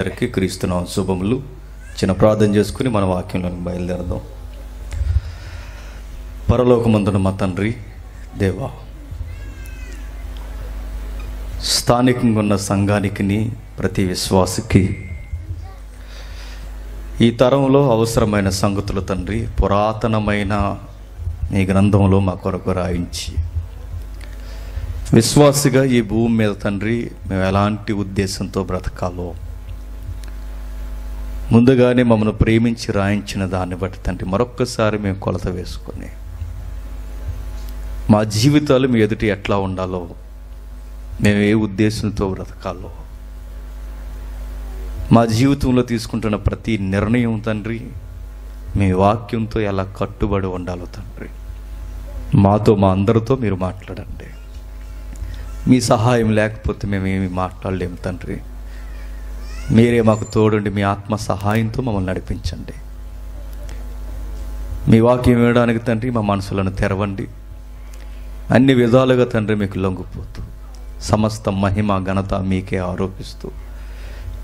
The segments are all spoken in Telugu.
అందరికీ క్రీస్తునామ శుభములు. చిన్న ప్రార్థన చేసుకుని మన వాక్యంలోకి బయలుదేరదాం. పరలోకమందున మా తండ్రి దేవా, స్థానికంగా ఉన్న సంఘానికి, ప్రతి విశ్వాసికి ఈ తరంలో అవసరమైన సంగతులు తండ్రి పురాతనమైన నీ గ్రంథంలో మా కొరకు రాయించి, విశ్వాసిగా ఈ భూమి మీద తండ్రి మేము ఎలాంటి ఉద్దేశంతో బ్రతకాలో ముందుగానే మమ్మల్ని ప్రేమించి రాయించిన దాన్ని బట్టి తండ్రి మరొక్కసారి మేము కొలత వేసుకొని మా జీవితాలు మీ ఎదుటి ఎట్లా ఉండాలో, మేము ఏ ఉద్దేశంతో బ్రతకాలో, మా జీవితంలో తీసుకుంటున్న ప్రతి నిర్ణయం తండ్రి మీ వాక్యంతో ఎలా కట్టుబడి ఉండాలో తండ్రి మాతో, మా అందరితో మీరు మాట్లాడండి. మీ సహాయం లేకపోతే మేమేమి మాట్లాడలేము తండ్రి. మీరే మాకు తోడుండి మీ ఆత్మ సహాయంతో మమ్మల్ని నడిపించండి. మీ వాక్యం వినడానికి తండ్రి మా మనసులను తెరవండి. అన్ని విధాలుగా తండ్రి మీకు లొంగిపోతూ సమస్త మహిమ ఘనత మీకే ఆరోపిస్తూ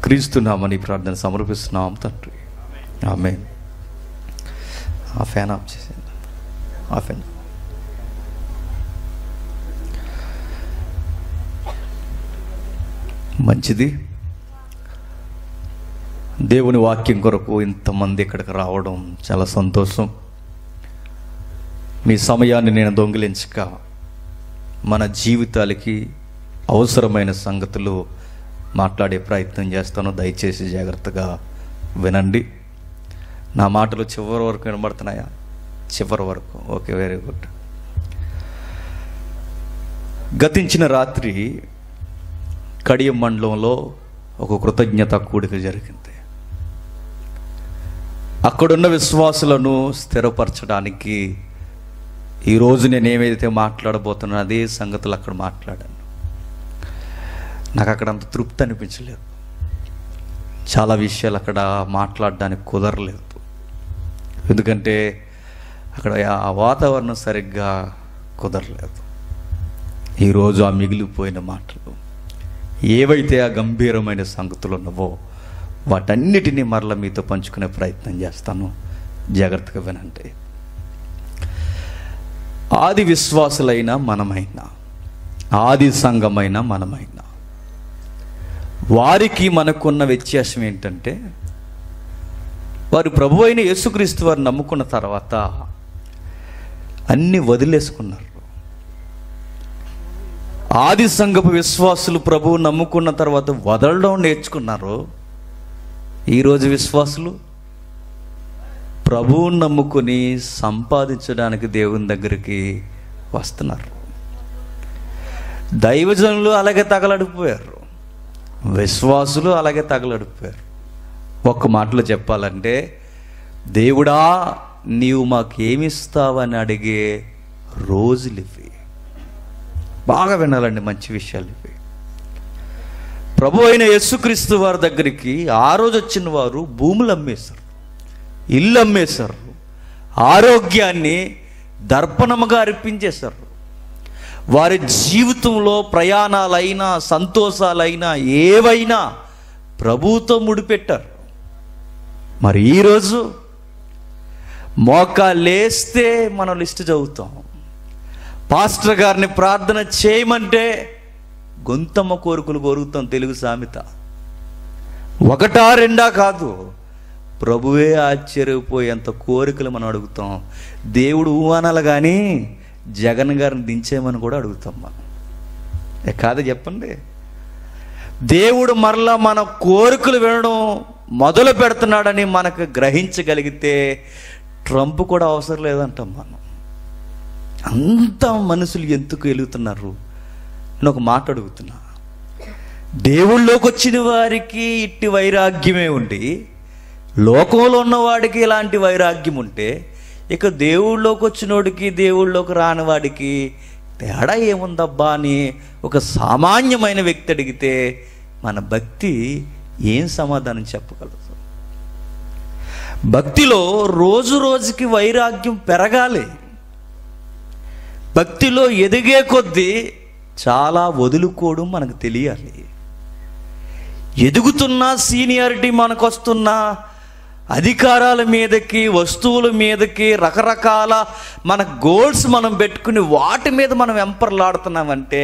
క్రీస్తున్నామని ప్రార్థన సమర్పిస్తున్నాం తండ్రి. ఆమేన్. ఆ ఫ్యాన్ ఆఫ్ చేసేయండి. ఆ ఫ్యాన్ మంచిది. దేవుని వాక్యం కొరకు ఇంతమంది ఇక్కడికి రావడం చాలా సంతోషం. మీ సమయాన్ని నేను దొంగిలించక మన జీవితాలకి అవసరమైన సంగతులు మాట్లాడే ప్రయత్నం చేస్తాను. దయచేసి జాగ్రత్తగా వినండి. నా మాటలు చివరి వరకు వినబడుతున్నాయా? చివరి వరకు. Okay, very good. గతించిన రాత్రి కడియం మండలంలో ఒక కృతజ్ఞత కూడిక జరిగింది. అక్కడున్న విశ్వాసులను స్థిరపరచడానికి ఈరోజు నేను ఏమైతే మాట్లాడబోతున్నానో అదే సంగతులు అక్కడ మాట్లాడాను. నాకు అక్కడ అంత తృప్తి అనిపించలేదు. చాలా విషయాలు అక్కడ మాట్లాడడానికి కుదరలేదు. ఎందుకంటే అక్కడ ఆ వాతావరణం సరిగ్గా కుదరలేదు. ఈరోజు ఆ మిగిలిపోయిన మాటలు ఏవైతే ఆ గంభీరమైన సంగతులు ఉన్నవో వాటన్నిటినీ మరలా మీతో పంచుకునే ప్రయత్నం చేస్తాను. జాగ్రత్తగా వినండి. ఆది విశ్వాసులైన మనమైనా, ఆది సంఘమైన మనమైనా, వారికి మనకున్న వ్యత్యాసం ఏంటంటే వారు ప్రభు అయిన యేసుక్రీస్తు వారిని నమ్ముకున్న తర్వాత అన్నీ వదిలేసుకున్నారు. ఆది సంఘపు విశ్వాసులు ప్రభువు నమ్ముకున్న తర్వాత వదలడం నేర్చుకున్నారు. ఈరోజు విశ్వాసులు ప్రభువుని నమ్ముకొని సంపాదించడానికి దేవుని దగ్గరికి వస్తున్నారు. దైవజనులు అలాగే తగలడిపోయారు, విశ్వాసులు అలాగే తగలడిపోయారు. ఒక్క మాటలో చెప్పాలంటే, దేవుడా నీవు మాకేమిస్తావని అడిగే రోజులు ఇవి. బాగా వినాలండి, మంచి విషయాలు ఇవి. ప్రభు అయిన యేసుక్రీస్తు వారి దగ్గరికి ఆ రోజు వచ్చిన వారు భూములు అమ్మేశారు, ఇల్లు అమ్మేశారు, ఆరోగ్యాన్ని దర్పణముగా అర్పించేశారు. వారి జీవితంలో ప్రయాణాలైనా సంతోషాలైనా ఏవైనా ప్రభువుతో ముడిపెట్టారు. మరి ఈరోజు మోకాలేస్తే మనం లిస్టు చదువుతాం. పాస్టర్ గారిని ప్రార్థన చేయమంటే గొంతమ్మ కోరికలు కోరుతాం. తెలుగు సామెత. ఒకటా రెండా కాదు, ప్రభువే ఆశ్చర్యపోయేంత కోరికలు మనం అడుగుతాం. దేవుడు ఊహనాలు కానీ జగన్ గారిని దించేయమని కూడా అడుగుతాం మనం. కాదు చెప్పండి. దేవుడు మరలా మన కోరికలు వినడం మొదలు పెడుతున్నాడని మనకు గ్రహించగలిగితే ట్రంప్ కూడా అవసరం లేదంటాం మనం. అంత మనుషులు ఎందుకు వెలుగుతున్నారు? నేను ఒక మాట అడుగుతున్నా. దేవుళ్ళలోకి వచ్చిన వారికి ఇట్టి వైరాగ్యమే ఉండి లోకంలో ఉన్నవాడికి ఇలాంటి వైరాగ్యం ఉంటే ఇక దేవుళ్ళలోకి వచ్చినోడికి దేవుళ్ళలోకి రానివాడికి తేడా ఏముందబ్బా అని ఒక సామాన్యమైన వ్యక్తి అడిగితే మన భక్తి ఏం సమాధానం చెప్పగలదు? భక్తిలో రోజు రోజుకి వైరాగ్యం పెరగాలి. భక్తిలో ఎదిగే కొద్దీ చాలా వదులుకోవడం మనకు తెలియాలి. ఎదుగుతున్న సీనియారిటీ మనకు వస్తున్న అధికారాల మీదకి, వస్తువుల మీదకి, రకరకాల మన గోల్స్ మనం పెట్టుకుని వాటి మీద మనం వెంపర్లాడుతున్నామంటే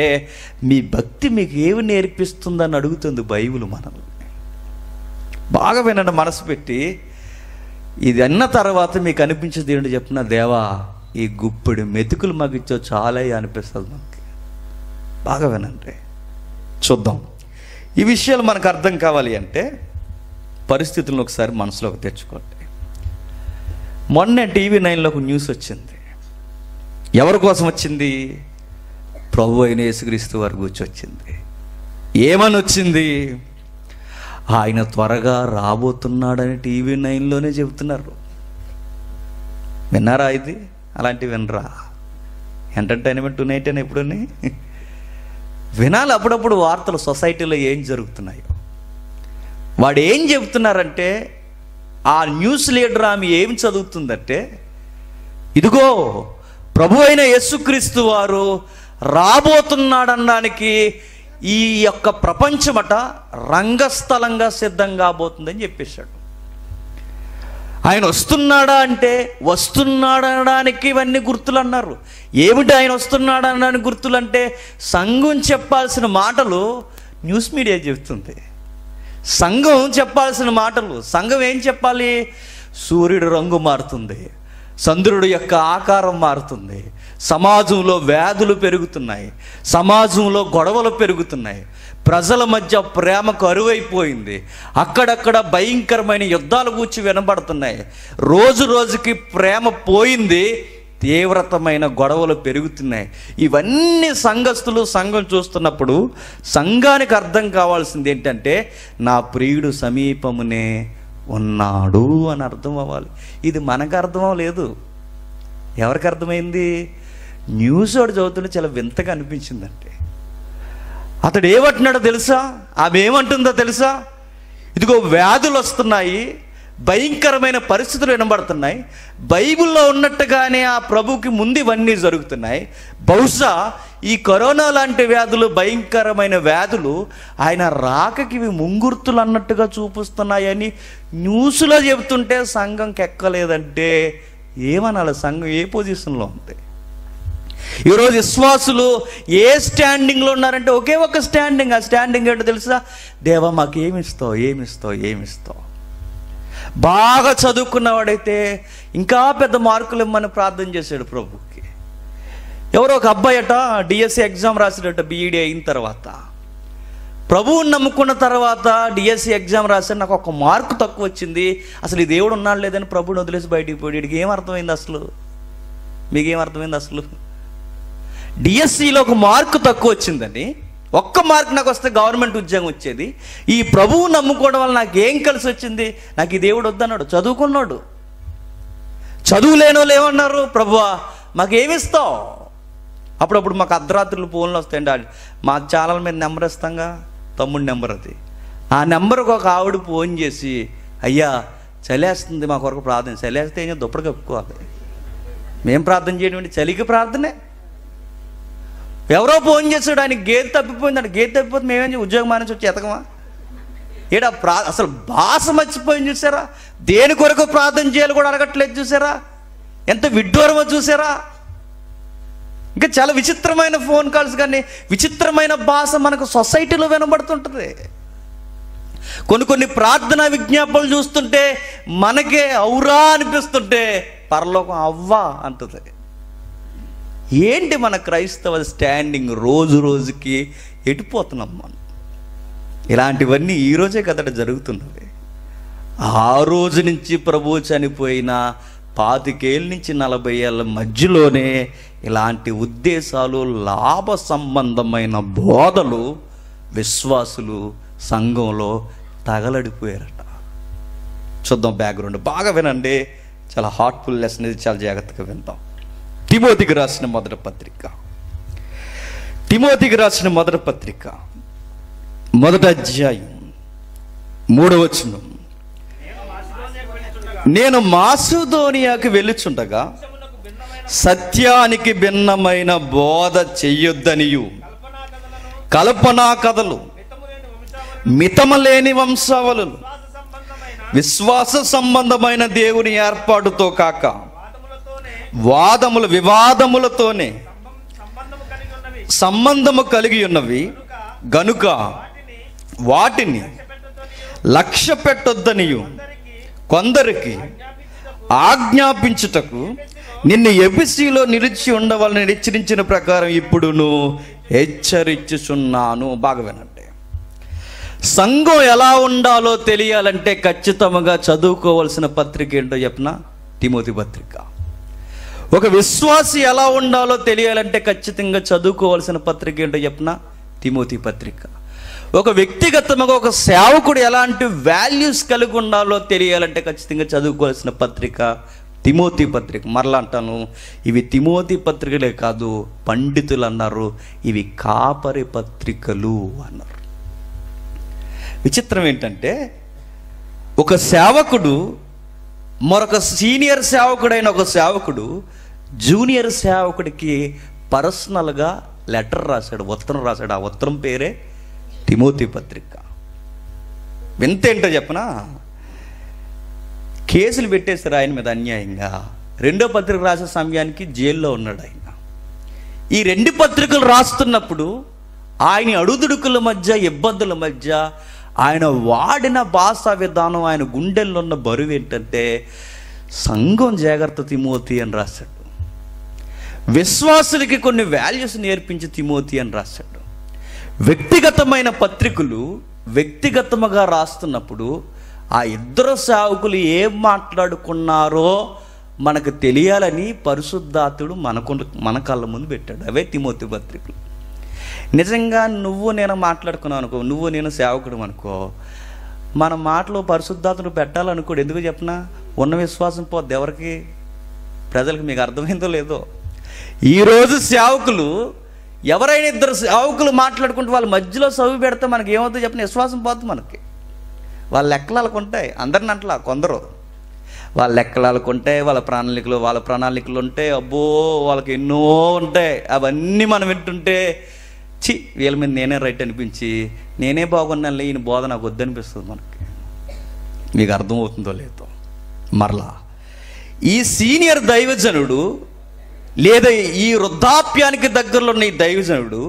మీ భక్తి మీకు ఏమి నేర్పిస్తుందని అడుగుతుంది బైబిల్ మనల్ని. బాగా వినండి మనసు పెట్టి. ఇది అన్న తర్వాత మీకు అనిపించేది ఏంటో చెప్పిన, దేవా ఈ గుప్పెడు మెతుకులు మాకు ఇచ్చో చాలా అనిపిస్తుంది మనకి. బాగా వినండి, చూద్దాం. ఈ విషయాలు మనకు అర్థం కావాలి అంటే పరిస్థితులను ఒకసారి మనసులోకి తెచ్చుకోండి. మొన్న టీవీ 9లో ఒక న్యూస్ వచ్చింది. ఎవరి కోసం వచ్చింది? ప్రభు అయిన యేసుక్రీస్తు వారి గురించి వచ్చింది. ఏమని వచ్చింది? ఆయన త్వరగా రాబోతున్నాడని టీవీ 9లోనే చెబుతున్నారు. విన్నారా? ఇది అలాంటివి వినరా? ఎంటర్టైన్మెంట్ నైట్ అని ఎప్పుడని వినాలి. అప్పుడప్పుడు వార్తలు సొసైటీలో ఏం జరుగుతున్నాయో. వాడు ఏం చెబుతున్నారంటే, ఆ న్యూస్ లీడర్ ఆమె ఏం చదువుతుందంటే, ఇదిగో ప్రభు అయిన యేసుక్రీస్తు వారు రాబోతున్నాడనడానికి ఈ యొక్క ప్రపంచమట రంగస్థలంగా సిద్ధం కాబోతుందని చెప్పేశాడు. ఆయన వస్తున్నాడా అంటే, వస్తున్నాడనడానికి ఇవన్నీ గుర్తులు అన్నారు. ఏమిటి ఆయన వస్తున్నాడనడానికి గుర్తులు అంటే, సంఘం చెప్పాల్సిన మాటలు న్యూస్ మీడియా చెబుతుంది. సంఘం చెప్పాల్సిన మాటలు, సంఘం ఏం చెప్పాలి? సూర్యుడు రంగు మారుతుంది, చంద్రుడి యొక్క ఆకారం మారుతుంది, సమాజంలో వ్యాధులు పెరుగుతున్నాయి, సమాజంలో గొడవలు పెరుగుతున్నాయి, ప్రజల మధ్య ప్రేమ కరువైపోయింది, అక్కడక్కడ భయంకరమైన యుద్ధాలు కూర్చి వినబడుతున్నాయి, రోజు రోజుకి ప్రేమ పోయింది, తీవ్రతమైన గొడవలు పెరుగుతున్నాయి. ఇవన్నీ సంఘస్థులు సంఘం చూస్తున్నప్పుడు సంఘానికి అర్థం కావాల్సింది ఏంటంటే, నా ప్రియుడు సమీపమునే ఉన్నాడు అని అర్థం అవ్వాలి. ఇది మనకు అర్థం అవ్వలేదు. ఎవరికి అర్థమైంది? న్యూస్ వాడు చదువుతుంటే చాలా వింతగా అనిపించిందంటే, అతడు ఏమంటున్నాడో తెలుసా? ఆమె ఏమంటుందో తెలుసా? ఇదిగో వ్యాధులు వస్తున్నాయి, భయంకరమైన పరిస్థితులు వినబడుతున్నాయి, బైబిల్లో ఉన్నట్టుగానే ఆ ప్రభుకి ముందు ఇవన్నీ జరుగుతున్నాయి. బహుశా ఈ కరోనా లాంటి వ్యాధులు, భయంకరమైన వ్యాధులు ఆయన రాకకి ఇవి ముంగుర్తులు అన్నట్టుగా చూపిస్తున్నాయని న్యూస్లో చెబుతుంటే సంఘంకి ఎక్కలేదంటే ఏమనాలి? సంఘం ఏ పొజిషన్లో ఉంది? ఈరోజు విశ్వాసులు ఏ స్టాండింగ్లో ఉన్నారంటే ఒకే ఒక స్టాండింగ్. ఆ స్టాండింగ్ ఏంటో తెలుసా? దేవా మాకు ఏమిస్తావు, ఏమిస్తావు, ఏమిస్తావు. బాగా చదువుకున్నవాడైతే ఇంకా పెద్ద మార్కులు ఇమ్మని ప్రార్థన చేశాడు ప్రభుకి. ఎవరో ఒక అబ్బాయి అట డిఎస్సి ఎగ్జామ్ రాసాడట. బీఈడీ అయిన తర్వాత ప్రభువుని నమ్ముకున్న తర్వాత డిఎస్సి ఎగ్జామ్ రాశాడు. నాకు ఒక మార్కు తక్కువ వచ్చింది, అసలు ఈ దేవుడు ఉన్నాడు లేదని ప్రభుని వదిలేసి బయటికి పోయి. వీడికి ఏమర్థమైంది అసలు? మీకేమర్థమైంది అసలు? డిఎస్సిలో ఒక మార్కు తక్కువ వచ్చిందని, ఒక్క మార్క్ నాకు వస్తే గవర్నమెంట్ ఉద్యోగం వచ్చేది, ఈ ప్రభువు నమ్ముకోవడం వల్ల నాకు ఏం కలిసి వచ్చింది? నాకు ఈ దేవుడు వద్దన్నాడు. చదువుకున్నాడు. చదువు లేని వాళ్ళు ఏమన్నారు? ప్రభువా మాకేమిస్తావు? అప్పుడప్పుడు మాకు అర్ధరాత్రులు ఫోన్లు వస్తాయండి. మా ఛానల్ మీద నెంబర్ ఇస్తాంగా, తమ్ముడి నెంబర్ అది. ఆ నెంబర్కి ఒక ఆవిడ ఫోన్ చేసి, అయ్యా చలేస్తుంది మా కొరకు ప్రార్థన. చలేస్తే ఏం దుప్పటి కప్పుకోవాలి. మేం ప్రార్థన చేయడం చలికి ప్రార్థనే. ఎవరో ఫోన్ చేశాడు, ఆయనకి గేదె తప్పిపోయిందంట. గేదె తప్పిపోతే మేమేం ఉద్యోగం మానేసి వచ్చి ఎతకమా? ఏడా అసలు భాష మర్చిపోయింది చూసారా? దేని కొరకు ప్రార్థన చేయాలి కూడా అడగట్లేదు చూసారా? ఎంత విడ్డూరమో చూసారా? ఇంకా చాలా విచిత్రమైన ఫోన్ కాల్స్, కానీ విచిత్రమైన భాష మనకు సొసైటీలో వినబడుతుంటుంది. కొన్ని ప్రార్థనా విజ్ఞాపనలు చూస్తుంటే మనకే ఔరా అనిపిస్తుంటే పరలోకం అవ్వా అంటుంది. ఏంటి మన క్రైస్తవ స్టాండింగ్? రోజు రోజుకి ఎటుపోతున్నాం మనం. ఇలాంటివన్నీ ఈరోజే కదట జరుగుతున్నవి. ఆ రోజు నుంచి ప్రభువు చనిపోయిన 25 ఏళ్ళ నుంచి 40 ఏళ్ళ మధ్యలోనే ఇలాంటి ఉద్దేశాలు, లాభ సంబంధమైన బోధలు విశ్వాసులు సంఘంలో తగలడిపోయారట. చూద్దాం బ్యాక్గ్రౌండ్ బాగా వినండి. చాలా హార్ట్ఫుల్ లెసన్ ఇది, చాలా జాగ్రత్తగా విందాం. తిమోతికి రాసిన మొదటి పత్రిక, తిమోతికి రాసిన మొదటి పత్రిక 1వ అధ్యాయం 3వ వచనం. నేను మాసిదోనియాకి వెళ్ళుచుండగా సత్యానికి భిన్నమైన బోధ చెయ్యొద్దనియు, కల్పనా కథలు, మితమలేని వంశావళులు, విశ్వాస సంబంధమైన దేవుని ఏర్పాటుతో కాక వివాదములతోనే సంబంధము కలిగి ఉన్నవి గనుక వాటిని లక్ష్య పెట్టొద్దనియు కొందరికి ఆజ్ఞాపించుటకు నిన్ను ఎఫెసీలో నిలిచి ఉండవాలని హెచ్చరించిన ప్రకారం ఇప్పుడును హెచ్చరించుచున్నాను. బాగా వినండి. సంఘం ఎలా ఉండాలో తెలియాలంటే ఖచ్చితంగా చదువుకోవాల్సిన పత్రిక ఏంటో చెప్పిన తిమోతి పత్రిక. ఒక విశ్వాసి ఎలా ఉండాలో తెలియాలంటే ఖచ్చితంగా చదువుకోవాల్సిన పత్రిక ఏంటో చెప్పిన తిమోతి పత్రిక. ఒక వ్యక్తిగతంగా ఒక సేవకుడు ఎలాంటి వాల్యూస్ కలిగి ఉండాలో తెలియాలంటే ఖచ్చితంగా చదువుకోవాల్సిన పత్రిక తిమోతి పత్రిక. మరలా అంటాను, ఇవి తిమోతి పత్రికలే కాదు, పండితులు అన్నారు ఇవి కాపరి పత్రికలు అన్నారు. విచిత్రం ఏంటంటే ఒక సేవకుడు మరొక సీనియర్ సేవకుడైన ఒక సేవకుడు జూనియర్ సేవకుడికి పర్సనల్గా లెటర్ రాశాడు, ఉత్తరం రాశాడు. ఆ ఉత్తరం పేరే తిమోతి పత్రిక. వింత ఏంటో చెప్పనా, కేసులు పెట్టేశారు ఆయన మీద అన్యాయంగా. రెండో పత్రిక రాసే సమయానికి జైల్లో ఉన్నాడు ఆయన. ఈ రెండు పత్రికలు రాస్తున్నప్పుడు ఆయన అడుదుడుకుల మధ్య, ఇబ్బందుల మధ్య ఆయన వాడిన భాషా విధానం, ఆయన గుండెల్లో ఉన్న బరువు ఏంటంటే సంఘం జాగ్రత్త తిమోతి అని రాశాడు. విశ్వాసులకి కొన్ని వాల్యూస్ నేర్పించి తిమోతి అని రాశాడు. వ్యక్తిగతమైన పత్రికలు వ్యక్తిగతముగా రాస్తున్నప్పుడు ఆ ఇద్దరు సేవకులు ఏం మాట్లాడుకున్నారో మనకు తెలియాలని పరిశుద్ధాత్ముడు మన కళ్ళ ముందు పెట్టాడు. అవే తిమోతి పత్రికలు. నిజంగా నువ్వు నేను మాట్లాడుకున్నావు అనుకో, నువ్వు నేను సేవకుడు అనుకో, మన మాటలో పరిశుద్ధాత్ముడు పెట్టాలనుకోడు. ఎందుకు చెప్పనా, ఉన్న విశ్వాసం పోద్ది ఎవరికి, ప్రజలకు. మీకు అర్థమైందో లేదో, ఈరోజు సేవకులు ఎవరైనా ఇద్దరు సేవకులు మాట్లాడుకుంటే వాళ్ళ మధ్యలో సవి పెడితే మనకి ఏమవుతుందో చెప్పిన విశ్వాసం పోతుంది మనకి. వాళ్ళ లెక్కలు ఉంటాయి, అందరిని అంటలా, కొందరు వాళ్ళ లెక్కలు ఉంటాయి, వాళ్ళ ప్రణాళికలు ఉంటాయి. అబ్బో వాళ్ళకి ఎన్నో ఉంటాయి. అవన్నీ మనం వింటుంటే వీళ్ళ మీద నేనే రైట్ అనిపించి నేనే బాగున్నాను, ఈయన బోధ నాకు వద్దనిపిస్తుంది మనకి. మీకు అర్థమవుతుందో లేదో. మరలా ఈ సీనియర్ దైవజనుడు లేదా ఈ వృద్ధాప్యానికి దగ్గరలో ఉన్న ఈ దైవజనుడు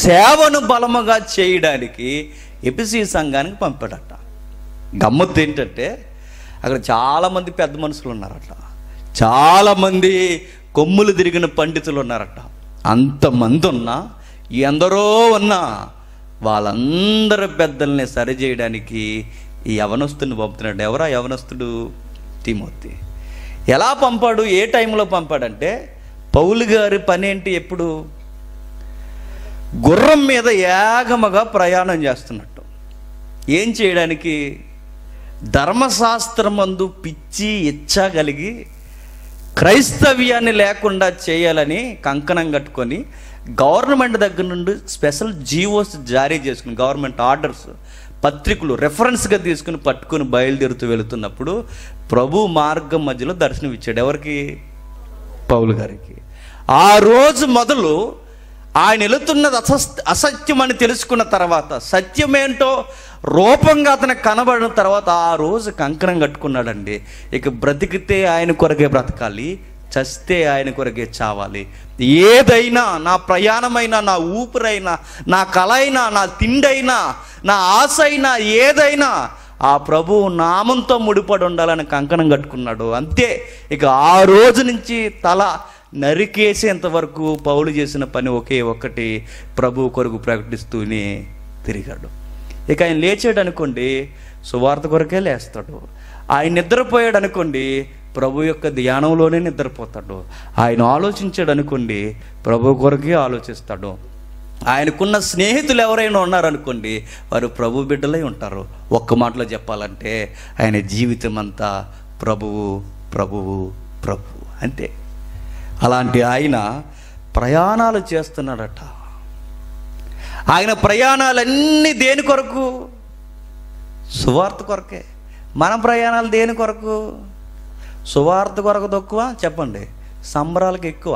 సేవను బలముగా చేయడానికి ఎఫెసీ సంఘానికి పంపాడట. గమ్మత్తు ఏంటంటే అక్కడ చాలామంది పెద్ద మనుషులు ఉన్నారట, చాలామంది కొమ్ములు తిరిగిన పండితులు ఉన్నారట. అంతమంది ఉన్నా, ఎందరో ఉన్నా వాళ్ళందరి పెద్దల్ని సరిచేయడానికి ఈ యవనస్తుని పంపుతున్నాడు. ఎవరా యవనస్తుడు? తిమోతి. ఎలా పంపాడు, ఏ టైంలో పంపాడంటే పౌలు గారి పని ఏంటి, ఎప్పుడు గుర్రం మీద ఏగమగా ప్రయాణం చేస్తున్నట్టు. ఏం చేయడానికి? ధర్మశాస్త్రమందు పిచ్చి ఇచ్చా కలిగి క్రైస్తవ్యాన్ని లేకుండా చేయాలని కంకణం కట్టుకొని గవర్నమెంట్ దగ్గర నుండి స్పెషల్ జీవోస్ జారీ చేసుకుని, గవర్నమెంట్ ఆర్డర్స్, పత్రికలు రెఫరెన్స్గా తీసుకుని పట్టుకుని బయలుదేరుతూ వెళుతున్నప్పుడు ప్రభు మార్గం మధ్యలో దర్శనం ఇచ్చాడు. ఎవరికి? పౌలు గారికి. ఆ రోజు మొదలు ఆయన వెళుతున్నది అసత్యం అని తెలుసుకున్న తర్వాత, సత్యమేంటో రూపంగా అతను కనబడిన తర్వాత ఆ రోజు కంకణం కట్టుకున్నాడండి. ఇక బ్రతికితే ఆయన కొరకే బ్రతకాలి, చస్తే ఆయన కొరకే చావాలి. ఏదైనా, నా ప్రయాణమైనా, నా ఊపిరైనా, నా కల అయినా, నా తిండైనా, నా ఆశ అయినా, ఏదైనా ఆ ప్రభువు నామంతో ముడిపడి ఉండాలని కంకణం కట్టుకున్నాడు. అంతే. ఇక ఆ రోజు నుంచి తల నరికేసేంత వరకు పౌలు చేసిన పని ఒకే ఒక్కటి, ప్రభు కొరకు ప్రకటిస్తూనే తిరిగాడు. ఇక ఆయన లేచాడు అనుకోండి, సువార్త కొరకే లేస్తాడు. ఆయన నిద్రపోయాడు అనుకోండి, ప్రభు యొక్క ధ్యానంలోనే నిద్రపోతాడు. ఆయన ఆలోచించాడు అనుకోండి, ప్రభు కొరకే ఆలోచిస్తాడు. ఆయనకున్న స్నేహితులు ఎవరైనా ఉన్నారనుకోండి, వారు ప్రభు బిడ్డలై ఉంటారు. ఒక్క మాటలో చెప్పాలంటే ఆయన జీవితం అంతా ప్రభువు ప్రభువు ప్రభువు అంతే. అలాంటి ఆయన ప్రయాణాలు చేస్తున్నాడట. ఆయన ప్రయాణాలన్నీ దేని కొరకు? సువార్త కొరకే. మన ప్రయాణాలు దేని కొరకు? సువార్త కొరకు తక్కువ, చెప్పండి, సంబరాలకు ఎక్కువ.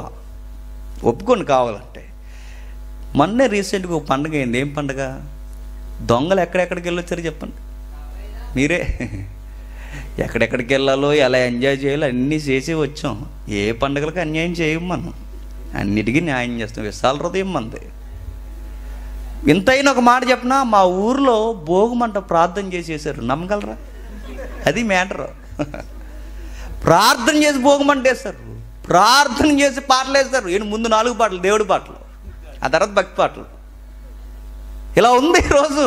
ఒప్పుకొని కావాలంటే. మొన్నే రీసెంట్గా ఒక పండుగ అయింది. ఏం పండుగ? దొంగలు ఎక్కడెక్కడికి వెళ్ళొచ్చారు చెప్పండి మీరే. ఎక్కడెక్కడికి వెళ్ళాలో ఎలా ఎంజాయ్ చేయాలో అన్నీ చేసి వచ్చాం. ఏ పండుగలకు అన్యాయం చేయం మనం, అన్నిటికీ న్యాయం చేస్తాం. విశాల హృదయం మంది. ఇంతైనా ఒక మాట చెప్పినా, మా ఊర్లో భోగిమంట ప్రార్థన చేసేసారు, నమ్మగలరా? అది మ్యాటర్. ప్రార్థన చేసి భోగిమంట వేస్తారు, ప్రార్థన చేసి పాటలు వేస్తారు. ఈయన ముందు 4 పాటలు దేవుడి పాటలు, ఆ తర్వాత భక్తి పాటలు. ఇలా ఉంది ఈరోజు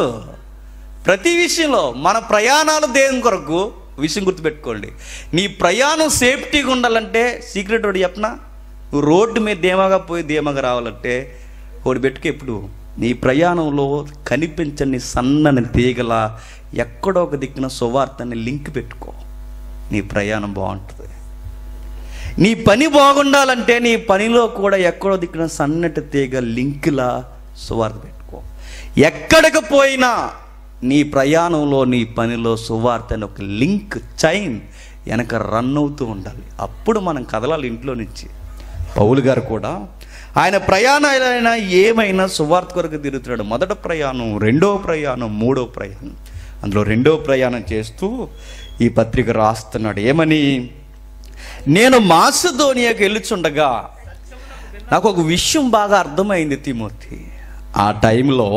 ప్రతి విషయంలో. మన ప్రయాణాలు దేవుని కొరకు. విషయం గుర్తుపెట్టుకోండి, నీ ప్రయాణం సేఫ్టీగా ఉండాలంటే సీక్రెట్ ఒకటి చెప్పనా, నువ్వు రోడ్డు మీద ధీమాగా పోయి ధీమాగా రావాలంటే ఒకటి పెట్టుకు. ఎప్పుడు నీ ప్రయాణంలో కనిపించని సన్నని తీగల ఎక్కడో ఒక దిక్కున సువార్తని లింక్ పెట్టుకో, నీ ప్రయాణం బాగుంటుంది. నీ పని బాగుండాలంటే నీ పనిలో కూడా ఎక్కడో దిక్కున సన్నటి తీగ లింక్లా సువార్త పెట్టుకో. ఎక్కడికి పోయినా నీ ప్రయాణంలో నీ పనిలో సువార్త అని ఒక లింక్ చైన్ వెనక రన్ అవుతూ ఉండాలి. అప్పుడు మనం కదలాలి ఇంట్లో నుంచి. పౌలు గారు కూడా ఆయన ప్రయాణాలైనా ఏమైనా సువార్త కొరకు తిరుగుతున్నాడు. మొదటి ప్రయాణం, రెండవ ప్రయాణం, మూడవ ప్రయాణం. అందులో రెండవ ప్రయాణం చేస్తూ ఈ పత్రిక రాస్తున్నాడు. ఏమని? నేను మాసిదోనియాకి వెళ్ళుచుండగా నాకు ఒక విషయం బాగా అర్థమైంది తిమోతి. ఆ టైంలో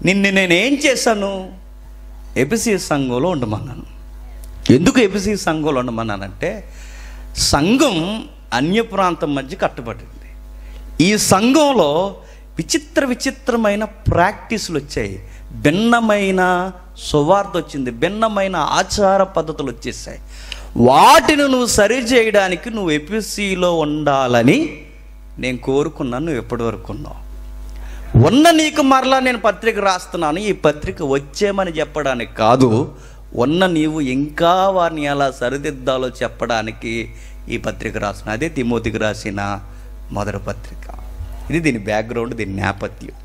నేనేం చేశాను? ఎఫెసీ సంఘంలో ఉండమన్నాను. ఎందుకు ఎఫెసీ సంఘంలో ఉండమన్నానంటే, సంఘం అన్య ప్రాంతం మధ్య కట్టబడింది. ఈ సంఘంలో విచిత్రమైన ప్రాక్టీసులు వచ్చాయి, భిన్నమైన సువార్త వచ్చింది, భిన్నమైన ఆచార పద్ధతులు వచ్చేసాయి. వాటిని నువ్వు సరి చేయడానికి నువ్వు ఎఫెసీలో ఉండాలని నేను కోరుకున్నాను. నువ్వు ఎప్పటి వరకు ఉన్నావు? ఉన్న నీకు మరలా నేను పత్రిక రాస్తున్నాను. ఈ పత్రిక వచ్చేమని చెప్పడానికి కాదు, ఉన్న నీవు ఇంకా వారిని ఎలా సరిదిద్దాలో చెప్పడానికి ఈ పత్రిక రాస్తున్నా. అదే తిమోతికి రాసిన మొదటి పత్రిక. ఇది దీని బ్యాక్గ్రౌండ్, దీని నేపథ్యం.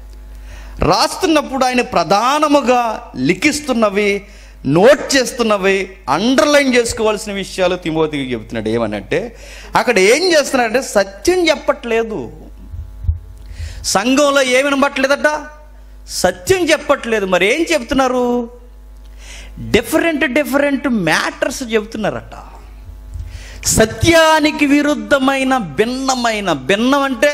రాస్తున్నప్పుడు ఆయన ప్రధానముగా లిఖిస్తున్నవి, నోట్ చేస్తున్నవి, అండర్లైన్ చేసుకోవాల్సిన విషయాలు తిమోతికి చెబుతున్నాడు. ఏమనంటే, అక్కడ ఏం చేస్తున్నాడంటే సత్యం చెప్పట్లేదు. సంఘంలో ఏమి వినబట్టలేదట? సత్యం చెప్పట్లేదు. మరి ఏం చెప్తున్నారు? డిఫరెంట్ మ్యాటర్స్ చెబుతున్నారట. సత్యానికి విరుద్ధమైన భిన్నం అంటే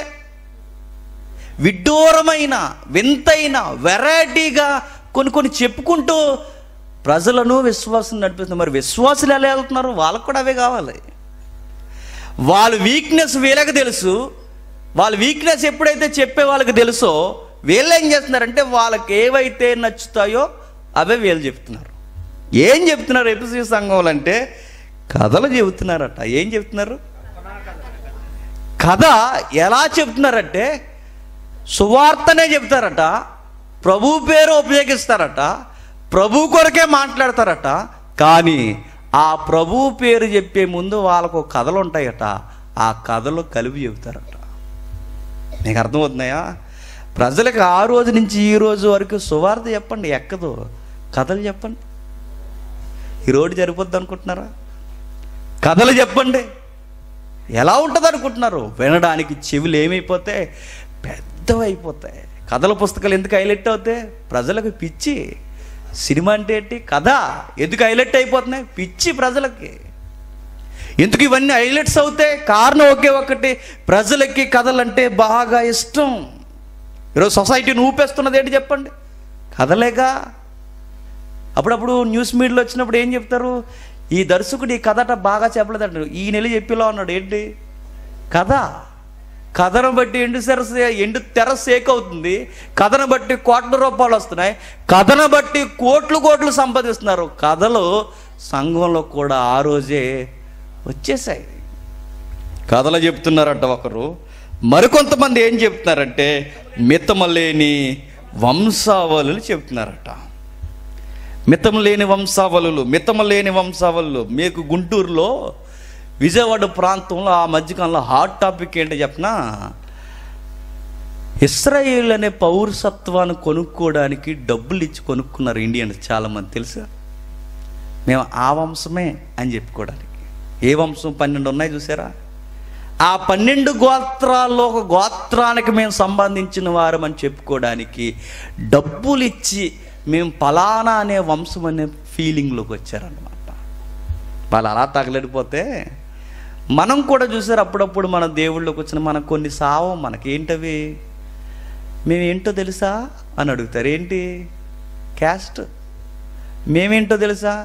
విడ్డూరమైన, వింతైన, వెరైటీగా కొన్ని చెప్పుకుంటూ ప్రజలను విశ్వాసం నడిపిస్తున్నారు. మరి విశ్వాసులు ఎలా వెళ్తున్నారు? వాళ్ళకు కూడా అవే కావాలి. వాళ్ళ వీక్నెస్ వీళ్ళకి తెలుసు. వాళ్ళ వీక్నెస్ ఎప్పుడైతే చెప్పే వాళ్ళకి తెలుసో, వీళ్ళు ఏం చేస్తున్నారంటే వాళ్ళకి ఏవైతే నచ్చుతాయో అవే వీళ్ళు చెప్తున్నారు. ఏం చెప్తున్నారు ఎఫెసీ సంఘంలో అంటే? కథలు చెబుతున్నారట. ఏం చెప్తున్నారు? కథ. ఎలా చెప్తున్నారంటే సువార్తనే చెప్తారట, ప్రభు పేరు ఉపయోగిస్తారట, ప్రభు కొరకే మాట్లాడతారట. కానీ ఆ ప్రభు పేరు చెప్పే ముందు వాళ్ళకు కథలు ఉంటాయట, ఆ కథలు కలిపి చెబుతారట. నీకు అర్థమవుతున్నాయా? ప్రజలకు ఆ రోజు నుంచి ఈ రోజు వరకు సువార్త చెప్పండి, ఎక్కదు. కథలు చెప్పండి. ఈ రోడ్డు సరిపోద్ది అనుకుంటున్నారా? కథలు చెప్పండి. ఎలా ఉంటుంది అనుకుంటున్నారు? వినడానికి చెవులు ఏమైపోతాయి? పెద్దవైపోతాయి. కథల పుస్తకాలు ఎందుకు హైలైట్ అవుతాయి? ప్రజలకు పిచ్చి. సినిమా అంటే ఏంటి? కథ. ఎందుకు హైలైట్ అయిపోతున్నాయి? పిచ్చి ప్రజలకి. ఎందుకు ఇవన్నీ హైలైట్స్ అవుతాయి? కారణం ఒకే ఒకటి, ప్రజలకి కథలంటే బాగా ఇష్టం. ఈరోజు సొసైటీని ఊపేస్తున్నది ఏంటి చెప్పండి? కథలేగా. అప్పుడప్పుడు న్యూస్ మీడియాలో వచ్చినప్పుడు ఏం చెప్తారు? ఈ దర్శకుడు ఈ కథట బాగా చెప్పలేదంటారు. ఈ నెల చెప్పిలా ఉన్నాడు. ఏంటి? కథ. కథను బట్టి ఎండు తెర సేక్ అవుతుంది. కథను బట్టి కోట్ల రూపాయలు వస్తున్నాయి. కథను బట్టి కోట్లు సంపాదిస్తున్నారు. కథలు సంఘంలో కూడా ఆ రోజే వచ్చేసాయి. కథలు చెప్తున్నారట ఒకరు. మరికొంతమంది ఏం చెప్తున్నారంటే మితమలేని వంశావళులు చెప్తున్నారట. మితమలేని వంశావళులు. మీకు గుంటూరులో, విజయవాడ ప్రాంతంలో ఆ మధ్యకాలంలో హాట్ టాపిక్ ఏంటో చెప్పనా? ఇస్రాయేల్ అనే పౌరసత్వాన్ని కొనుక్కోవడానికి డబ్బులు ఇచ్చి కొనుక్కున్నారు ఇండియన్స్ చాలామంది. తెలుసా? మేము ఆ వంశమే అని చెప్పుకోవడానికి. ఏ వంశం? 12 ఉన్నాయి చూసారా? ఆ 12 గోత్రాల్లో ఒక గోత్రానికి మేము సంబంధించిన వారమని చెప్పుకోవడానికి డబ్బులు ఇచ్చి మేము పలానా అనే వంశం అనే ఫీలింగ్లోకి వచ్చారన్నమాట. వాళ్ళు అలా తగలడిపోతే మనం కూడా చూసారు అప్పుడప్పుడు మన దేవుళ్ళకి వచ్చిన మనకు కొన్ని సావం, మనకేంటవి, మేమేంటో తెలుసా అని అడుగుతారు. ఏంటి? క్యాస్ట్. మేమేంటో తెలుసా?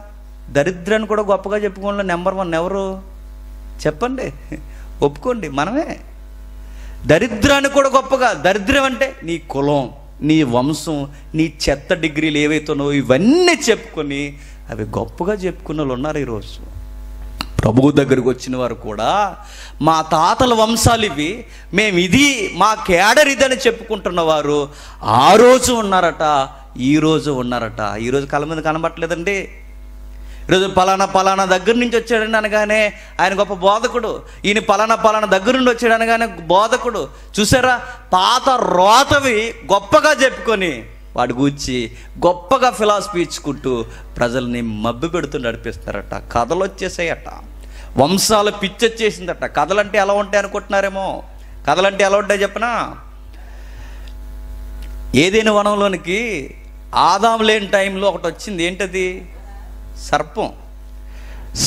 దరిద్రాన్ని కూడా గొప్పగా చెప్పుకోవడంలో నెంబర్ 1 ఎవరు చెప్పండి, ఒప్పుకోండి, మనమే. దరిద్రాన్ని కూడా గొప్పగా, దరిద్రం అంటే నీ కులం, నీ వంశం, నీ చెత్త డిగ్రీలు ఏవైతున్నావో ఇవన్నీ చెప్పుకొని అవి గొప్పగా చెప్పుకున్న వాళ్ళు ఉన్నారు ఈరోజు. ప్రభువు దగ్గరికి వచ్చిన వారు కూడా మా తాతల వంశాలు ఇవి, మేము ఇది, మా కేడర్ ఇదని చెప్పుకుంటున్న వారు ఆ రోజు ఉన్నారట, ఈరోజు ఉన్నారట. ఈరోజు కళ్ళ మీద కనబట్టలేదండి. ఈరోజు పలానా దగ్గర నుంచి వచ్చాడని అనగానే ఆయన గొప్ప బోధకుడు, ఈయన పలానా దగ్గర నుండి వచ్చాడు అనగానే బోధకుడు. చూసారా, పాత రోతవి గొప్పగా చెప్పుకొని వాడి గూర్చి గొప్పగా ఫిలాసఫీ ఇచ్చుకుంటూ ప్రజల్ని మబ్బి పెడుతూ నడిపిస్తారట. కథలు వచ్చేసాయట, వంశాల పిచ్చొచ్చేసిందట. కథలంటే ఎలా ఉంటాయి అనుకుంటున్నారేమో. కథలంటే ఎలా ఉంటాయి చెప్పనా? ఏదైనా వనంలోనికి ఆదాం లేని టైంలో ఒకటి వచ్చింది. ఏంటది? సర్పం.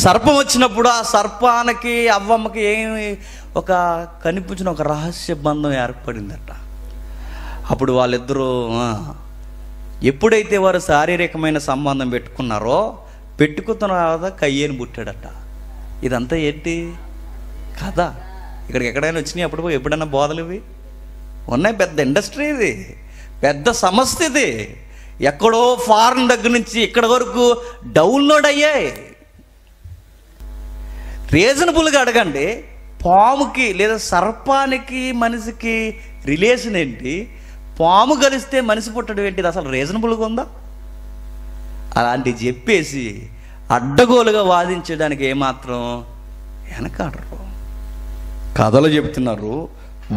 సర్పం వచ్చినప్పుడు ఆ సర్పానికి అవ్వమ్మకి ఏమి ఒక కనిపించిన ఒక రహస్య బంధం ఏర్పడిందట. అప్పుడు వాళ్ళిద్దరూ ఎప్పుడైతే వారు శారీరకమైన సంబంధం పెట్టుకున్నారో పెట్టుకున్న తర్వాత కయ్యేని పుట్టాడట. ఇదంతా ఏంటి కథ? ఇక్కడికి ఎక్కడైనా వచ్చినాయి అప్పుడు ఎప్పుడైనా బోధలు ఇవి ఉన్నాయి? పెద్ద ఇండస్ట్రీ ఇది, పెద్ద సమస్య ఇది. ఎక్కడో ఫారెన్ దగ్గర నుంచి ఇక్కడ వరకు డౌన్లోడ్ అయ్యాయి. రీజనబుల్గా అడగండి, పాముకి లేదా సర్పానికి మనిషికి రిలేషన్ ఏంటి? పాము కలిస్తే మనిషి పుట్టడం ఏంటిది? అసలు రీజనబుల్గా ఉందా? అలాంటివి చెప్పేసి అడ్డగోలుగా వాదించడానికి ఏమాత్రం వెనకాడరు. కథలు చెప్తున్నారు,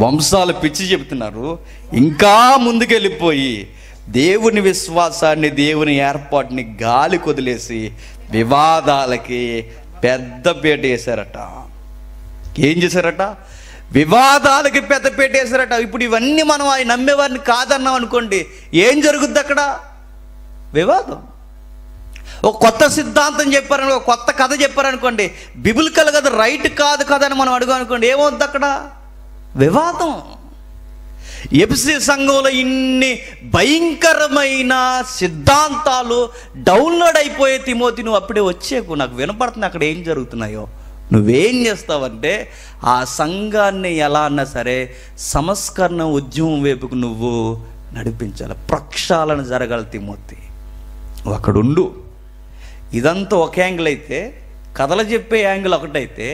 వంశాలు పిచ్చి చెప్తున్నారు. ఇంకా ముందుకెళ్ళిపోయి దేవుని విశ్వాసాన్ని, దేవుని ఏర్పాటుని గాలి కొదిలేసి వివాదాలకి పెద్దపీట వేశారట. ఏం చేశారట? వివాదాలకి పెద్దపీట వేశారట. ఇప్పుడు ఇవన్నీ మనం ఆయన నమ్మేవారిని కాదన్నాం అనుకోండి, ఏం జరుగుద్ది అక్కడ? వివాదం. ఒక కొత్త సిద్ధాంతం చెప్పారని, ఒక కొత్త కథ చెప్పారనుకోండి, బిబిలికల్ కదా, రైట్ కాదు కదా అని మనం అడుగు అనుకోండి, ఏమవుద్ది అక్కడ? వివాదం. ఎఫెసీ సంఘంలో ఇన్ని భయంకరమైన సిద్ధాంతాలు డౌన్లోడ్ అయిపోయే తిమోతి, నువ్వు అప్పుడే వచ్చేకు, నాకు వినపడుతుంది అక్కడ ఏం జరుగుతున్నాయో. నువ్వేం చేస్తావంటే ఆ సంఘాన్ని ఎలా అన్నా సరే సంస్కరణ ఉద్యమం వైపుకు నువ్వు నడిపించాలి. ప్రక్షాళన జరగాలి తిమోతి, నువ్వు అక్కడుండు. ఇదంతా ఒక యాంగిల్ అయితే, కథలు చెప్పే యాంగిల్ ఒకటైతే,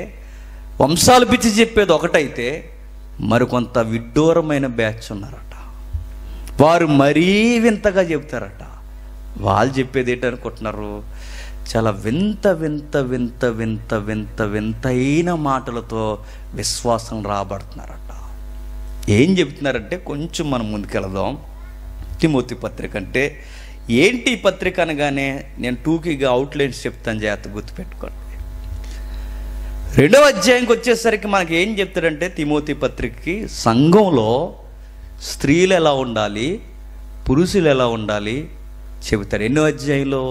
వంశాలు పిచ్చి చెప్పేది ఒకటైతే, మరికొంత విడ్డూరమైన బ్యాచ్ ఉన్నారట. వారు మరీ వింతగా చెప్తారట. వాళ్ళు చెప్పేది ఏంటనుకుంటున్నారు? చాలా వింత వింత వింత వింత వింత వింతైన మాటలతో విశ్వాసం రాబడుతున్నారట. ఏం చెప్తున్నారంటే, కొంచెం మనం ముందుకెళదాం. తిమోతి పత్రిక అంటే ఏంటి పత్రిక అనగానే నేను టూకీగా అవుట్లైన్స్ చెప్తాను, జాగ్రత్త గుర్తుపెట్టుకోండి. 2వ అధ్యాయంకి వచ్చేసరికి మనకి ఏం చెప్తారంటే, తిమోతి పత్రికకి సంఘంలో స్త్రీలు ఎలా ఉండాలి, పురుషులు ఎలా ఉండాలి చెబుతారు. ఎన్నో అధ్యాయంలో?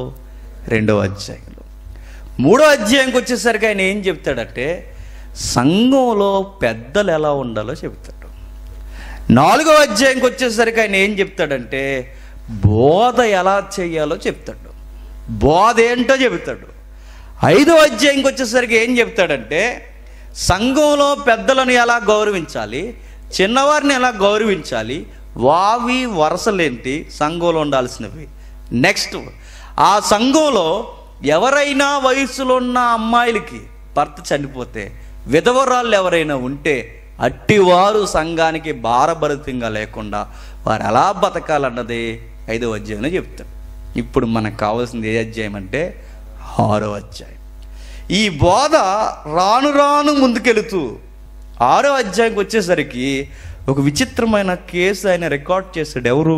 2వ అధ్యాయంలో. 3వ అధ్యాయంకి వచ్చేసరికి ఆయన ఏం చెప్తాడంటే, సంఘంలో పెద్దలు ఎలా ఉండాలో చెబుతాడు. 4వ అధ్యాయంకి వచ్చేసరికి ఆయన ఏం చెప్తాడంటే, బోధ ఎలా చేయాలో చెప్తాడు. బోధ ఏంటో చెబుతాడు. 5వ అధ్యాయంకి వచ్చేసరికి ఏం చెప్తాడంటే, సంఘంలో పెద్దలను ఎలా గౌరవించాలి, చిన్నవారిని ఎలా గౌరవించాలి, వావి వరసలేంటి సంఘంలో ఉండాల్సినవి. నెక్స్ట్, ఆ సంఘంలో ఎవరైనా వయసులో ఉన్న అమ్మాయిలకి భర్త చనిపోతే విధవరాళ్ళు ఎవరైనా ఉంటే అట్టివారు సంఘానికి భారభరితంగా లేకుండా వారు ఎలా బతకాలన్నది 5వ అధ్యాయంలో చెప్తాడు. ఇప్పుడు మనకు కావాల్సింది ఏ అధ్యాయం అంటే 6వ అధ్యాయం. ఈ బోధ రాను రాను ముందుకెళుతూ 6వ అధ్యాయంకి వచ్చేసరికి ఒక విచిత్రమైన కేసు ఆయన రికార్డ్ చేశాడు. ఎవరు?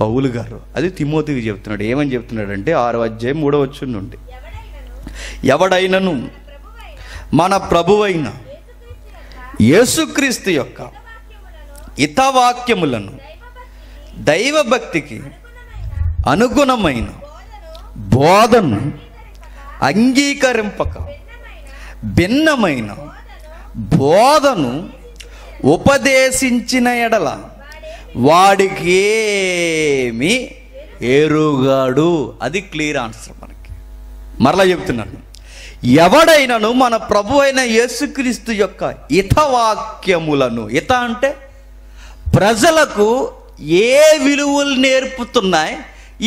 పౌలు గారు. అది తిమోతికి చెప్తున్నాడు. ఏమని చెప్తున్నాడంటే 6వ అధ్యాయం 3వ వచనం నుండి, ఎవడైనను మన ప్రభువైన యేసుక్రీస్తు యొక్క హితవాక్యములను దైవభక్తికి అనుగుణమైన బోధను అంగీకరింపక భిన్నమైన బోధను ఉపదేశించిన ఎడల వాడికి ఏమి ఎరుగాడు. అది క్లియర్ ఆన్సర్ మనకి. మరలా చెప్తున్నాను, ఎవడైనాను మన ప్రభు అయిన యేసుక్రీస్తు యొక్క హితవాక్యములను, హిత అంటే ప్రజలకు ఏ విలువలు నేర్పుతున్నాయి,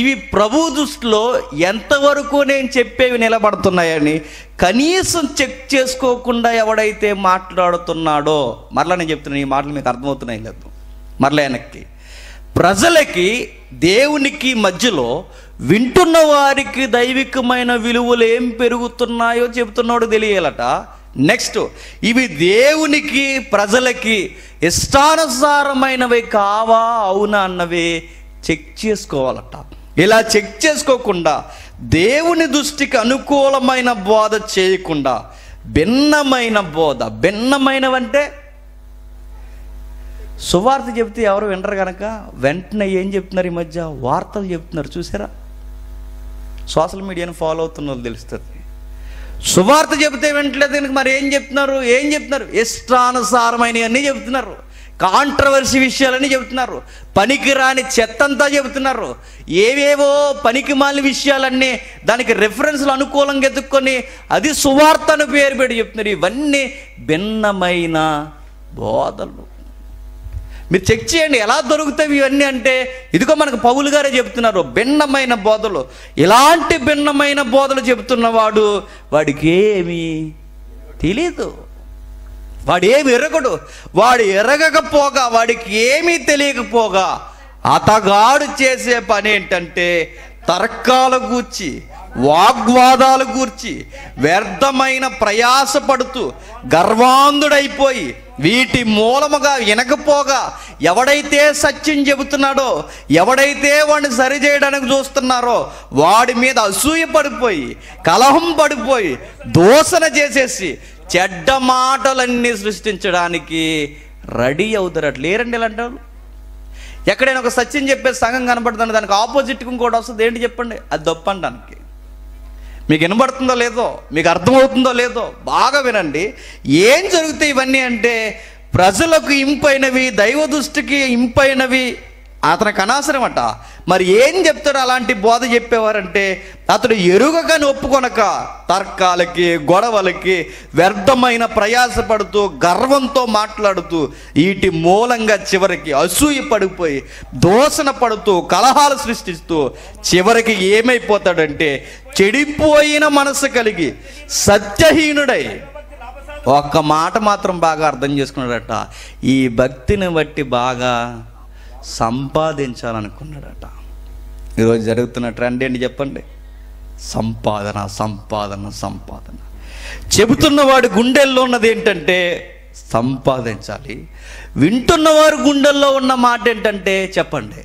ఇవి ప్రభు దృష్టిలో ఎంతవరకు నేను చెప్పేవి నిలబడుతున్నాయని కనీసం చెక్ చేసుకోకుండా ఎవడైతే మాట్లాడుతున్నాడో, మరలా నేను చెప్తున్నాను, ఈ మాటలు మీకు అర్థమవుతున్నాయి లేదు, మరలా వెనక్కి, ప్రజలకి దేవునికి మధ్యలో వింటున్న వారికి దైవికమైన విలువలు ఏం పెరుగుతున్నాయో చెబుతున్నాడు తెలియాలట. నెక్స్ట్, ఇవి దేవునికి ప్రజలకి ఇష్టానుసారమైనవి కావా అవునా అన్నవి చెక్ చేసుకోవాలట. ఇలా చెక్ చేసుకోకుండా దేవుని దృష్టికి అనుకూలమైన బోధ చేయకుండా భిన్నమైన బోధ, భిన్నమైనవంటే సువార్త చెప్తే ఎవరు వినరు కనుక వెంటనే ఏం చెప్తున్నారు, ఈ మధ్య వార్తలు చెప్తున్నారు. చూసారా, సోషల్ మీడియాను ఫాలో అవుతున్న వాళ్ళు తెలుస్తుంది. సువార్త చెబితే వింటలేదు, మరి ఏం చెప్తున్నారు, ఇష్టానుసారమైనవి అన్నీ చెప్తున్నారు, కాంట్రవర్సీ విషయాలన్నీ చెబుతున్నారు, పనికిరాని చెత్తంతా చెబుతున్నారు, ఏవేవో పనికి మాలిన విషయాలన్నీ దానికి రెఫరెన్స్లు అనుకూలంగా ఎత్తుక్కొని అది సువార్త అని పేరు పెట్టి చెప్తున్నారు. ఇవన్నీ భిన్నమైన బోధలు. మీరు చెక్ చేయండి ఎలా దొరుకుతాయి ఇవన్నీ అంటే, ఇదిగో మనకు పౌలు గారే చెప్తున్నారు, భిన్నమైన బోధలు. ఇలాంటి భిన్నమైన బోధలు చెబుతున్నవాడు వాడికి ఏమీ తెలీదు, వాడు ఏమి ఎరగడు. వాడు ఎరగకపోగా, వాడికి ఏమీ తెలియకపోగా అతగాడు చేసే పని ఏంటంటే తర్కాల గూర్చి, వాగ్వాదాలు గూర్చి వ్యర్థమైన ప్రయాసపడుతూ గర్వాంధుడైపోయి వీటి మూలముగా వినకపోగా ఎవడైతే సత్యం చెబుతున్నాడో, ఎవడైతే వాడిని సరిచేయడానికి చూస్తున్నారో వాడి మీద అసూయ పడిపోయి, కలహం పడిపోయి, దూషణ చేసేసి చెడ్డ మాటలన్నీ సృష్టించడానికి రెడీ అవుతారు. అట్లా లేరండి ఇలాంటి వాళ్ళు. ఎక్కడైనా ఒక సత్యం చెప్పే సంఘం కనబడుతుంది, దానికి ఆపోజిట్గా ఇంకోటి వస్తుంది, ఏంటి చెప్పండి, అది దొప్పండానికి. మీకు వినబడుతుందో లేదో, మీకు అర్థమవుతుందో లేదో బాగా వినండి. ఏం జరుగుతాయి ఇవన్నీ అంటే, ప్రజలకు ఇంపైనవి, దైవ దృష్టికి ఇంపైనవి అతనికి అనవసరమట. మరి ఏం చెప్తాడు అలాంటి బోధ చెప్పేవారంటే, అతడు ఎరుగగానే ఒప్పుకొనక తర్కాలకి, గొడవలకి, వ్యర్థమైన ప్రయాసపడుతూ గర్వంతో మాట్లాడుతూ వీటి మూలంగా చివరికి అసూయ పడిపోయి దూషణ పడుతూ కలహాలు సృష్టిస్తూ చివరికి ఏమైపోతాడంటే చెడిపోయిన మనసు కలిగి సత్యహీనుడై, ఒక్క మాట మాత్రం బాగా అర్థం చేసుకున్నాడట, ఈ భక్తిని బట్టి బాగా సంపాదించాలనుకున్నాడట. ఈరోజు జరుగుతున్న ట్రెండ్ ఏంటి చెప్పండి, సంపాదన సంపాదన సంపాదన. చెబుతున్నవాడి గుండెల్లో ఉన్నది ఏంటంటే సంపాదించాలి, వింటున్నవారు గుండెల్లో ఉన్న మాట ఏంటంటే చెప్పండి,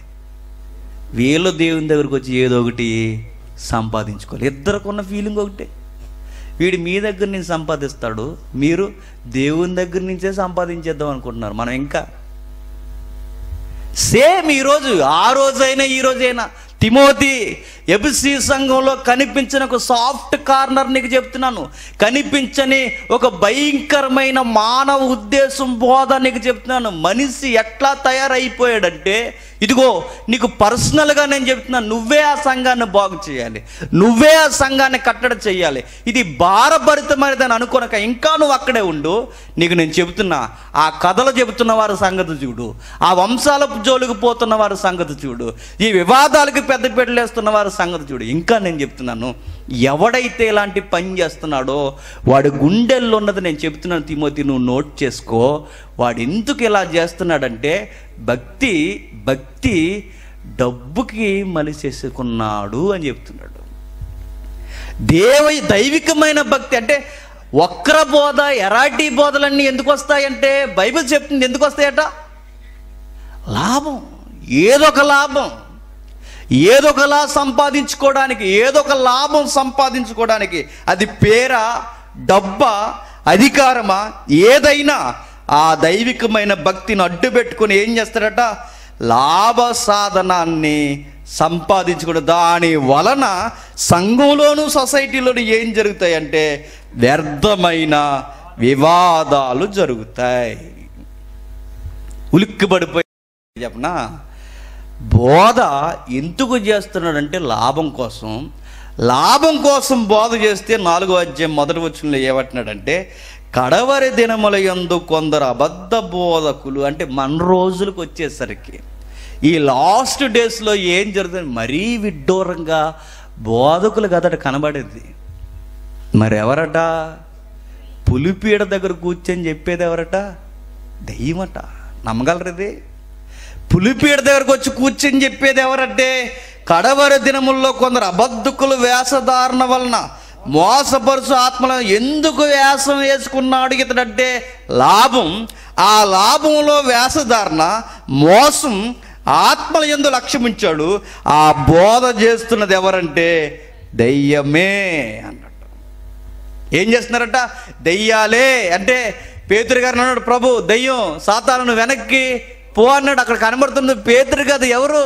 వీళ్ళు దేవుని దగ్గరకు వచ్చి ఏదో ఒకటి సంపాదించుకోవాలి. ఇద్దరికున్న ఫీలింగ్ ఒకటే, వీడు మీ దగ్గర నుంచి సంపాదిస్తాడు, మీరు దేవుని దగ్గర నుంచే సంపాదించేద్దాం అనుకుంటున్నారు. మనం ఇంకా సేమ్ ఈరోజు, ఆ రోజైనా ఈ రోజైనా తిమోతి, ఎఫెసీ సంఘంలో కనిపించిన ఒక సాఫ్ట్ కార్నర్ నీకు చెప్తున్నాను, కనిపించని ఒక భయంకరమైన మానవ ఉద్దేశం బోధ నీకు చెప్తున్నాను. మనిషి ఎట్లా తయారైపోయాడంటే, ఇదిగో నీకు పర్సనల్గా నేను చెప్తున్నాను, నువ్వే ఆ సంఘాన్ని బాగు చేయాలి, నువ్వే ఆ సంఘాన్ని కట్టడి చేయాలి. ఇది భారభరితమైనదని అనుకోనక ఇంకా నువ్వు అక్కడే ఉండు. నీకు నేను చెబుతున్నా, ఆ కథలు చెబుతున్న వారి సంగతి చూడు, ఆ వంశాలకు జోలికి పోతున్న వారి సంగతి చూడు, ఈ వివాదాలకి పెద్దపీటలు వేస్తున్న వారి సంగతి చూడు. ఇంకా నేను చెప్తున్నాను, ఎవడైతే ఇలాంటి పని చేస్తున్నాడో వాడి గుండెల్లో ఉన్నది నేను చెప్తున్నాను తిమోతి, నువ్వు నోట్ చేసుకో. వాడు ఎందుకు ఇలా చేస్తున్నాడంటే భక్తి భక్తి డబ్బుకి మలిసేసుకున్నాడు అని చెప్తున్నాడు. దైవికమైన భక్తి అంటే వక్ర బోధ, ఎరాటి బోధలన్నీ ఎందుకు వస్తాయంటే బైబిల్ చెప్తుంది ఎందుకు వస్తాయట, లాభం, ఏదొక లాభం, ఏదొకలా సంపాదించుకోవడానికి, ఏదొక లాభం సంపాదించుకోవడానికి. అది పేరా, డబ్బా, అధికారమా, ఏదైనా ఆ దైవికమైన భక్తిని అడ్డు పెట్టుకొని ఏం చేస్తాడట, లాభ సాధనాన్ని సంపాదించుకుని దాని వలన సంఘంలోనూ సొసైటీలోనూ ఏం జరుగుతాయంటే వ్యర్థమైన వివాదాలు జరుగుతాయి. ఉలిక్కిపడిపోయి చెప్పనా, బోధ ఎందుకు చేస్తున్నాడంటే లాభం కోసం బోధ చేస్తే 4వ అధ్యాయం 1వ వచనంలో ఏమంటున్నాడంటే, కడవరి దినముల యందు కొందరు అబద్ధ బోధకులు, అంటే మన రోజులకు వచ్చేసరికి ఈ లాస్ట్ డేస్లో ఏం జరుగుతుంది, మరీ విడ్డూరంగా బోధకులు కదట కనబడేది. మరి ఎవరట, పులిపీడ దగ్గర కూర్చొని చెప్పేది ఎవరట, దెయ్యమట. నమ్మగలరది? పులిపీడ దగ్గరకు వచ్చి కూర్చొని చెప్పేది ఎవరంటే, కడవరి దినముల్లో కొందరు అబద్ధకులు వేషధారణ వలన మోసపరుచు ఆత్మలను. ఎందుకు వేషం వేసుకున్నాడు ఇతడంటే లాభం. ఆ లాభంలో వేషధారణ, మోసం, ఆత్మల యందు లక్ష్యం ఉంచాడు. ఆ బోధ చేస్తున్నది ఎవరంటే దెయ్యమే అన్నట్టు. ఏం చేస్తున్నారట, దెయ్యాలే. అంటే పేతురు గారు అన్నాడు, ప్రభు దెయ్యం సాతాను వెనక్కి పో అన్నాడు. అక్కడ కనబడుతుంది పేతురు కాదు, ఎవరు,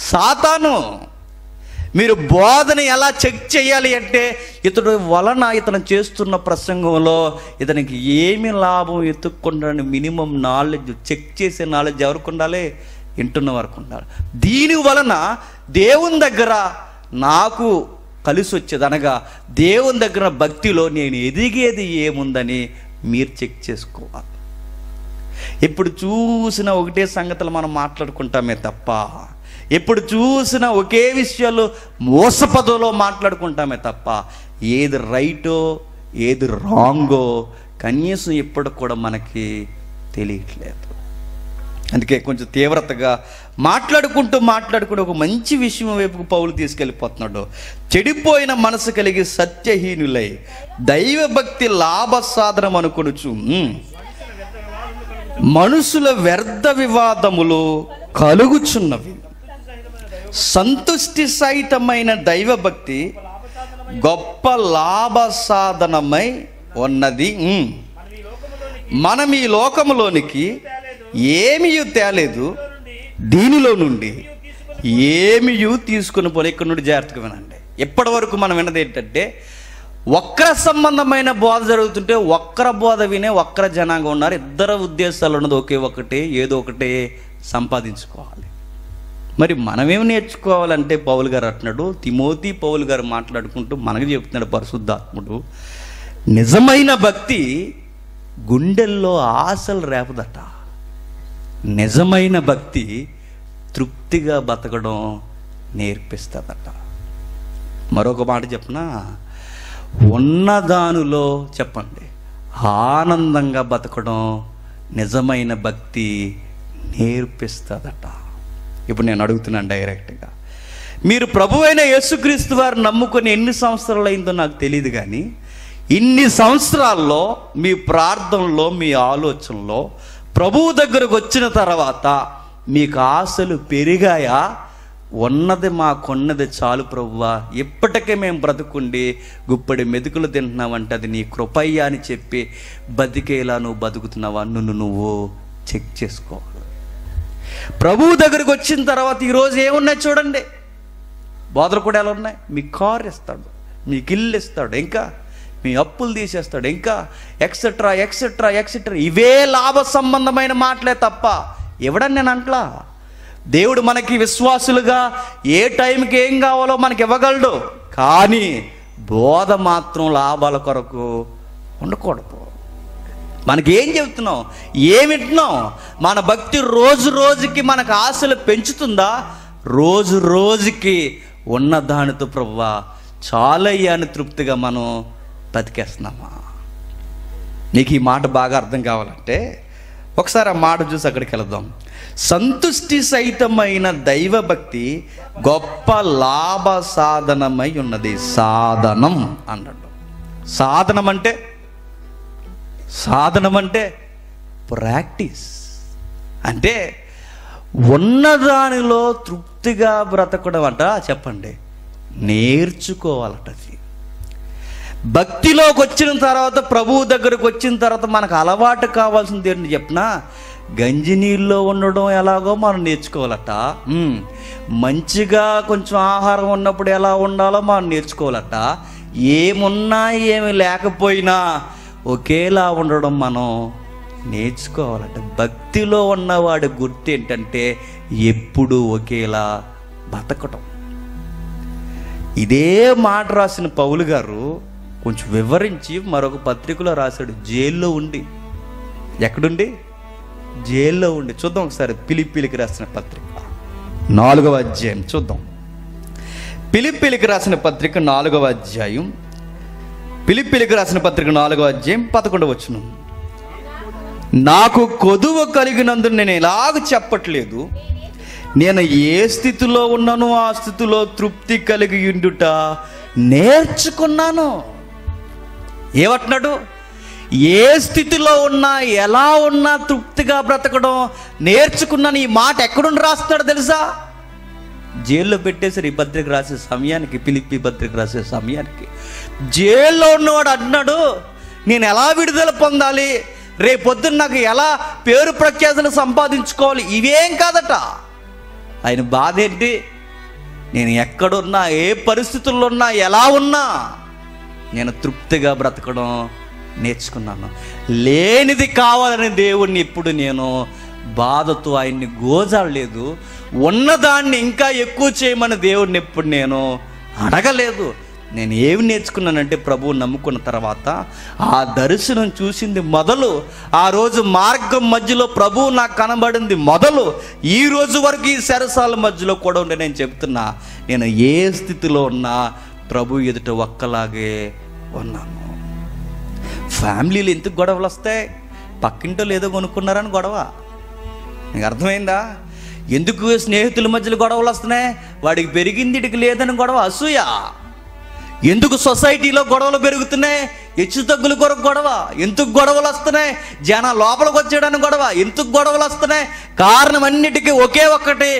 సాతాను. మీరు బోధన ఎలా చెక్ చేయాలి అంటే, ఇతడు వలన ఇతను చేస్తున్న ప్రసంగంలో ఇతనికి ఏమి లాభం ఎత్తుక్కుంటాడని మినిమం నాలెడ్జ్, చెక్ చేసే నాలెడ్జ్ ఎవరికి ఉండాలి, వింటున్న వరకు ఉండాలి. దీని వలన దేవుని దగ్గర నాకు కలిసి వచ్చేది, అనగా దేవుని దగ్గర భక్తిలో నేను ఎదిగేది ఏముందని మీరు చెక్ చేసుకోవాలి. ఎప్పుడు చూసినా ఒకటే సంగతులు మనం మాట్లాడుకుంటామే తప్ప, ఎప్పుడు చూసినా ఒకే విషయాలు మోసపదలో మాట్లాడుకుంటామే తప్ప, ఏది రైటో ఏది రాంగో కనీసం ఎప్పుడు కూడా మనకి తెలియట్లేదు. అందుకే కొంచెం తీవ్రతగా మాట్లాడుకుంటూ ఒక మంచి విషయం వైపుకు పౌలు తీసుకెళ్ళిపోతున్నాడు. చెడిపోయిన మనసు కలిగి సత్యహీనులై దైవభక్తి లాభ సాధనం అనుకొనుచు మనుషుల వ్యర్థ వివాదములు కలుగుచున్నవి. సంతుష్టి సహితమైన దైవభక్తి గొప్ప లాభ సాధనమై ఉన్నది. మనం ఈ లోకములోనికి ఏమీ తేలేదు, దీనిలో నుండి ఏమీ తీసుకుని పోలే. ఇక్కడ నుండి జాగ్రత్తగా వినండి. ఎప్పటి వరకు మనం విన్నది ఏంటంటే, వక్ర సంబంధమైన బోధ జరుగుతుంటే వక్ర బోధ వినే వక్ర జనాంగం ఉన్నారు. ఇద్దరు ఉద్దేశాలు ఉన్నది ఒకే ఒకటే, ఏదో ఒకటే సంపాదించుకోవాలి. మరి మనమేమి నేర్చుకోవాలంటే పౌలు గారు అంటున్నాడు, తిమోతి పౌలు గారు మాట్లాడుకుంటూ మనకు చెప్తున్నాడు పరిశుద్ధాత్ముడు, నిజమైన భక్తి గుండెల్లో ఆశలు రేపదట. నిజమైన భక్తి తృప్తిగా బతకడం నేర్పిస్తుందట. మరొక మాట చెప్పనా, ఉన్నదానిలో చెప్పండి ఆనందంగా బతకడం నిజమైన భక్తి నేర్పిస్తుందట. ఇప్పుడు నేను అడుగుతున్నాను డైరెక్ట్గా, మీరు ప్రభువైన యేసుక్రీస్తు వారు నమ్ముకొని ఎన్ని సంవత్సరాలు అయిందో నాకు తెలియదు, కానీ ఇన్ని సంవత్సరాల్లో మీ ప్రార్థనలో మీ ఆలోచనలో ప్రభువు దగ్గరకు వచ్చిన తర్వాత మీకు ఆశలు పెరిగాయా? ఉన్నది మాకున్నది చాలు ప్రభువా, ఇప్పటికే మేము బ్రతుకుండి గుప్పడి మెతుకులు తింటున్నావంటే అది నీ కృపయ్య అని చెప్పి బతికేలా నువ్వు బతుకుతున్నావా? నువ్వు చెక్ చేసుకోవాలి. ప్రభువు దగ్గరికి వచ్చిన తర్వాత ఈరోజు ఏమున్నాయి చూడండి, బోధలు కూడా ఎలా ఉన్నాయి. మీ కారు ఇస్తాడు, మీకు ఇల్లు ఇస్తాడు, ఇంకా మీ అప్పులు తీసేస్తాడు, ఇంకా ఎక్సెట్రా ఎక్సెట్రా ఎక్సెట్రా. ఇవే లాభ సంబంధమైన మాటలే తప్ప ఇవ్వడని నేను అంట్లా. దేవుడు మనకి విశ్వాసులుగా ఏ టైంకి ఏం కావాలో మనకి ఇవ్వగలడు, కానీ బోధ మాత్రం లాభాల కొరకు ఉండకూడదు. మనకి ఏం చెబుతున్నాం, ఏమి వింటున్నాం? మన భక్తి రోజు రోజుకి మనకు ఆశలు పెంచుతుందా? రోజు రోజుకి ఉన్న దానితో ప్రభువా చాలయ్యా అని తృప్తిగా మనం బతికేస్తున్నామా? నీకు ఈ మాట బాగా అర్థం కావాలంటే ఒకసారి ఆ మాట చూసి అక్కడికి వెళదాం. సంతుష్టి సహితమైన దైవభక్తి గొప్ప లాభ సాధనమై ఉన్నది. సాధనం అన్నాడు. సాధనం అంటే ప్రాక్టీస్. అంటే ఉన్నదానిలో తృప్తిగా బ్రతకడం అంట. చెప్పండి, నేర్చుకోవాలట. భక్తిలోకి వచ్చిన తర్వాత, ప్రభువు దగ్గరకు వచ్చిన తర్వాత మనకు అలవాటు కావాల్సింది ఏంటి చెప్పినా, గంజి నీళ్ళలో ఉండడం ఎలాగో మనం నేర్చుకోవాలట. మంచిగా కొంచెం ఆహారం ఉన్నప్పుడు ఎలా ఉండాలో మనం నేర్చుకోవాలట. ఏమున్నా ఏమి లేకపోయినా ఒకేలా ఉండడం మనం నేర్చుకోవాలట. భక్తిలో ఉన్నవాడి గుర్తు ఏంటంటే ఎప్పుడు ఒకేలా బతకటం. ఇదే మాట రాసిన పౌలు గారు కొంచెం వివరించి మరొక పత్రికలో రాశాడు. జైల్లో ఉండి, ఎక్కడుండి? జైల్లో ఉండి. చూద్దాం ఒకసారి ఫిలిప్పీలకు రాసిన పత్రిక 4వ అధ్యాయం చూద్దాం. ఫిలిప్పీలకు రాసిన పత్రిక 4వ అధ్యాయం, ఫిలిప్పీలకు రాసిన పత్రిక 4వ అధ్యాయం 11వ వచనం. నాకు కొదువ కలిగినందున నేను ఎలాగ చెప్పట్లేదు, నేను ఏ స్థితిలో ఉన్నానో ఆ స్థితిలో తృప్తి కలిగి ఉండుట నేర్చుకున్నాను. ఏమంటున్నాడు? ఏ స్థితిలో ఉన్నా, ఎలా ఉన్నా తృప్తిగా బ్రతకడం నేర్చుకున్నాను. ఈ మాట ఎక్కడుండి రాస్తున్నాడు తెలుసా? జైల్లో పెట్టేశారు ఈ పత్రిక రాసే సమయానికి, ఫిలిప్పీ పత్రిక రాసే సమయానికి. జైల్లో ఉన్నవాడు అంటున్నాడు, నేను ఎలా విడుదల పొందాలి, రేపొద్దున నాకు ఎలా పేరు ప్రఖ్యాతులు సంపాదించుకోవాలి, ఇవేం కాదట. ఆయన బాధ ఏంటి? నేను ఎక్కడున్నా, ఏ పరిస్థితుల్లో ఉన్నా, ఎలా ఉన్నా నేను తృప్తిగా బ్రతకడం నేర్చుకున్నాను. లేనిది కావాలని దేవుణ్ణి ఎప్పుడు నేను బాధతో ఆయన్ని గోజాడలేదు. ఉన్నదాన్ని ఇంకా ఎక్కువ చేయమని దేవుడిని ఎప్పుడు నేను అడగలేదు. నేను ఏమి నేర్చుకున్నానంటే, ప్రభువు నమ్ముకున్న తర్వాత ఆ దర్శనం చూసింది మొదలు, ఆ రోజు మార్గం మధ్యలో ప్రభువు నాకు కనబడింది మొదలు, ఈ రోజు వరకు ఈ సరసాల మధ్యలో కూడా ఉండే నేను చెప్తున్నా, నేను ఏ స్థితిలో ఉన్నా ప్రభు ఎదుట ఒక్కలాగే ఉన్నాను. ఫ్యామిలీలు ఎందుకు గొడవలు వస్తాయి? పక్కింటో లేదో కొనుక్కున్నారని గొడవ. నీకు అర్థమైందా? ఎందుకు స్నేహితుల మధ్యలో గొడవలు వస్తున్నాయి? వాడికి పెరిగింది ఇడికి లేదని గొడవ, అసూయ. ఎందుకు సొసైటీలో గొడవలు పెరుగుతున్నాయి? హెచ్చు తగ్గుల కొరకు గొడవ. ఎందుకు గొడవలు వస్తున్నాయి? జనం లోపలికి వచ్చేయడానికి గొడవ. ఎందుకు గొడవలు వస్తున్నాయి? కారణం అన్నిటికీ ఒకే ఒక్కటి,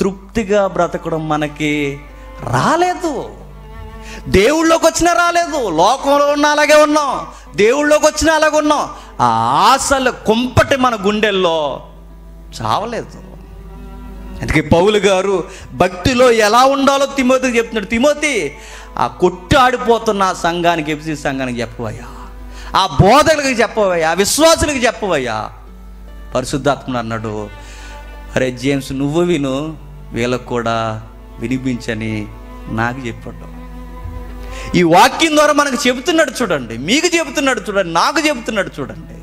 తృప్తిగా బ్రతకడం మనకి రాలేదు. దేవుళ్ళలోకి వచ్చినా రాలేదు, లోకంలో ఉన్న అలాగే ఉన్నాం, దేవుళ్ళలోకి వచ్చినా అలాగే ఉన్నాం. ఆ ఆశలు కుంపటి మన గుండెల్లో చావలేదు. అందుకే పౌలు గారు భక్తిలో ఎలా ఉండాలో తిమోతికి చెప్తున్నాడు. తిమోతి, ఆ కొట్టు ఆడిపోతున్న ఆ సంఘానికి, ఎఫెసీ సంఘానికి చెప్పవయ్యా, ఆ బోధకులకి చెప్పవయ్యా, ఆ విశ్వాసులకి చెప్పవయ్యా. పరిశుద్ధాత్ముడు అన్నాడు, అరే జేమ్స్ నువ్వు విను, వీళ్ళకు కూడా వినిపించని నాకు చెప్పాడు. ఈ వాక్యం ద్వారా మనకు చెబుతున్నాడు చూడండి, మీకు చెబుతున్నాడు చూడండి, నాకు చెబుతున్నాడు చూడండి,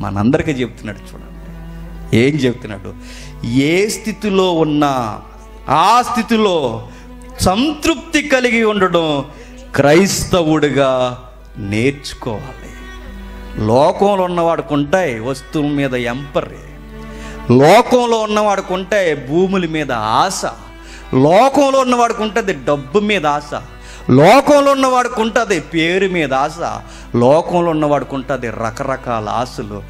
మనందరికీ చెబుతున్నాడు చూడండి. ఏం చెబుతున్నాడు? ఏ స్థితిలో ఉన్నా ఆ స్థితిలో సంతృప్తి కలిగి ఉండడం క్రైస్తవుడిగా నేర్చుకోవాలి. లోకంలో ఉన్నవాడికి ఉంటాయి వస్తువుల మీద ఎంపరి, లోకంలో ఉన్నవాడికి ఉంటాయి భూముల మీద ఆశ, లోకంలో ఉన్నవాడికి ఉంటుంది డబ్బు మీద ఆశ, లోకంలో ఉన్నవాడికి ఉంటుంది పేరు మీద ఆశ, లోకంలో ఉన్నవాడికి ఉంటుంది రకరకాల ఆశలు.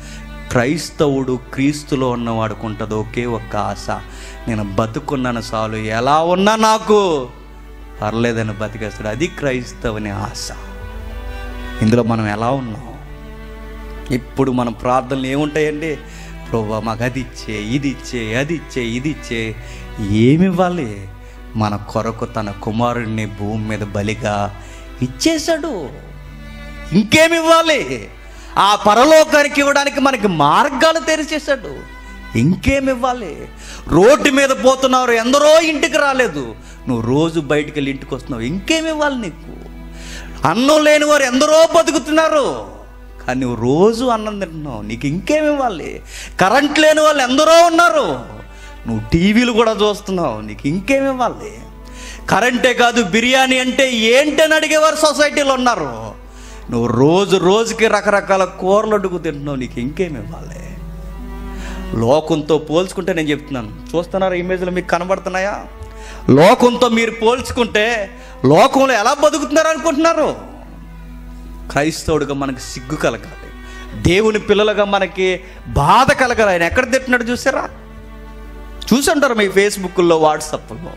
క్రైస్తవుడు క్రీస్తులో ఉన్నవాడికి ఉంటుంది ఒకే ఒక్క ఆశ, నేను బతుకున్నాను చాలు, ఎలా ఉన్నా నాకు పర్లేదని బతికేస్తాడు. అది క్రైస్తవుని ఆశ. ఇందులో మనం ఎలా ఉన్నాం? ఇప్పుడు మన ప్రార్థనలు ఏముంటాయండి? ప్రభువా మాకు అది ఇచ్చే, ఇది ఇచ్చే, అది ఇచ్చే, ఇది ఇచ్చే. ఏమివ్వాలి? మన కొరకు తన కుమారుడిని భూమి మీద బలిగా ఇచ్చేశాడు. ఇంకేమివ్వాలి? ఆ పరలోకానికి ఇవ్వడానికి మనకి మార్గాలు తెరిచేశాడు. ఇంకేమివ్వాలి? రోడ్డు మీద పోతున్నారు, ఎందరో ఇంటికి రాలేదు, నువ్వు రోజు బయటికి వెళ్ళి ఇంటికి వస్తున్నావు, ఇంకేమివ్వాలి నీకు? అన్నం లేని వారు ఎందరో బతుకుతున్నారు, కానీ నువ్వు రోజు అన్నం తింటున్నావు, నీకు ఇంకేమివ్వాలి? కరెంట్ లేని వాళ్ళు ఎందరో ఉన్నారు, నువ్వు టీవీలు కూడా చూస్తున్నావు, నీకు ఇంకేమివ్వాలి? కరెంటే కాదు బిర్యానీ అంటే ఏంటని అడిగేవారు సొసైటీలో ఉన్నారు, నువ్వు రోజు రోజుకి రకరకాల కూరలు అడుగు తింటున్నావు, నీకు ఇంకేమివ్వాలి? లోకంతో పోల్చుకుంటే నేను చెప్తున్నాను, చూస్తున్నారా ఇమేజ్లు మీకు కనబడుతున్నాయా? లోకంతో మీరు పోల్చుకుంటే లోకంలో ఎలా బతుకుతున్నారు అనుకుంటున్నారు? క్రైస్తవుడిగా మనకి సిగ్గు కలగాలి, దేవుని పిల్లలుగా మనకి బాధ కలగాలి. ఆయన ఎక్కడ తిట్టినాడు చూసారా? చూసుంటారు మీ ఫేస్బుక్లో, వాట్సాప్లో.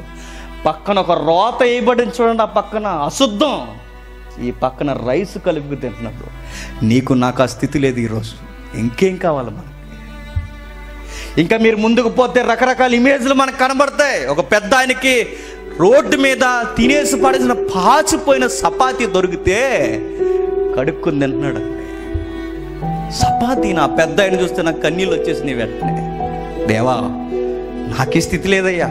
పక్కన ఒక రోత వేయబడింది చూడండి, ఆ పక్కన అశుద్ధం, ఈ పక్కన రైస్ కలుపు తింటున్నాడు. నీకు నాకు ఆ స్థితి లేదు ఈరోజు. ఇంకేం కావాలి మనకి? ఇంకా మీరు ముందుకు పోతే రకరకాల ఇమేజ్లు మనకు కనబడతాయి. ఒక పెద్ద ఆయనకి రోడ్డు మీద తినేసి పడేసిన పాచిపోయిన చపాతీ దొరికితే కడుక్కుని తింటున్నాడు. చపాతీ నా పెద్ద ఆయన చూస్తే నాకు కన్నీళ్ళు వచ్చేసినాయి వెంటనే. దేవా, నాకు ఈ స్థితి లేదయ్యా,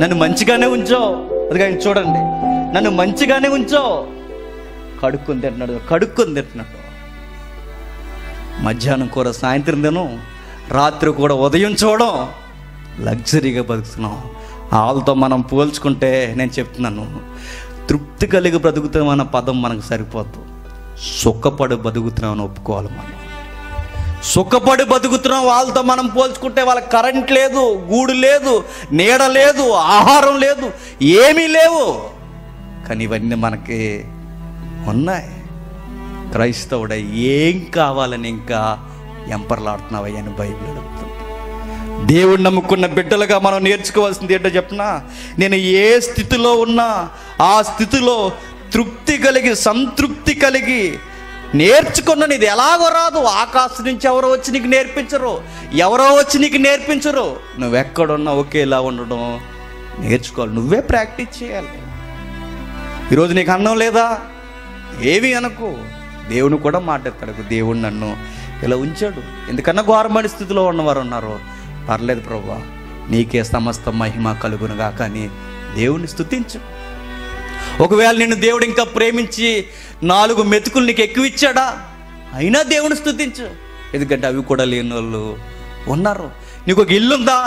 నన్ను మంచిగానే ఉంచో. అది ఆయన చూడండి, నన్ను మంచిగానే ఉంచో. కడుక్కొని తింటున్నాడు. మధ్యాహ్నం కూర సాయంత్రం తినం, రాత్రి కూడా ఉదయం చూడం, లగ్జరీగా బతుకుతున్నాం. వాళ్ళతో మనం పోల్చుకుంటే నేను చెప్తున్నాను, తృప్తి కలిగి బ్రతుకుతామన్న పదం మనకు సరిపోద్దు. సుఖపడి బతుకుతున్నామని ఒప్పుకోవాలి. మనం సుఖపడి బతుకుతున్నాం. వాళ్ళతో మనం పోల్చుకుంటే వాళ్ళకి కరెంట్ లేదు, గూడు లేదు, నీడ లేదు, ఆహారం లేదు, ఏమీ లేవు. కానీ ఇవన్నీ మనకి ఉన్నాయి. క్రైస్తవుడా, ఏం కావాలని ఇంకా ఎంపర్లాడుతున్నావయ్యా అని బైబిల్ అడుగుతుంది. దేవుడు నమ్ముకున్న బిడ్డలుగా మనం నేర్చుకోవాల్సింది ఏంటో చెప్పనా? నేను ఏ స్థితిలో ఉన్నా ఆ స్థితిలో తృప్తి కలిగి, సంతృప్తి కలిగి నేర్చుకున్న. ఇది ఎలాగో రాదు. ఆకాశం నుంచి ఎవరో వచ్చి నీకు నేర్పించరు. నువ్వెక్కడున్నా ఒకేలా ఉండడం నేర్చుకోవాలి. నువ్వే ప్రాక్టీస్ చేయాలి. ఈరోజు నీకు అన్నం లేదా, ఏవి అనకు. దేవుని కూడా మాట్లాడతాడు. దేవుడు నన్ను ఇలా ఉంచాడు, ఎందుకన్నా ఘోరమైన స్థితిలో ఉన్నవారు ఉన్నారు. పర్లేదు ప్రభువా, నీకే సమస్త మహిమ కలుగునుగా. కానీ దేవుణ్ణి స్తుతించు. ఒకవేళ నిన్ను దేవుడు ఇంకా ప్రేమించి 4 మెతుకులు నీకు ఎక్కువ ఇచ్చాడా, అయినా దేవుని స్తుతించు. ఎందుకంటే అవి కూడా లేని వాళ్ళు ఉన్నారు. నీకు ఒక ఇల్లుందా,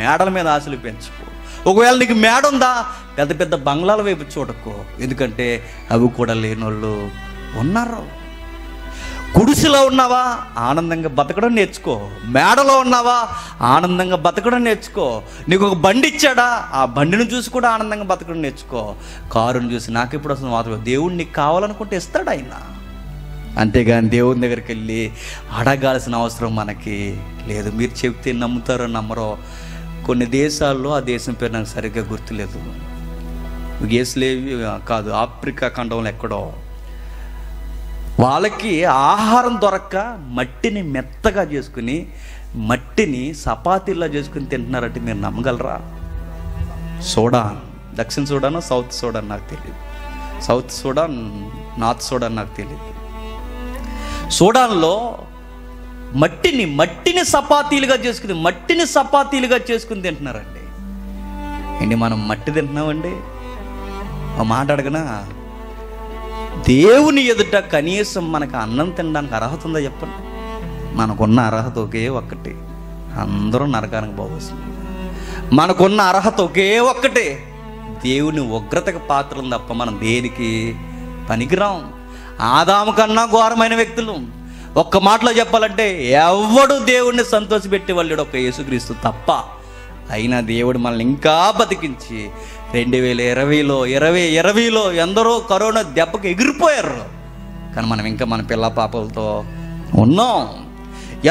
మేడల మీద ఆశలు పెంచుకో. ఒకవేళ నీకు మేడ ఉందా, పెద్ద పెద్ద బంగ్లాల వైపు చూడకు. ఎందుకంటే అవి కూడా లేని వాళ్ళు ఉన్నారు. గుడిసెలో ఉన్నావా, ఆనందంగా బతకడం నేర్చుకో. మేడలో ఉన్నావా, ఆనందంగా బతకడం నేర్చుకో. నీకు ఒక బండి ఇచ్చాడా, ఆ బండిని చూసి కూడా ఆనందంగా బతకడం నేర్చుకో. కారుని చూసి నాకు ఎప్పుడు వస్తుంది మాత్రం, దేవుడు నీకు కావాలనుకుంటే ఇస్తాడు ఆయన. అంతేగాని దేవుని దగ్గరికి వెళ్ళి అడగాల్సిన అవసరం మనకి లేదు. మీరు చెప్తే నమ్ముతారో నమ్మరో, కొన్ని దేశాల్లో, ఆ దేశం పేరు నాకు సరిగ్గా గుర్తులేదు, యుగేస్లేవి కాదు, ఆఫ్రికా ఖండంలో ఎక్కడో, వాళ్ళకి ఆహారం దొరక్క మట్టిని మెత్తగా చేసుకుని, మట్టిని చపాతీలా చేసుకుని తింటున్నారంటే మీరు నమ్మగలరా? సూడాన్, దక్షిణ సూడాన్, సౌత్ సూడాన్ నాకు తెలియదు, సౌత్ సూడాన్, నార్త్ సూడాన్ నాకు తెలియదు. సూడాన్లో మట్టిని చపాతీలుగా చేసుకుని తింటున్నారండి. ఏంటి మనం మట్టి తింటున్నామండి? ఆ మాట అడగనా? దేవుని ఎదుట కనీసం మనకు అన్నం తినడానికి అర్హత ఉందా చెప్పండి? మనకున్న అర్హత ఒకే ఒక్కటి, అందరూ నరకానికి పోవలసింది. మనకున్న అర్హత ఒకే ఒక్కటే, దేవుని ఉగ్రతకు పాత్రలు తప్ప మనం దేనికి పనికిరాం. ఆదాము కన్నా ఘోరమైన వ్యక్తులు. ఒక్క మాటలో చెప్పాలంటే ఎవడు దేవుణ్ణి సంతోషపెట్టేవాళ్ళు ఒక యేసుక్రీస్తు తప్ప. అయినా దేవుడు మనల్ని ఇంకా బతికించి 2020లో ఎందరో కరోనా దెబ్బకి ఎగిరిపోయారు. కానీ మనం ఇంకా మన పిల్ల పాపలతో ఉన్నాం.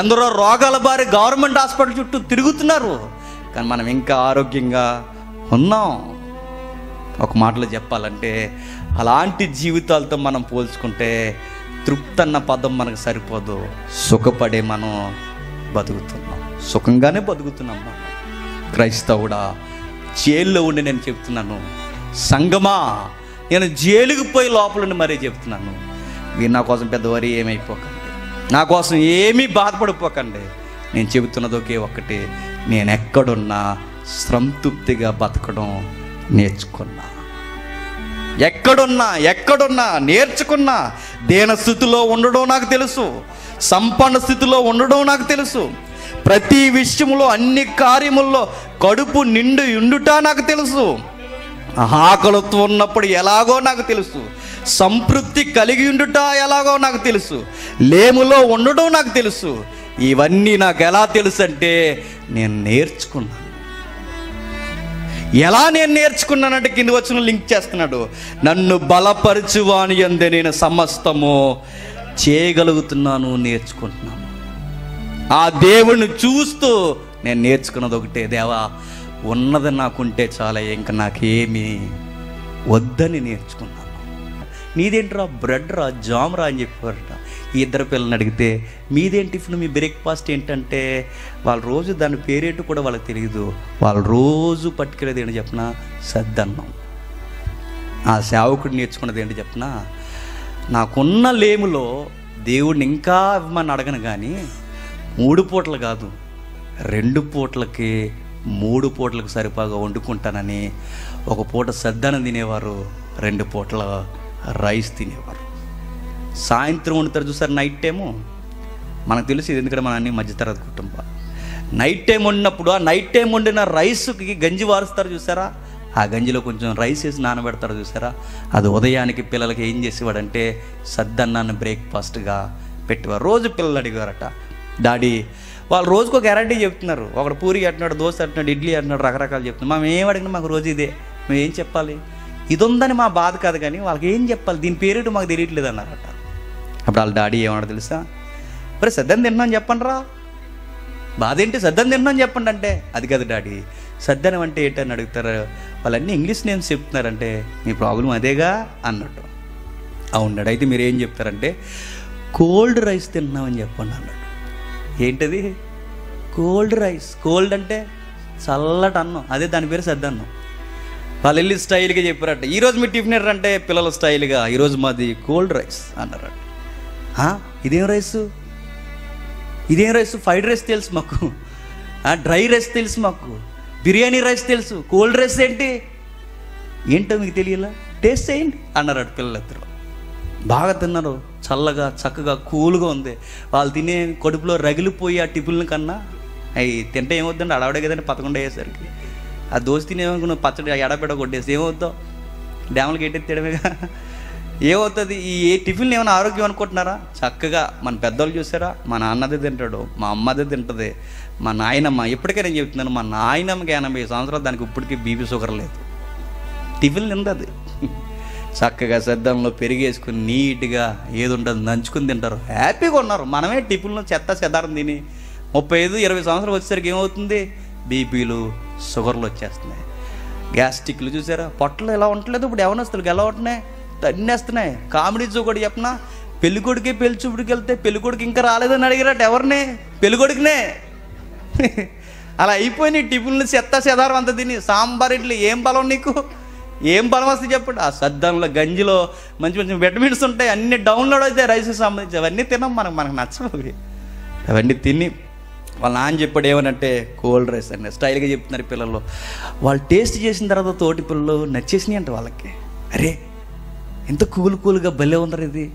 ఎందరో రోగాల బారి గవర్నమెంట్ హాస్పిటల్ చుట్టూ తిరుగుతున్నారు. కానీ మనం ఇంకా ఆరోగ్యంగా ఉన్నాం. ఒక మాటలో చెప్పాలంటే అలాంటి జీవితాలతో మనం పోల్చుకుంటే తృప్తి అన్న పదం మనకు సరిపోదు. సుఖపడే మనం బతుకుతున్నాం, సుఖంగానే బతుకుతున్నాం మనం. క్రైస్తవుడా, జైల్లో ఉండి నేను చెప్తున్నాను, సంగమా, నేను జైలుకి పోయి లోపల మరీ చెప్తున్నాను, మీరు నా కోసం పెద్ద వరి ఏమైపోకండి, నా కోసం ఏమీ బాధపడిపోకండి. నేను చెబుతున్నది ఒకే ఒక్కటి, నేను ఎక్కడున్నా సంతృప్తిగా బతకడం నేర్చుకున్నా. ఎక్కడున్నా నేర్చుకున్నా. దేన స్థితిలో ఉండడం నాకు తెలుసు, సంపన్న స్థితిలో ఉండడం నాకు తెలుసు. ప్రతి విషయంలో, అన్ని కార్యముల్లో కడుపు నిండు ఉండుట నాకు తెలుసు. ఆకలితో ఉన్నప్పుడు ఎలాగో నాకు తెలుసు. సంతృప్తి కలిగి ఉండుట ఎలాగో నాకు తెలుసు. లేములో ఉండడం నాకు తెలుసు. ఇవన్నీ నాకు ఎలా తెలుసు అంటే నేను నేర్చుకున్నాను. ఎలా నేను నేర్చుకున్నానంటే కింద వచ్చిన లింక్ చేస్తున్నాడు. నన్ను బలపరచువాని యందే నేను సమస్తము చేయగలుగుతున్నాను, నేర్చుకుంటున్నాను. ఆ దేవుణ్ణి చూస్తూ నేను నేర్చుకున్నది ఒకటే, దేవా ఉన్నది నాకుంటే చాలా, ఇంకా నాకేమీ వద్దని నేర్చుకున్నాను. నీదేంట్రా బ్రెడ్ రా జామ్ రా అని చెప్పారట. ఈ ఇద్దరు పిల్లల్ని అడిగితే మీదేం టిఫిన్, మీ బ్రేక్ఫాస్ట్ ఏంటంటే వాళ్ళు రోజు దాని పేరేంటో కూడా వాళ్ళకి తెలియదు. వాళ్ళు రోజు పట్టుకెళ్ళేది ఏంటి చెప్పిన సద్దన్నం. ఆ సేవకుడు నేర్చుకున్నది ఏంటి చెప్పిన, నాకున్న లేములో దేవుడిని ఇంకా ఇవ్వమని అడగను కానీ 3 పూటలు కాదు 2 పూటలకి 3 పూటలకు సరిపాగా వండుకుంటానని ఒక పూట సద్దన్నం తినేవారు, 2 పూటల రైస్ తినేవారు. సాయంత్రం వండుతారు చూసారు నైట్ టైము. మనకు తెలుసు ఇది, ఎందుకంటే మన అన్ని మధ్యతరగతి కుటుంబాలు. నైట్ టైం వండినప్పుడు ఆ నైట్ టైం వండిన రైస్కి గంజి వారుస్తారు చూసారా, ఆ గంజిలో కొంచెం రైస్ వేసి నానబెడతారు చూసారా, అది ఉదయానికి పిల్లలకి ఏం చేసేవాడంటే సద్దన్నాన్ని బ్రేక్ఫాస్ట్గా పెట్టేవారు. రోజు పిల్లలు అడిగారట, డాడీ వాళ్ళు రోజుకు ఒక వెరైటీ చెప్తున్నారు. ఒకడు పూరి అంటున్నాడు, దోశ అంటున్నాడు, ఇడ్లీ అంటున్నాడు, రకరకాలు చెప్తున్నారు. మేము ఏం అడిగినా మాకు రోజు ఇదే, మేము ఏం చెప్పాలి, ఇది ఉందని మా బాధ కాదు కానీ వాళ్ళకి ఏం చెప్పాలి, దీని పేరేంటో మాకు తెలియట్లేదు అన్నారట. అప్పుడు వాళ్ళ డాడీ ఏమన్నా తెలుసా, మరి సద్దన్నం తింటున్నాను చెప్పండి రా, బాధ ఏంటి సద్దన్నం తింటున్నాను చెప్పండి అంటే, అది కాదు డాడీ సద్దన్నం అంటే ఏంటని అడుగుతారు. వాళ్ళన్నీ ఇంగ్లీష్ నేమ్స్ చెప్తున్నారంటే మీ ప్రాబ్లం అదేగా అన్నట్టు. అవున్నాడు, అయితే మీరు ఏం చెప్తారంటే కోల్డ్ రైస్ తింటున్నామని చెప్పండి అన్నాడు. ఏంటది కోల్డ్ రైస్, కోల్డ్ అంటే చల్లటి అన్నం, అదే దాని పేరు సద్దన్నం. వాళ్ళు వెళ్ళి స్టైల్గా చెప్పారట, ఈరోజు మీ టిఫిన్ అంటే పిల్లల స్టైల్గా ఈరోజు మాది కోల్డ్ రైస్ అన్నారట. ఇదేం రైసు, ఇదేం రైస్, ఫ్రైడ్ రైస్ తెలుసు మాకు, డ్రై రైస్ తెలుసు మాకు, బిర్యానీ రైస్ తెలుసు, కోల్డ్ రైస్ ఏంటో మీకు తెలియలా, టేస్ట్ చేయండి అన్నారట. పిల్లలిద్దరు బాగా తిన్నారు, చల్లగా చక్కగా కూల్గా ఉంది. వాళ్ళు తినే కడుపులో రగిలిపోయి ఆ టిఫిన్ల కన్నా అవి తింటే ఏమవుతుందండి, అడవడే కదండి 11 అయ్యేసరికి. ఆ దోశ తినేమనుకున్న పచ్చడి ఎడబెడ కొట్టేసి ఏమవుతావు, డ్యాములకి ఎట్టెత్తడమేగా, ఏమవుతుంది. ఈ ఏ టిఫిన్లు ఏమైనా ఆరోగ్యం అనుకుంటున్నారా? చక్కగా మన పెద్దవాళ్ళు చూసారా, మా నాన్నదే తింటాడు, మా అమ్మదే తింటుంది, మా నాయనమ్మ, ఇప్పటికే నేను చెప్తున్నాను, మా నాయనమ్మకి 80 సంవత్సరాలు, దానికి ఇప్పటికీ బీపీ షుగర్ లేదు, టిఫిన్ తింటుంది. చక్కగా సద్దంలో పెరిగేసుకుని నీట్గా ఏది ఉండదు నంచుకుని తింటారు, హ్యాపీగా ఉన్నారు. మనమే టిఫిన్లో చెత్త చెదారం తిని 35-20 సంవత్సరాలు వచ్చేసరికి ఏమవుతుంది, బీపీలు షుగర్లు వచ్చేస్తున్నాయి, గ్యాస్ట్రిక్లు చూసారా, పొట్టలు ఎలా ఉండట్లేదు. ఇప్పుడు ఎవరినొస్తులకు ఎలా ఉంటున్నాయి, తన్నేస్తున్నాయి. కామెడీ చూకొడి చెప్పిన, పెళ్ళికొడుకే పెళ్లి చూపుడికి వెళ్తే పెళ్ళికొడుకు ఇంకా రాలేదని అడిగారట, ఎవరిని, పెళ్ళికొడుకునే. అలా అయిపోయినాయి టిఫిన్లు చెత్త చెదారం అంత తిని. సాంబార్ ఇడ్లీ ఏం బలం నీకు, ఏం బలం వస్తుంది చెప్పండి. ఆ సద్దంలో గంజిలో మంచి మంచి విటమిన్స్ ఉంటాయి, అన్నీ డౌన్లోడ్ అవుతాయి రైస్కి సంబంధించి. అవన్నీ తిన్నాం, మనకు నచ్చవు. అవన్నీ తిని వాళ్ళ నాన్న చెప్పాడు ఏమనంటే కోల్డ్ రైస్ అని స్టైల్గా చెప్తున్నారు పిల్లలు. వాళ్ళు టేస్ట్ చేసిన తర్వాత తోటి పిల్లలు నచ్చేసినాయి అంట వాళ్ళకి. అరే ఎంత కూల్గా భలే ఉందరు ఇది,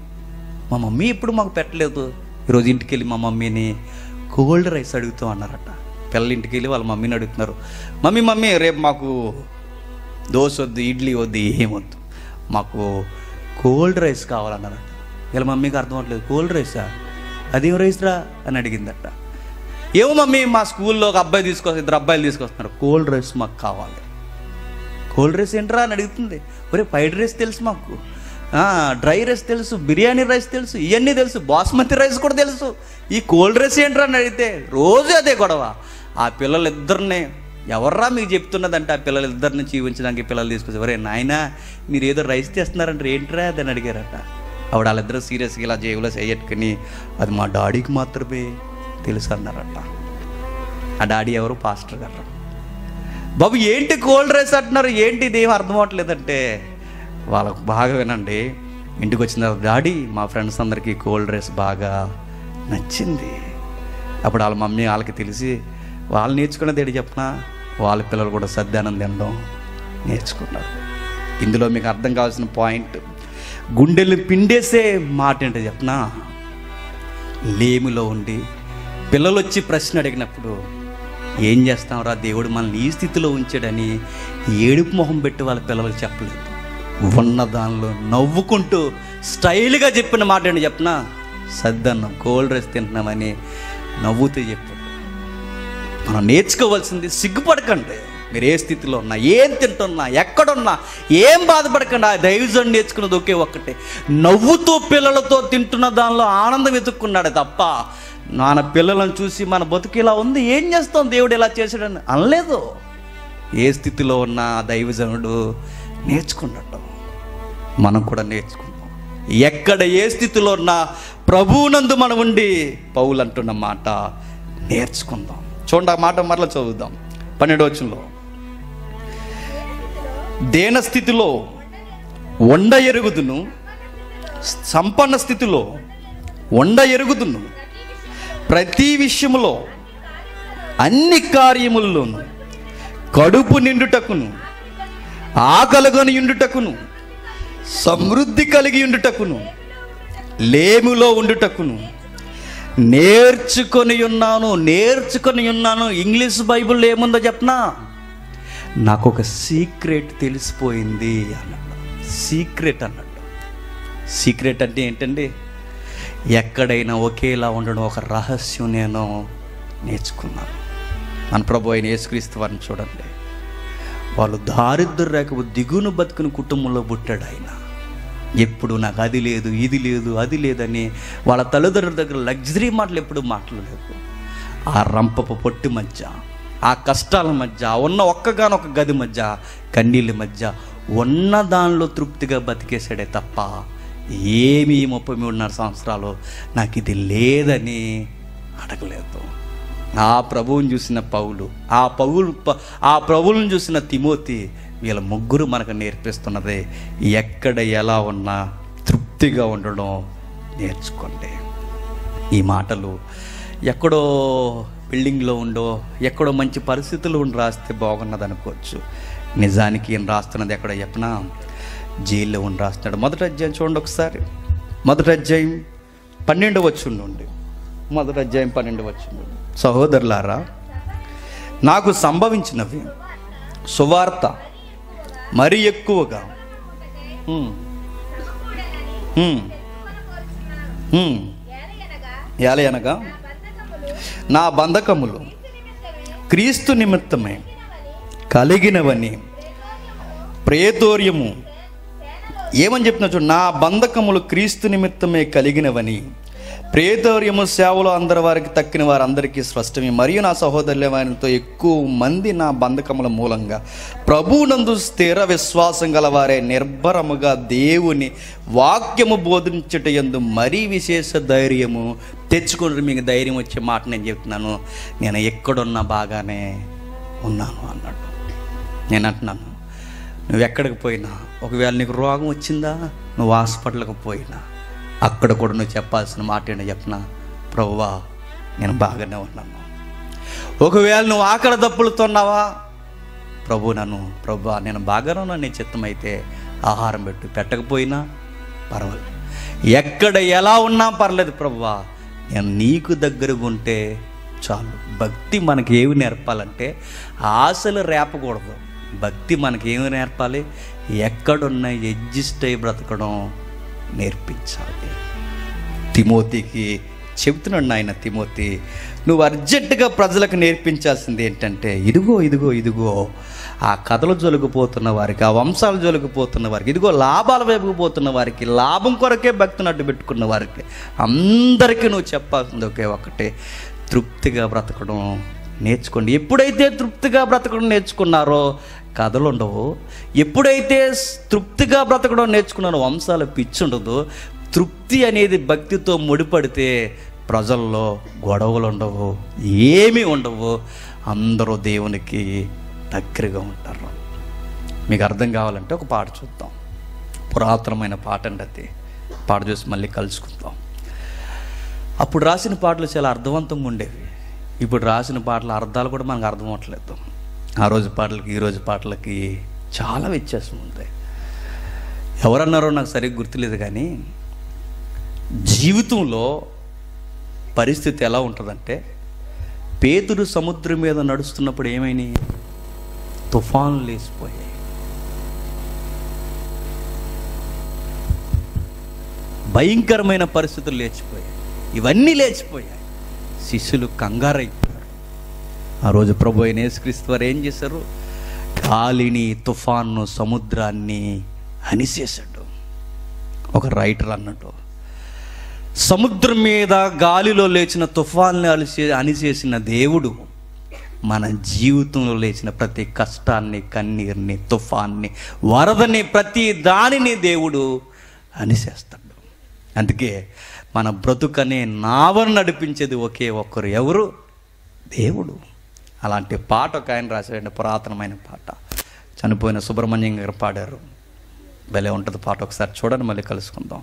మా మమ్మీ ఎప్పుడు మాకు పెట్టలేదు, ఈరోజు ఇంటికి వెళ్ళి మా మమ్మీని కోల్డ్ రైస్ అడుగుతాం అన్నారట. పిల్లలు ఇంటికి వెళ్ళి వాళ్ళ మమ్మీని అడుగుతున్నారు, మమ్మీ రేపు మాకు దోశ వద్దు, ఇడ్లీ వద్దు, ఏమొద్దు, మాకు కోల్డ్ రైస్ కావాలన్నారట. వీళ్ళ మమ్మీకి అర్థం అవ్వట్లేదు, కోల్డ్ రైసా, అదేం రైస్ రా అని అడిగిందట. ఏమో మమ్మీ, మా స్కూల్లో ఒక అబ్బాయి తీసుకొస్తారు, 2 అబ్బాయిలు తీసుకొస్తున్నారు, కోల్డ్ రైస్ మాకు కావాలి. కోల్డ్ రైస్ ఏంట్రా అని అడుగుతుంది. ఒరే ఫ్రైడ్ రైస్ తెలుసు మాకు, డ్రై రైస్ తెలుసు, బిర్యానీ రైస్ తెలుసు, ఇవన్నీ తెలుసు, బాస్మతి రైస్ కూడా తెలుసు, ఈ కోల్డ్ రైస్ ఏంట్రా అని అడిగితే రోజు అదే గొడవ. ఆ పిల్లలిద్దరిని ఎవర్రా మీకు చెప్తున్నదంటే ఆ పిల్లలిద్దరిని జీవించడానికి పిల్లలు తీసుకొచ్చి, ఒరే నాయన మీరు ఏదో రైస్ తెస్తున్నారంటే ఏంట్రా అని అడిగారట. ఆవిడ వాళ్ళిద్దరూ సీరియస్గా ఇలా జేబులో చేయట్టుకుని అది మా డాడీకి మాత్రమే తెలుసు అన్నారట. ఆ డాడీ ఎవరు, పాస్టర్ గారు. బాబు ఏంటి కోల్డ్ రైస్ అంటున్నారు, ఏంటి ఇది ఏం అర్థం అవ్వట్లేదంటే వాళ్ళకు బాగా వినండి. ఇంటికి వచ్చిన తర్వాత డాడీ మా ఫ్రెండ్స్ అందరికీ కోల్డ్ రైస్ బాగా నచ్చింది. అప్పుడు వాళ్ళ మమ్మీ వాళ్ళకి తెలిసి వాళ్ళు నేర్చుకున్నది ఏంటి చెప్పిన, వాళ్ళ పిల్లలు కూడా సద్దానం తినడం నేర్చుకున్నారు. ఇందులో మీకు అర్థం కావాల్సిన పాయింట్, గుండెలు పిండేసే మాట ఏంటో చెప్పిన, లేమిలో ఉండి పిల్లలు వచ్చి ప్రశ్న అడిగినప్పుడు ఏం చేస్తాంరా, దేవుడు మనల్ని ఈ స్థితిలో ఉంచాడని ఏడుపు మొహం పెట్టి వాళ్ళ పిల్లలకు చెప్పలేదు. ఉన్న దానిలో నవ్వుకుంటూ స్టైల్గా చెప్పిన మాట ఏంటి చెప్పిన, సద్దన్నం కోల్డ్ రైస్ తింటున్నామని నవ్వుతూ చెప్పాడు. మనం నేర్చుకోవాల్సింది, సిగ్గుపడకండి, మీరు ఏ స్థితిలో ఉన్నా, ఏం తింటున్నా, ఎక్కడున్నా ఏం బాధపడకండి. ఆ దైవజనుడు నేర్చుకున్నది ఒకే ఒక్కటే, నవ్వుతూ పిల్లలతో తింటున్న దానిలో ఆనందం వెతుక్కున్నాడు తప్ప మన పిల్లలను చూసి మన బతుకు ఇలా ఉంది, ఏం చేస్తాం దేవుడు ఇలా చేశాడని అనలేదు. ఏ స్థితిలో ఉన్నా దైవజనుడు నేర్చుకున్నట్టు మనం కూడా నేర్చుకుంటాం. ఎక్కడ ఏ స్థితిలో ఉన్నా ప్రభువునందు మనం ఉండి పౌలు అంటున్న మాట నేర్చుకుందాం. చూడండి, ఆ మాట మరలా చదువుదాం. 12వ వచనంలో, దేన స్థితిలో వండ ఎరుగుదును, సంపన్న స్థితిలో వండ ఎరుగుదును, ప్రతి విషయములో అన్ని కార్యముల్లోనూ కడుపు నిండుటకును, ఆకలిగొని ఉండుటకును, సమృద్ధి కలిగి ఉండుటకును, లేమిలో ఉండుటకును నేర్చుకొని ఉన్నాను. ఇంగ్లీష్ బైబిల్లో ఏముందో చెప్పనా? నాకు ఒక సీక్రెట్ తెలిసిపోయింది అన్నాడు. సీక్రెట్ అన్నాడు. సీక్రెట్ అంటే ఏంటండి? ఎక్కడైనా ఒకేలా ఉండడం ఒక రహస్యం నేను నేర్చుకున్నాను. మన ప్రభు అయిన యేసుక్రీస్తు వారిని చూడండి. వాళ్ళు దారిద్ర్య రేఖ దిగును బతుకుని కుటుంబంలో పుట్టాడు ఆయన. ఎప్పుడు నాకు అది లేదు, ఇది లేదు, అది లేదని వాళ్ళ తల్లిదండ్రుల దగ్గర లగ్జరీ మాటలు ఎప్పుడు మాట్లాడలేదు. ఆ రంపపు పొట్టి మధ్య, ఆ కష్టాల మధ్య, ఉన్న ఒక్కగానొక్క గది మధ్య, కన్నీళ్ళ మధ్య ఉన్న దానిలో తృప్తిగా బతికేసాడే తప్ప ఏమీ 33.5 సంవత్సరాలు నాకు ఇది లేదని అడగలేదు. ఆ ప్రభువుని చూసిన పౌలు, ఆ ప్రభువుని చూసిన తిమోతి, వీళ్ళ ముగ్గురు మనకు నేర్పిస్తున్నదే ఎక్కడ ఎలా ఉన్నా తృప్తిగా ఉండడం నేర్చుకోండి. ఈ మాటలు ఎక్కడో బిల్డింగ్లో ఉండో, ఎక్కడో మంచి పరిస్థితులు ఉండి రాస్తే బాగున్నది అనుకోవచ్చు. నిజానికి ఈయన రాస్తున్నది ఎక్కడో చెప్పినా జైల్లో ఉండి రాస్తున్నాడు. మొదటి అధ్యాయం చూడండి ఒకసారి. మొదటి అధ్యాయం 12వ వచనం నుండి. మొదటి అధ్యాయం 12వ వచనం. సహోదరులారా, నాకు సంభవించినవి సువార్త మరి ఎక్కువగా ఏలయనగా నా బంధకములు క్రీస్తు నిమిత్తమే కలిగినవని, ప్రేతోర్యము ఏమని చెప్తున్నా చూడు, నా బంధకములు క్రీస్తు నిమిత్తమే కలిగినవని, ప్రేతోర్యము సేవలో అందరి వారికి తక్కిన వారందరికీ స్పష్టమే. మరియు నా సహోదరుల వారితో ఎక్కువ మంది నా బంధకముల మూలంగా ప్రభువునందు స్థిర విశ్వాసం గలవారే నిర్భరముగా దేవుని వాక్యము బోధించుట యందు మరీ విశేష ధైర్యము తెచ్చుకుంటారు. మీకు ధైర్యం వచ్చే మాట నేను చెప్తున్నాను. నేను ఎక్కడున్నా బాగానే ఉన్నాను అన్నాడు. నేను అంటున్నాను, నువ్వు ఎక్కడికి పోయినా, ఒకవేళ నీకు రోగం వచ్చిందా, నువ్వు హాస్పిటల్కి పోయినా, అక్కడ కూడా నువ్వు చెప్పాల్సిన మాట ఏంటో చెప్పనా? ప్రభువా, నేను బాగానే ఉన్నాను. ఒకవేళ నువ్వు ఆకలి దప్పులుతున్నావా, ప్రభువా నేను బాగానే ఉన్నాను, నీ చిత్తం అయితే ఆహారం పెట్టకపోయినా పర్వాలేదు, ఎక్కడ ఎలా ఉన్నా పర్లేదు ప్రభువా, నేను నీకు దగ్గరగా ఉంటే చాలు. భక్తి మనకి ఏమి నేర్పాలంటే ఆశలు రేపకూడదు. భక్తి మనకి ఏమి నేర్పాలి? ఎక్కడున్నా అడ్జస్ట్ అయి బ్రతకడం నేర్పించాలి. తిమోతికి చెబుతున్నాడు ఆయన, తిమోతి నువ్వు అర్జెంటుగా ప్రజలకు నేర్పించాల్సింది ఏంటంటే, ఇదిగో ఆ కథలు జొలిగిపోతున్న వారికి, ఆ వంశాలు జొలిగిపోతున్న వారికి, ఇదిగో లాభాల వైపుకు పోతున్న వారికి, లాభం కొరకే భక్తిని అడ్డు పెట్టుకున్న వారికి అందరికీ నువ్వు చెప్పాల్సింది ఒకే ఒకటే, తృప్తిగా బ్రతకడం నేర్చుకోండి. ఎప్పుడైతే తృప్తిగా బ్రతకడం నేర్చుకున్నారో కథలు ఉండవు. ఎప్పుడైతే తృప్తిగా బ్రతకడం నేర్చుకున్నారో వంశాల పిచ్చి ఉండదు. తృప్తి అనేది భక్తితో ముడిపడితే ప్రజల్లో గొడవలు ఉండవు, ఏమీ ఉండవు. అందరూ దేవునికి దగ్గరగా ఉంటారు. మీకు అర్థం కావాలంటే ఒక పాట చూద్దాం. పురాతనమైన పాట అండి అది. పాట చూసి మళ్ళీ కలుసుకుందాం. అప్పుడు రాసిన పాటలు చాలా అర్థవంతంగా ఉండేవి. ఇప్పుడు రాసిన పాటల అర్థాలు కూడా మనకు అర్థం అవ్వట్లేదు. ఆ రోజు పాటలకి ఈ రోజు పాటలకి చాలా వ్యత్యాసం ఉంది. ఎవరన్నారో నాకు సరిగ్గా గుర్తులేదు, కానీ జీవితంలో పరిస్థితి ఎలా ఉంటుందంటే, పేతురు సముద్రం మీద నడుస్తున్నప్పుడు ఏమైనా తుఫాన్లు లేచిపోయాయి. భయంకరమైన పరిస్థితులు లేచిపోయాయి. ఇవన్నీ లేచిపోయాయి. శిష్యులు కంగారైపోయారు. ఆ రోజు ప్రభు అయిన యేసుక్రీస్తు వారు ఏం చేశారు? గాలిని, తుఫాన్ను, సముద్రాన్ని అణిచేశాడు. ఒక రైటర్ అన్నట్టు, సముద్రం మీద గాలిలో లేచిన తుఫాన్ని అణిచేసిన దేవుడు మన జీవితంలో లేచిన ప్రతి కష్టాన్ని, కన్నీరుని, తుఫాన్ని, వరదని, ప్రతి దానిని దేవుడు అణిచేస్తాడు. అందుకే మన బ్రతుకనే నావను నడిపించేది ఒకే ఒక్కరు, ఎవరు? దేవుడు. అలాంటి పాట ఒక ఆయన రాశాడండి, పురాతనమైన పాట. చనిపోయిన సుబ్రహ్మణ్యం గారు పాడారు. భలే ఉంటుంది పాట, ఒకసారి చూడండి, మళ్ళీ కలుసుకుందాం.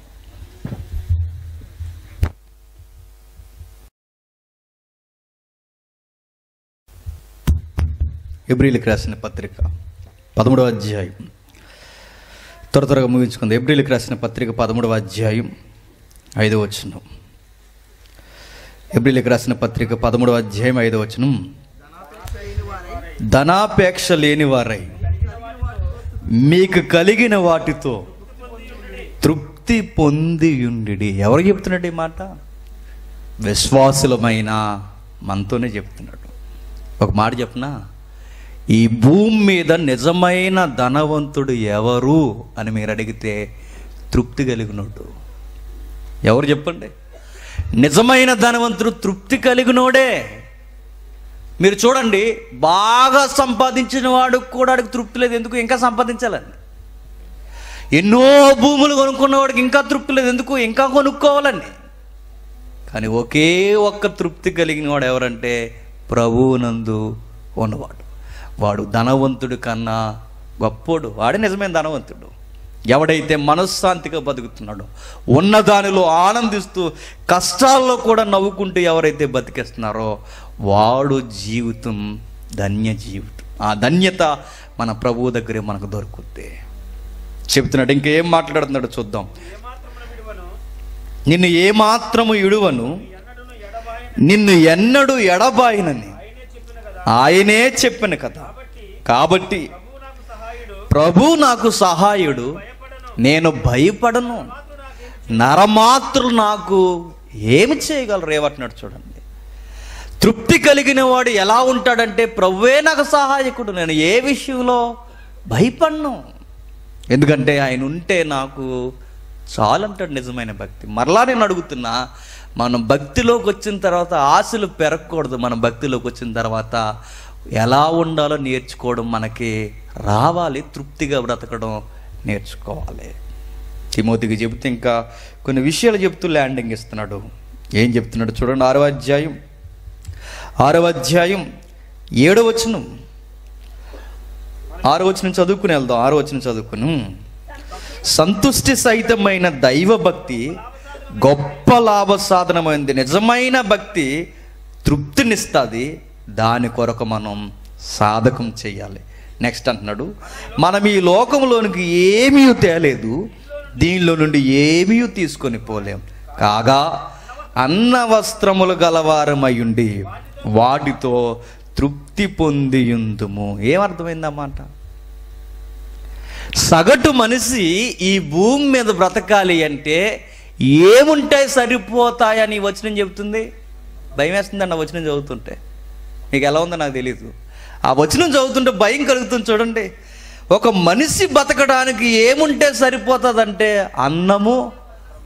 ఎబ్రీలకు రాసిన పత్రిక 13వ అధ్యాయం, త్వరగా ముగించుకుంది. ఎబ్రీలకు రాసిన పత్రిక 13వ అధ్యాయం 5వ వచనం. ఎబ్రీలకు రాసిన పత్రిక 13వ అధ్యాయం 5వ వచనం. ధనాపేక్ష లేని వారై మీకు కలిగిన వాటితో తృప్తి పొందియుండి. ఎవరు చెప్తున్నాడు ఈ మాట? విశ్వాసులమైన మనతోనే చెప్తున్నాడు. ఒక మాట చెప్పనా, ఈ భూమి మీద నిజమైన ధనవంతుడు ఎవరు అని మీరు అడిగితే తృప్తి కలిగినోడు. ఎవరు చెప్పండి? నిజమైన ధనవంతుడు తృప్తి కలిగినోడే. మీరు చూడండి, బాగా సంపాదించిన వాడు కూడా అడిగి తృప్తి లేదు. ఎందుకు? ఇంకా సంపాదించాలని. ఎన్నో భూములు కొనుక్కున్నవాడికి ఇంకా తృప్తి లేదు. ఎందుకు? ఇంకా కొనుక్కోవాలని. కానీ ఒకే ఒక్క తృప్తి కలిగిన వాడు ఎవరంటే ప్రభువునందు ఉన్నవాడు. వాడు ధనవంతుడి కన్నా గొప్పోడు. వాడే నిజమైన ధనవంతుడు. ఎవడైతే మనశ్శాంతిగా బతుకుతున్నాడో, ఉన్నదానిలో ఆనందిస్తూ కష్టాల్లో కూడా నవ్వుకుంటూ ఎవరైతే బతికేస్తున్నారో వాడు జీవితం ధన్య జీవితం. ఆ ధన్యత మన ప్రభువు దగ్గరే మనకు దొరుకుద్ది. చెప్తున్నాడు. ఇంకేం మాట్లాడుతున్నాడో చూద్దాం. నిన్ను ఏమాత్రము ఇడువను, నిన్ను ఎన్నడూ ఎడబాయినని ఆయనే చెప్పిన కదా. కాబట్టి ప్రభు నాకు సహాయుడు, నేను భయపడను, నరమాత్రులు నాకు ఏమి చేయగలరు? ఏమంటున్నాడు చూడండి. తృప్తి కలిగిన వాడు ఎలా ఉంటాడంటే, ప్రభువే నాకు సహాయకుడు, నేను ఏ విషయంలో భయపడను, ఎందుకంటే ఆయన ఉంటే నాకు చాలంటాడు. నిజమైన భక్తి. మరలా నేను అడుగుతున్నా, మనం భక్తిలోకి వచ్చిన తర్వాత ఆశలు పెరగకూడదు. మనం భక్తిలోకి వచ్చిన తర్వాత ఎలా ఉండాలో నేర్చుకోవడం మనకి రావాలి. తృప్తిగా బ్రతకడం నేర్చుకోవాలి. తిమోతికి చెబుతూ ఇంకా కొన్ని విషయాలు చెప్తూ ల్యాండింగ్ ఇస్తున్నాడు. ఏం చెప్తున్నాడు చూడండి. 6వ అధ్యాయం 7వ వచనం. 6వ వచనం చదువుకుని వెళ్దాం. 6వ వచనం చదువుకుని. సంతుష్టి సహితమైన దైవ భక్తి గొప్ప లాభ సాధనమైంది. నిజమైన భక్తి తృప్తినిస్తుంది. దాని కొరకు మనం సాధకం చేయాలి. నెక్స్ట్ అంటున్నాడు, మనం ఈ లోకంలోనికి ఏమీ తేలేదు, దీనిలో నుండి ఏమీ తీసుకొని పోలేం. కాగా అన్న వస్త్రములు గలవారమయ్యుండి వాటితో తృప్తి పొందియుందుము. ఏమర్థమైందన్నమాట? సగటు మనిషి ఈ భూమి మీద బ్రతకాలి అంటే ఏముంటాయి సరిపోతాయని వచనం చెబుతుంది. భయం వేస్తుందండి ఆ వచనం చదువుతుంటే. మీకు ఎలా ఉందో నాకు తెలియదు. ఆ వచనం చదువుతుంటే భయం కలుగుతుంది. చూడండి, ఒక మనిషి బతకడానికి ఏముంటే సరిపోతుందంటే అన్నము,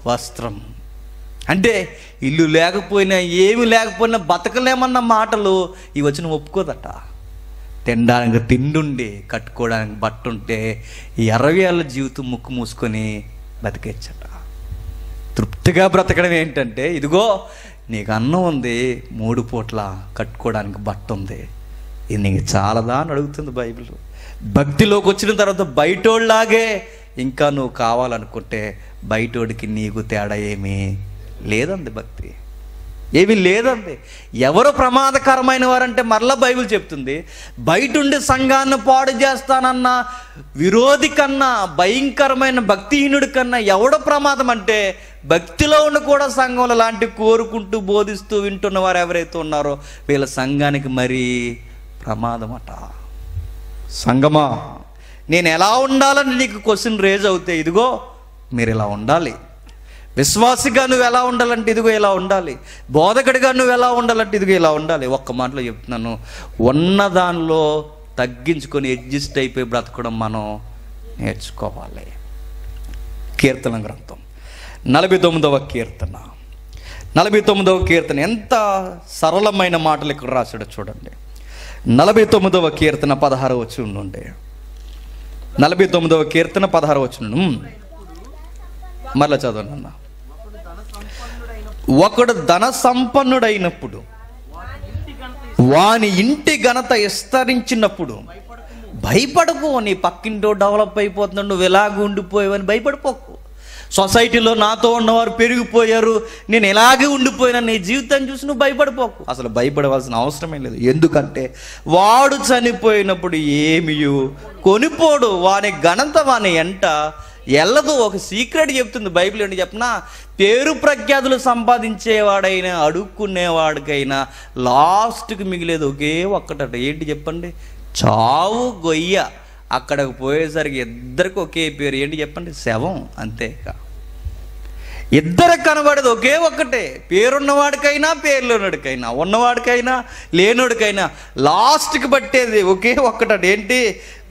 వస్త్రం. అంటే ఇల్లు లేకపోయినా ఏమి లేకపోయినా బతకలేమన్న మాటలు ఈ వచనం ఒప్పుకోదట. తినడానికి తిండుండి, కట్టుకోవడానికి బట్ట ఉంటే ఈ 60 ఏళ్ళ జీవితం ముక్కు మూసుకొని బతికేచ్చట. తృప్తిగా బ్రతకడం ఏంటంటే, ఇదిగో నీకు అన్నం ఉంది, 3 పూట్ల కట్టుకోవడానికి బట్ట ఉంది, ఇది నీకు చాలదా అని అడుగుతుంది బైబిల్. భక్తిలోకి వచ్చిన తర్వాత బయటోళ్ళలాగే ఇంకా నువ్వు కావాలనుకుంటే బయటోడికి నీకు తేడా ఏమీ లేదండి. భక్తి ఏమీ లేదండి. ఎవరు ప్రమాదకరమైన వారంటే మరలా బైబిల్ చెప్తుంది, బయటుండి సంఘాన్ని పాడు చేస్తానన్న విరోధి కన్నా, భయంకరమైన భక్తిహీనుడి కన్నా ఎవడ ప్రమాదం అంటే, భక్తిలో ఉండి కూడా సంఘంలో లాంటి కోరుకుంటూ బోధిస్తూ వింటున్న వారు ఎవరైతే ఉన్నారో వీళ్ళ సంఘానికి మరీ ప్రమాదమట. సంఘమా, నేను ఎలా ఉండాలని నీకు క్వశ్చన్ రేజ్ అవుతాయి. ఇదిగో మీరు ఇలా ఉండాలి. విశ్వాసిగా నువ్వు ఎలా ఉండాలంటే ఇదిగో ఇలా ఉండాలి. బోధకుడిగా నువ్వు ఎలా ఉండాలంటే ఇదిగో ఇలా ఉండాలి. ఒక్క మాటలో చెప్తున్నాను, ఉన్న దానిలో తగ్గించుకొని అడ్జస్ట్ అయిపోయి బ్రతకడం మనం నేర్చుకోవాలి. కీర్తన గ్రంథం 49వ కీర్తన. 49వ కీర్తన ఎంత సరళమైన మాటలు ఇక్కడ రాశాడో చూడండి. 49వ కీర్తన 16వ వచనం నుండి. 49వ కీర్తన 16వ వచనం మరలా చదవండి అన్న. ఒకడు ధన సంపన్నుడైనప్పుడు వాని ఇంటి ఘనత విస్తరించినప్పుడు భయపడకు. నీ పక్కింటో డెవలప్ అయిపోతున్నాడు, నువ్వు ఇలాగ ఉండిపోయావని భయపడిపోకు. సొసైటీలో నాతో ఉన్నవారు పెరిగిపోయారు, నేను ఇలాగే ఉండిపోయినా, నీ జీవితాన్ని చూసి నువ్వు భయపడిపోకు. అసలు భయపడవలసిన అవసరమే లేదు. ఎందుకంటే వాడు చనిపోయినప్పుడు ఏమీ కొనిపోడు, వాని ఘనత వాని ఎంట ఎల్లదు. ఒక సీక్రెట్ చెప్తుంది బైబిల్. ఏంటి చెప్పనా? పేరు ప్రఖ్యాతులు సంపాదించేవాడైనా అడుక్కునేవాడికైనా లాస్ట్కి మిగిలేదు ఒకే ఒక్కటట. ఏంటి చెప్పండి? చావు గొయ్య. అక్కడికి పోయేసరికి ఇద్దరికి ఒకే పేరు. ఏంటి చెప్పండి? శవం. అంతేక ఇద్దరికి కనబడేది ఒకే ఒక్కటే. పేరున్నవాడికైనా పేరు లేనివాడికైనా, ఉన్నవాడికైనా లేనోడికైనా లాస్ట్కి పట్టేది ఒకే ఒక్కటట. ఏంటి?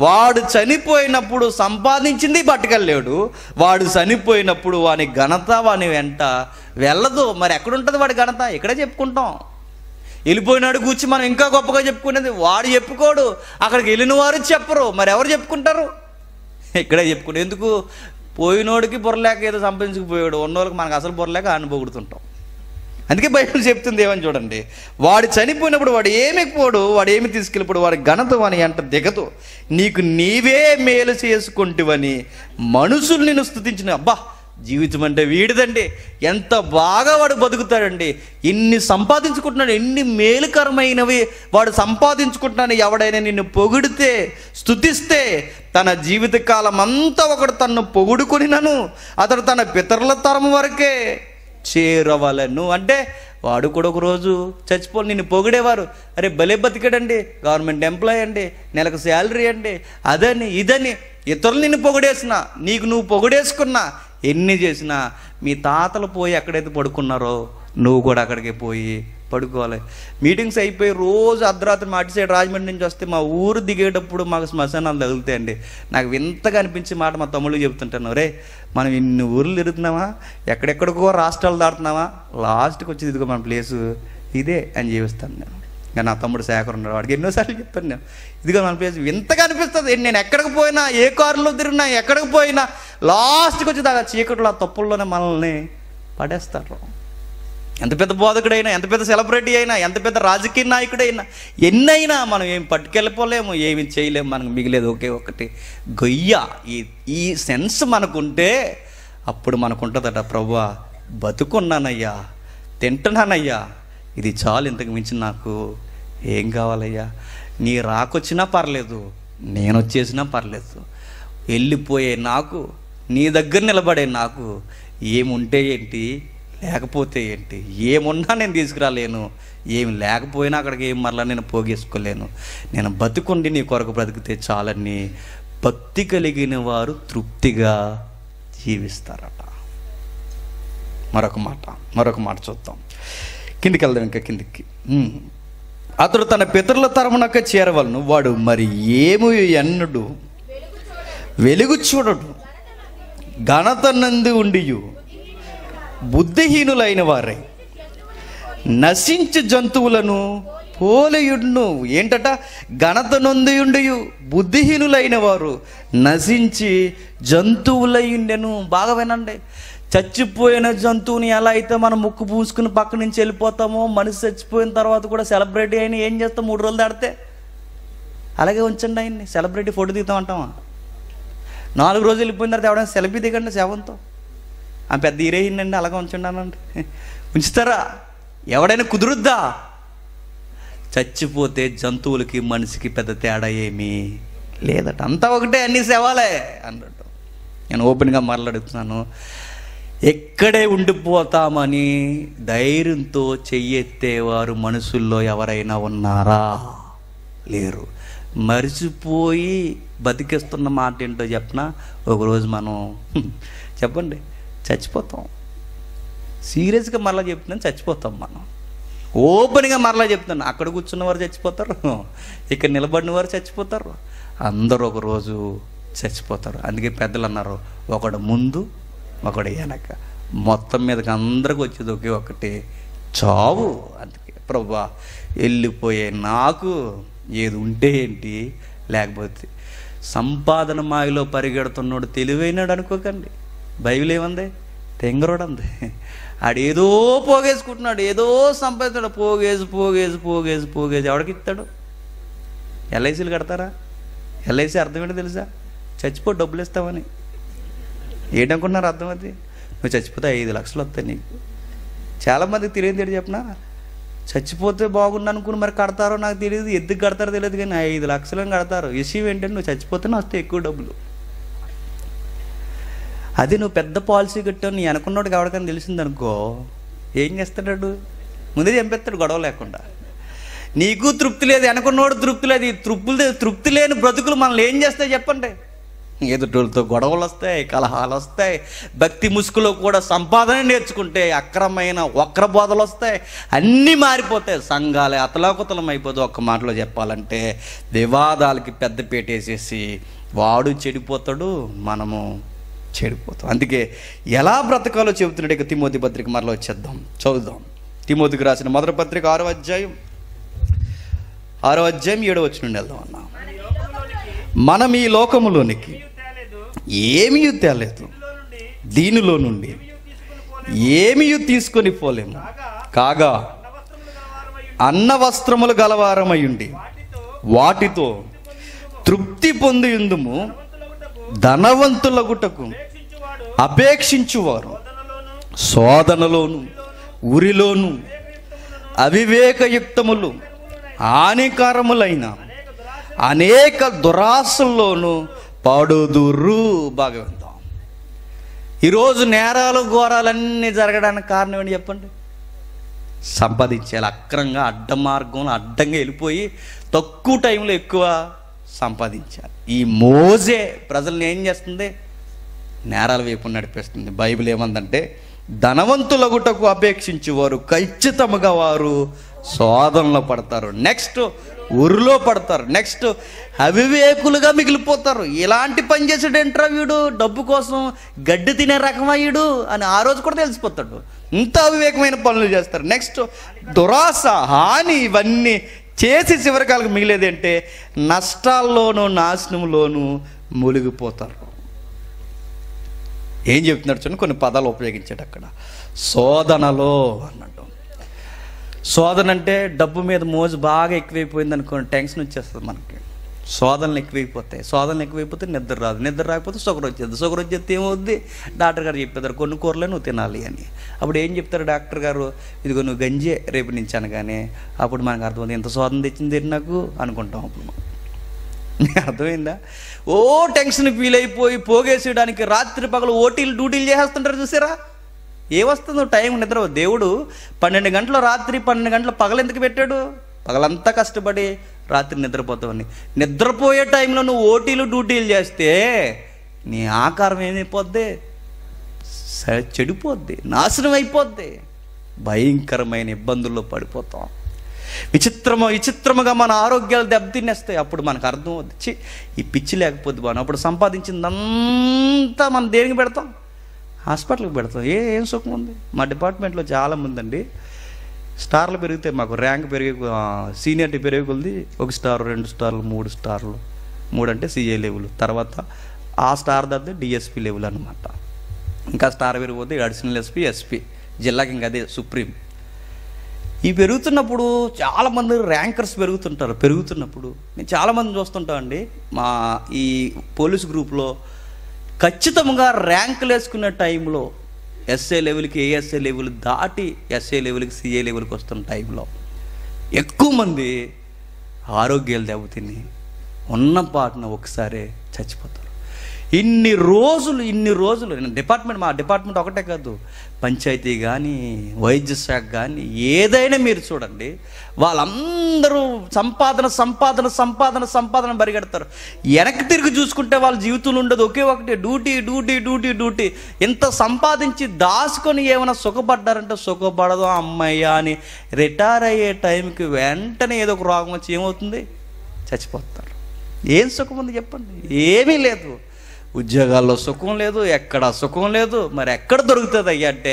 వాడు చనిపోయినప్పుడు సంపాదించింది పట్టుకెళ్ళలేడు, వాడు చనిపోయినప్పుడు వాని ఘనత వాని వెంట వెళ్ళదు. మరి ఎక్కడుంటుంది వాడి ఘనత? ఇక్కడే చెప్పుకుంటాం. వెళ్ళిపోయినాడు కూర్చి మనం ఇంకా గొప్పగా చెప్పుకునేది వాడు చెప్పుకోడు, అక్కడికి వెళ్ళిన వారు చెప్పరు, మరి ఎవరు చెప్పుకుంటారు? ఇక్కడే చెప్పుకుంటాం. ఎందుకు? పోయినోడికి బుర్రలేక ఏదో సంపాదించుకుపోయాడు, ఉన్నోళ్ళకి మనకు అసలు బుర్రలేక అనుభవడుతుంటాం. అందుకే బైబిల్ చెప్తుంది ఏమని చూడండి, వాడు చనిపోయినప్పుడు వాడు ఏమి పోడు, వాడు ఏమి తీసుకెళ్ళిపోడు, వాడి ఘనత వాని అంట దిగదు. నీకు నీవే మేలు చేసుకుంటువని మనుషులు నిన్ను స్తుతించిన. అబ్బా, జీవితం అంటే వీడిదండి, ఎంత బాగా వాడు బతుకుతాడండి, ఎన్ని సంపాదించుకుంటున్నాడు, ఎన్ని మేలుకరమైనవి వాడు సంపాదించుకుంటున్నాడు. ఎవడైనా నిన్ను పొగిడితే, స్తుతిస్తే, తన జీవితకాలం అంతా ఒకడు తన్ను పొగుడుకునినను అతడు తన పితరుల తరం వరకే చేరవలను. అంటే వాడు కూడా ఒకరోజు చచ్చిపోయి నిన్ను పొగిడేవారు. అరే భలే బతికాడండి, గవర్నమెంట్ ఎంప్లాయీ అండి, నెలకు శాలరీ అండి, అదని ఇదని ఇతరులు నిన్ను పొగిడేసినా, నీకు నువ్వు పొగిడేసుకున్నా, ఎన్ని చేసినా మీ తాతలు పోయి ఎక్కడైతే పడుకున్నారో నువ్వు కూడా అక్కడికి పోయి పడుకోవాలి. మీటింగ్స్ అయిపోయి రోజు అర్ధరాత్రి మా అటు సైడ్ రాజమండ్రి నుంచి వస్తే మా ఊరు దిగేటప్పుడు మాకు శ్మశానాలు తగులుతాయండి. నాకు వింతగా అనిపించే మాట మా తమ్ముళ్ళు చెప్తుంటాను, రే మనం ఇన్ని ఊర్లు తిరుగుతున్నామా, ఎక్కడెక్కడికో రాష్ట్రాలు దాటుతున్నామా, లాస్ట్కి వచ్చి ఇదిగో మన ప్లేసు ఇదే అని జీవిస్తాను నేను. ఇంకా నా తమ్ముడు శేఖర్ ఉన్నాడు, వాడికి ఎన్నోసార్లు చెప్పాను నేను, ఇదిగో మన ప్లేస్. వింతగా అనిపిస్తుంది. నేను ఎక్కడికి పోయినా, ఏ కారులో తిరిగినా, ఎక్కడికి పోయినా లాస్ట్కి వచ్చి దాకా చీకట్లో ఆ తప్పుల్లోనే మనల్ని పడేస్తారు. ఎంత పెద్ద బోధకుడైనా, ఎంత పెద్ద సెలబ్రిటీ అయినా, ఎంత పెద్ద రాజకీయ నాయకుడైనా, ఎన్నైనా మనం ఏం పట్టుకెళ్ళిపోలేము, ఏమి చేయలేము. మనకు మిగిలేదు ఒకే ఒకటి గొయ్య. ఈ సెన్స్ మనకుంటే అప్పుడు మనకుంటుందట, ప్రభువా బతుకున్నానయ్యా, తింటున్నానయ్యా, ఇది చాలు, ఇంతకు మించి నాకు ఏం కావాలయ్యా. నీ రాకొచ్చినా పర్లేదు, నేను వచ్చేసినా పర్లేదు, వెళ్ళిపోయే నాకు, నీ దగ్గర నిలబడే నాకు ఏముంటే ఏంటి, లేకపోతే ఏంటి, ఏమున్నా నేను తీసుకురాలేను, ఏమి లేకపోయినా అక్కడికి ఏం మరలా నేను పోగేసుకోలేను, నేను బతుకుండి నీ కొరకు బ్రతికితే చాలని భక్తి కలిగిన వారు తృప్తిగా జీవిస్తారట. మరొక మాట చూద్దాం, కిందికి వెళ్దాం, ఇంకా కిందికి. అతడు తన పితరుల తరమునక చేరవలను, వాడు మరి ఏమి ఎన్నడు వెలుగు చూడడు, ఘనత నంది ఉండియు బుద్ధిహీనులైన వారై నశించు జంతువులను పోలియుండును. ఏంటట? ఘనత నొందియుండియు బుద్ధిహీనులైన వారు నశించి జంతువులయ్యుండెను. బాగా వినండి, చచ్చిపోయిన జంతువుని ఎలా అయితే మనం ముక్కు పూసుకుని పక్క నుంచి వెళ్ళిపోతామో, మనిషి చచ్చిపోయిన తర్వాత కూడా సెలబ్రిటీ అయినా ఏం చేస్తాం, 3 రోజులు దాడితే అలాగే ఉంచండి ఆయన్ని. సెలబ్రిటీ ఫోటో దిగుతాం అంటామా? 4 రోజులు వెళ్ళిపోయిన తర్వాత ఎవడైనా సెల్ఫీ దిగండి శవంతో, ఆ పెద్ద హీరోయిన్ అండి అలాగే ఉంచండి ఉంచుతారా? ఎవడైనా కుదురుద్దా? చచ్చిపోతే జంతువులకి మనిషికి పెద్ద తేడా ఏమీ లేదట, అంతా ఒకటే, అన్ని శవాలే అన్నట్టు. నేను ఓపెన్గా మాట్లాడుతున్నాను. ఎక్కడే ఉండిపోతామని ధైర్యంతో చెయ్యెత్తేవారు మనుషుల్లో ఎవరైనా ఉన్నారా? లేరు. మరిచిపోయి బతికేస్తున్న మాట ఏంటో చెప్పనా? ఒకరోజు మనం చెప్పండి చచ్చిపోతాం. సీరియస్గా మరలా చెప్తున్నాను, చచ్చిపోతాం మనం. ఓపెన్గా మరలా చెప్తున్నాను, అక్కడ కూర్చున్న వారు చచ్చిపోతారు, ఇక్కడ నిలబడిన వారు చచ్చిపోతారు, అందరూ ఒకరోజు చచ్చిపోతారు. అందుకే పెద్దలు అన్నారు, ఒకడు ముందు ఒకడు వెనక, మొత్తం మీదకి అందరికి వచ్చేది ఒకే ఒకటి చావు. అందుకే ప్రభువా వెళ్ళిపోయే నాకు ఏది ఉంటే ఏంటి, లేకపోతే సంపాదన మాయలో పరిగెడుతున్నాడు తెలివైనాడు అనుకోకండి. బైబిల్ ఏమంది? తెంగరోడు అంది. ఆడేదో పోగేసుకుంటున్నాడు, ఏదో సంపాదిస్తాడు, పోగేసి ఎవడికి ఇస్తాడు? ఎల్ఐసీలు కడతారా? ఎల్ఐసి అర్థం ఏంటో తెలుసా? చచ్చిపో డబ్బులు ఇస్తామని. ఏంటనుకుంటున్నారు అర్థం? అది నువ్వు చచ్చిపోతే 5 లక్షలు వస్తాయి నీకు. చాలామందికి తెలియదు చెప్పినా, చచ్చిపోతే బాగుండు అనుకుని మరి కడతారో నాకు తెలియదు, ఎందుకు కడతారో తెలియదు, కానీ 5 లక్షలను కడతారు. విషయం ఏంటంటే నువ్వు చచ్చిపోతేనే వస్తాయి ఎక్కువ డబ్బులు. అది నువ్వు పెద్ద పాలసీ కట్టావు, నీ అనుకున్నోడికి ఎవరికైనా తెలిసిందనుకో ఏం చేస్తాడు? ముందే చంపేస్తాడు గొడవ లేకుండా. నీకు తృప్తి లేదు, అనుకున్నోడు తృప్తి లేదు. ఈ తృప్తి లేని బ్రతుకులు మనల్ని ఏం చేస్తాయి చెప్పండి? ఎదుటోళ్ళతో గొడవలు వస్తాయి, కలహాలు వస్తాయి. భక్తి ముసుగులో కూడా సంపాదన నేర్చుకుంటే అక్రమైన వక్ర బోధలు వస్తాయి, అన్నీ మారిపోతాయి. సంఘాలే అతలాకుతలం అయిపోతాయి. ఒక్క మాటలో చెప్పాలంటే వివాదాలకి పెద్ద పీటేసేసి వాడు చెడిపోతాడు, మనము చెడిపోతాం. అందుకే ఎలా బ్రతకాలో చెబుతున్నాడు. ఇక తిమోతి పత్రిక మరలో వచ్చేద్దాం, చదువుదాం. తిమోతికి రాసిన మొదటి పత్రిక 6వ అధ్యాయం 7వ వచనం వెళ్దాం అన్నా. మనం ఈ లోకములోనికి ఏమీ తేలేదు, దీనిలో నుండి ఏమీ తీసుకొని పోలేము. కాగా అన్న వస్త్రములు గలవారమయుండి వాటితో తృప్తి పొందియుందుము. ధనవంతులగుటకు అపేక్షించువారు శోధనలోను ఉరిలోను అవివేకయుక్తములు హానికరములైన అనేక దురాశల్లోనూ పాడుదురు. బాగా విందాం. ఈరోజు నేరాలు ఘోరాలన్నీ జరగడానికి కారణం ఏంటి చెప్పండి? సంపాదించాలి అక్రంగా, అడ్డ మార్గంలో అడ్డంగా వెళ్ళిపోయి తక్కువ టైంలో ఎక్కువ సంపాదించాలి. ఈ మోజే ప్రజల్ని ఏం చేస్తుంది? నేరాల వైపు నడిపిస్తుంది. బైబిల్ ఏమందంటే, ధనవంతులగుటకు అపేక్షించేవారు ఖచ్చితంగా వారు శోధనలో పడతారు, నెక్స్ట్ ఊరిలో పడతారు, నెక్స్ట్ అవివేకులుగా మిగిలిపోతారు. ఇలాంటి పని చేసాడేంట్రా వీడు, డబ్బు కోసం గడ్డి తినే రకమయ్యుడు అని ఆ రోజు కూడా తెలిసిపోతాడు. ఇంత అవివేకమైన పనులు చేస్తారు. నెక్స్ట్ దురాశ, హాని, ఇవన్నీ చేసి చివరికాలకు మిగిలేదంటే నష్టాల్లోనూ నాశనంలోనూ మునిగిపోతారు. ఏం చెప్తున్నాడు చూడండి, కొన్ని పదాలు ఉపయోగించాడు అక్కడ. శోధనలో అన్నట్టు. శోధన అంటే డబ్బు మీద మోజు బాగా ఎక్కువైపోయింది అనుకోండి, టెన్షన్ వచ్చేస్తుంది మనకి. శోధనలు ఎక్కువైపోతే నిద్ర రాదు, నిద్ర రాకపోతే షుగర్ వచ్చేస్తే ఏమవుద్ది? డాక్టర్ గారు చెప్పేదారు కొన్ని కూరలే నువ్వు తినాలి అని. అప్పుడు ఏం చెప్తారు డాక్టర్ గారు? ఇదిగో నువ్వు గంజే రేపు నుంచి అనగానే అప్పుడు మనకు అర్థమైంది, ఎంత శోధన తెచ్చింది నాకు అనుకుంటాం. అప్పుడు మనకు అర్థమైందా? ఓ టెన్షన్ ఫీల్ అయిపోయి పోగేసేయడానికి రాత్రి పగలు డ్యూటీలు చేసేస్తుంటారు చూసారా? ఏమొస్తుందో టైం నిద్ర. దేవుడు 12 గంటలు రాత్రి 12 గంటలు పగలు ఎందుకు పెట్టాడు? పగలంతా కష్టపడి రాత్రి నిద్రపోతావని. నిద్రపోయే టైంలో నువ్వు డ్యూటీలు చేస్తే నీ ఆకారం ఏమైపోద్ది? చెడిపోద్ది, నాశనం అయిపోద్ది, భయంకరమైన ఇబ్బందుల్లో పడిపోతాం. విచిత్రముగా మన ఆరోగ్యాలు దెబ్బతినేస్తాయి. అప్పుడు మనకు అర్థం అవుద్ది, ఈ పిచ్చి లేకపోతే బాను. అప్పుడు సంపాదించిందంతా మనం దేనికి పెడతాం? హాస్పిటల్కి పెడతాం. ఏం సుఖం ఉంది? మా డిపార్ట్మెంట్లో చాలామంది అండి స్టార్లు పెరిగితే మాకు ర్యాంక్ సీనియారిటీ పెరిగే కొద్ది 1 స్టార్ 2 స్టార్లు 3 స్టార్లు, 3 అంటే సిఏ లెవెల్, తర్వాత ఆ స్టార్ దగ్గర డిఎస్పీ లెవెల్ అనమాట. ఇంకా స్టార్ పెరిగిపోతే అడిషనల్ ఎస్పీ, జిల్లాకి ఇంకా అదే సుప్రీం. ఇవి పెరుగుతున్నప్పుడు చాలామంది ర్యాంకర్స్ పెరుగుతున్నప్పుడు నేను చాలామంది చూస్తుంటామండి. మా ఈ పోలీస్ గ్రూప్లో ఖచ్చితంగా ర్యాంకులు వేసుకునే టైంలో ఎస్ఏ లెవెల్కి ఏఎస్ఏ లెవెల్ దాటి ఎస్ఏ లెవెల్కి సిఏ లెవెల్కి వస్తున్న టైంలో ఎక్కువ మంది ఆరోగ్యాలు దెబ్బతిని ఉన్న పాటన ఒకసారి చచ్చిపోతారు. ఇన్ని రోజులు మా డిపార్ట్మెంట్ ఒకటే కాదు, పంచాయతీ కానీ వైద్య శాఖ కానీ ఏదైనా మీరు చూడండి, వాళ్ళందరూ సంపాదన పరిగెడతారు. వెనక్కి తిరిగి చూసుకుంటే వాళ్ళ జీవితంలో ఉండదు ఒకే ఒకటి, డ్యూటీ. ఇంత సంపాదించి దాచుకొని ఏమైనా సుఖపడ్డారంటే సుఖపడదు అమ్మయ్య అని రిటైర్ అయ్యే టైంకి వెంటనే ఏదో ఒక రోగం వచ్చి ఏమవుతుంది? చచ్చిపోతారు. ఏం సుఖం ఉంది చెప్పండి? ఏమీ లేదు. ఉద్యోగాల్లో సుఖం లేదు, ఎక్కడ సుఖం లేదు. మరి ఎక్కడ దొరుకుతుంది అయ్యా అంటే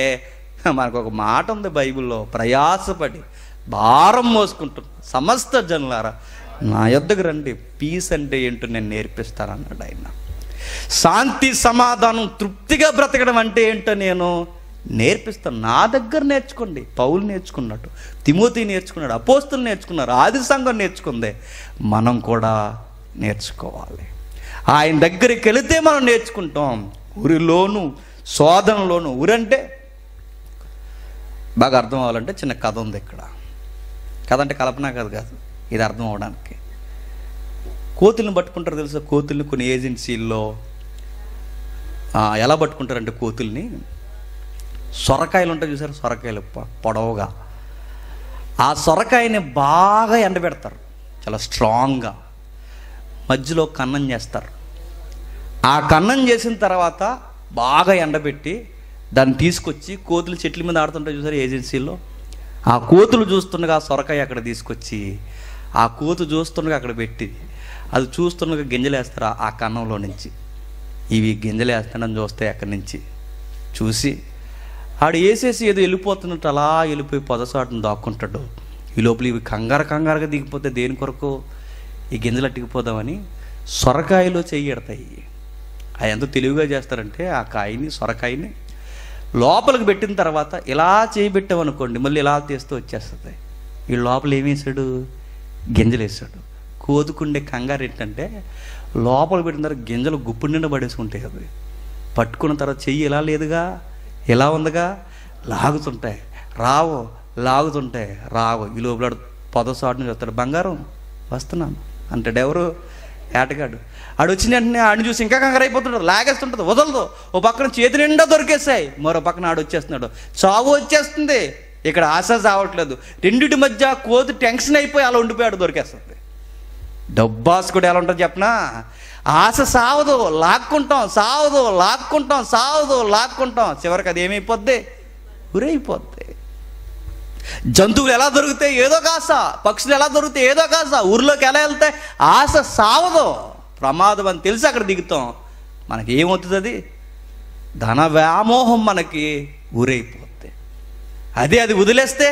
మనకు ఒక మాట ఉంది బైబిల్లో, ప్రయాసపడి భారం మోసుకుంటున్న సమస్త జనులారా నా యొద్దకు రండి, పీస్ అంటే ఏంటో నేను నేర్పిస్తాను అన్నాడు ఆయన. శాంతి సమాధానం తృప్తిగా బ్రతకడం అంటే ఏంటో నేను నేర్పిస్తాను. నా దగ్గర నేర్చుకోండి. పౌలు నేర్చుకున్నట్టు, తిమోతి నేర్చుకున్నాడు, అపోస్తులు నేర్చుకున్నారు, ఆది సంఘం నేర్చుకుందే. మనం కూడా నేర్చుకోవాలి. ఆయన దగ్గరికి వెళితే మనం నేర్చుకుంటాం. ఊరిలోను శోధనలోను, ఊరంటే బాగా అర్థం అవ్వాలంటే చిన్న కథ ఉంది ఇక్కడ. కథ అంటే కల్పన కథ కాదు, ఇది అర్థం అవడానికి. కోతుల్ని పట్టుకుంటారు తెలుసా? కోతుల్ని కొన్ని ఏజెన్సీల్లో ఎలా పట్టుకుంటారంటే, కోతుల్ని సొరకాయలు ఉంటాయి చూసారు, సొరకాయలు పొడవుగా, ఆ సొరకాయని బాగా ఎండబెడతారు చాలా స్ట్రాంగ్గా. మధ్యలో కన్నం చేస్తారు. ఆ కన్నం చేసిన తర్వాత బాగా ఎండబెట్టి దాన్ని తీసుకొచ్చి కోతులు చెట్ల మీద ఆడుతుంటాయి చూసారు ఏజెన్సీల్లో. ఆ కోతులు చూస్తుండగా ఆ సొరకాయ అక్కడ తీసుకొచ్చి ఆ కోతు చూస్తుండగా అక్కడ పెట్టి అది చూస్తుండగా గింజలేస్తారు ఆ కన్నంలో నుంచి. ఇవి గింజలేస్తానని చూస్తే అక్కడి నుంచి చూసి ఆడు వేసేసి ఏదో వెళ్ళిపోతున్నట్టు అలా వెళ్ళిపోయి పొదసాటును దాక్కుంటాడు. ఈ లోపల ఇవి కంగారుగా దిగిపోతే దేని కొరకు? ఈ గింజలు అట్టుకుపోదామని సొరకాయలో చెయ్యడతాయి. అవి ఎంతో తెలివిగా చేస్తారంటే ఆ కాయని, సొరకాయని లోపలికి పెట్టిన తర్వాత ఇలా చేయబెట్టామనుకోండి, మళ్ళీ ఇలా తీస్తూ వచ్చేస్తుంది. ఈ లోపల ఏమేసాడు? గింజలు వేసాడు. కోతుకుండే కంగారు ఏంటంటే, లోపల పెట్టిన తర్వాత గింజలు గుప్పుడు నిండా పడేసుకుంటాయి. అవి పట్టుకున్న తర్వాత చెయ్యి ఇలా లేదుగా, ఇలా ఉందిగా, లాగుతుంటాయి రావు, లాగుతుంటాయి రావు. ఈ లోపల పొదసాటును చెప్తాడు, బంగారం వస్తున్నాను అంటాడు. ఎవరు? ఏటగాడు. ఆడు వచ్చిన వెంటనే ఆడిని చూసి ఇంకా కంగారు అయిపోతుంటాడు, లాగేస్తుంటుంది, వదలదు. ఓ పక్కన చేతి నిండా దొరికేసాయి, మరో పక్కన ఆడు వచ్చేస్తున్నాడు, చావు వచ్చేస్తుంది. ఇక్కడ ఆశ చావట్లేదు. రెండిటి మధ్య కోతి టెన్షన్ అయిపోయి అలా ఉండిపోయాడు, దొరికేస్తుంది. డబ్బాస్ కూడా ఎలా ఉంటుంది చెప్పనా? ఆశ సావదు, లాక్కుంటాం, సావదు, లాక్కుంటాం, సావదు, లాక్కుంటాం, చివరికి అది ఏమైపోద్ది? ఉరైపోద్ది. జంతువులు ఎలా దొరుకుతాయి? ఏదో కాస. పక్షులు ఎలా దొరుకుతాయి? ఏదో కాస. ఊర్లోకి ఎలా వెళ్తాయి? ఆశ సావదు, ప్రమాదం అని తెలిసి అక్కడ దిగుతాం. మనకి ఏమవుతుంది? అది ధన వ్యామోహం మనకి ఊరైపోద్ది. అది వదిలేస్తే,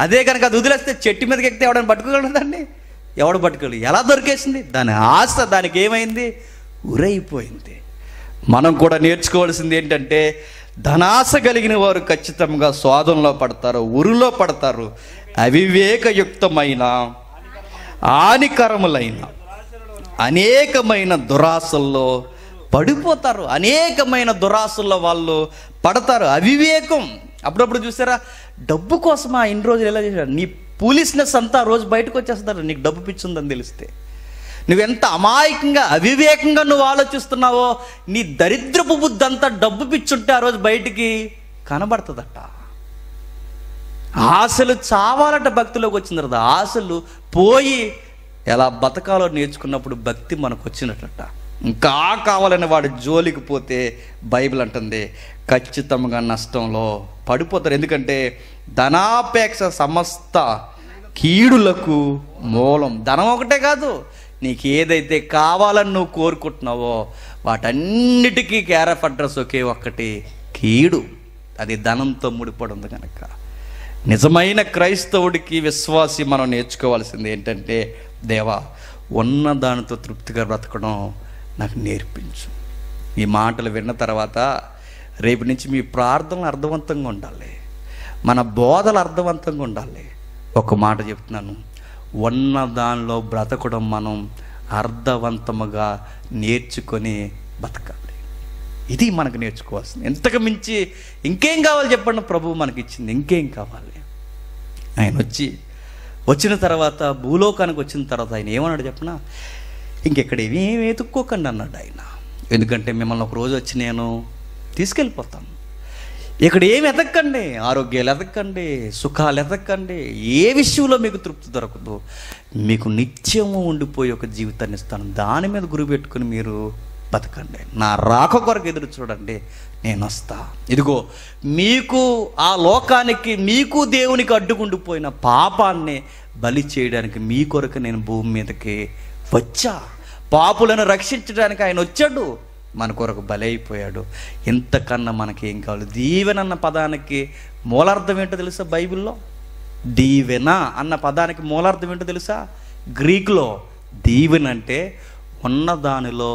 అదే కనుక అది వదిలేస్తే చెట్టు మీదకి ఎక్కితే ఎవడని పట్టుకోగలడు దాన్ని? ఎవడు పట్టుకోలేదు. ఎలా దొరికేసింది? దాని ఆశ దానికి ఏమైంది? ఉరైపోయింది. మనం కూడా నేర్చుకోవాల్సింది ఏంటంటే, ధనాశ కలిగిన వారు ఖచ్చితంగా శోధనలో పడతారు, ఉరులో పడతారు. అవివేకయుక్తమైన హానికరములైన అనేకమైన దురాశల్లో పడిపోతారు. అనేకమైన దురాశల్లో వాళ్ళు పడతారు. అవివేకం. అప్పుడప్పుడు చూసారా, డబ్బు కోసమా ఇన్ని రోజులు ఎలా చేశాడు? నీ పూలిస్నెస్ అంతా రోజు బయటకు వచ్చేస్తారు. నీకు డబ్బు పిచ్చుందని తెలిస్తే. నువ్వెంత అమాయకంగా, అవివేకంగా నువ్వు ఆలోచిస్తున్నావో, నీ దరిద్రపు బుద్ధి అంతా డబ్బు పిచ్చుంటే ఆ రోజు బయటికి కనబడుతుందట. ఆశలు చావాలట భక్తిలోకి వచ్చిన తర్వాత. ఆశలు పోయి ఎలా బతకాలో నేర్చుకున్నప్పుడు భక్తి మనకు వచ్చినట్ట. ఇంకా కావాలని వాడు జోలికి పోతే బైబిల్ అంటుంది ఖచ్చితంగా నష్టంలో పడిపోతారు. ఎందుకంటే ధనాపేక్ష సమస్త కీడులకు మూలం. ధనం ఒకటే కాదు, నీకు ఏదైతే కావాలని నువ్వు కోరుకుంటున్నావో వాటన్నిటికీ కేర్ ఆఫ్ అడ్రస్ ఒకే ఒక్కటి, కీడు. అది ధనంతో ముడిపడి ఉంది కనుక నిజమైన క్రైస్తవుడికి, విశ్వాసి మనం నేర్చుకోవాల్సింది ఏంటంటే, దేవా ఉన్న దానితో తృప్తిగా బ్రతకడం నాకు నేర్పించు. ఈ మాటలు విన్న తర్వాత రేపు నుంచి మీ ప్రార్థనలు అర్థవంతంగా ఉండాలి, మన బోధలు అర్థవంతంగా ఉండాలి. ఒక మాట చెప్తున్నాను, ఉన్న దానిలో బ్రతకడం మనం అర్థవంతముగా నేర్చుకొని బతకాలి. ఇది మనకు నేర్చుకోవాల్సింది. ఎంతకు మించి ఇంకేం కావాలి చెప్పండి? ప్రభువు మనకి ఇచ్చింది ఇంకేం కావాలి? ఆయన వచ్చిన తర్వాత, భూలోకానికి వచ్చిన తర్వాత ఆయన ఏమన్నాడు చెప్పనా? ఇంకెక్కడ ఏమేమి ఎత్తుక్కోకండి అన్నాడు ఆయన. ఎందుకంటే మిమ్మల్ని ఒక రోజు వచ్చి నేను తీసుకెళ్ళిపోతాను. ఇక్కడ ఏమి ఎతక్కండి, ఆరోగ్యాలు ఎతక్కండి, సుఖాలు ఎతక్కండి, ఏ విషయంలో మీకు తృప్తి దొరకదు. మీకు నిత్యము ఉండిపోయి ఒక జీవితాన్ని ఇస్తాను, దాని మీద గురి పెట్టుకుని మీరు బతకండి. నా రాక కొరకు ఎదురు చూడండి, నేను వస్తా. ఇదిగో మీకు, ఆ లోకానికి, మీకు దేవునికి అడ్డుకుండిపోయిన పాపాన్ని బలి చేయడానికి మీ కొరకు నేను భూమి మీదకి వచ్చా. పాపులను రక్షించడానికి ఆయన వచ్చాడు, మన కొరకు బలైపోయాడు. ఇంతకన్నా మనకి ఏం కావాలి? దీవెన అన్న పదానికి మూలార్థం ఏంటో తెలుసా? బైబిల్లో దీవెన అన్న పదానికి మూలార్థం ఏంటో తెలుసా? గ్రీకులో దీవెన అంటే ఉన్న దానిలో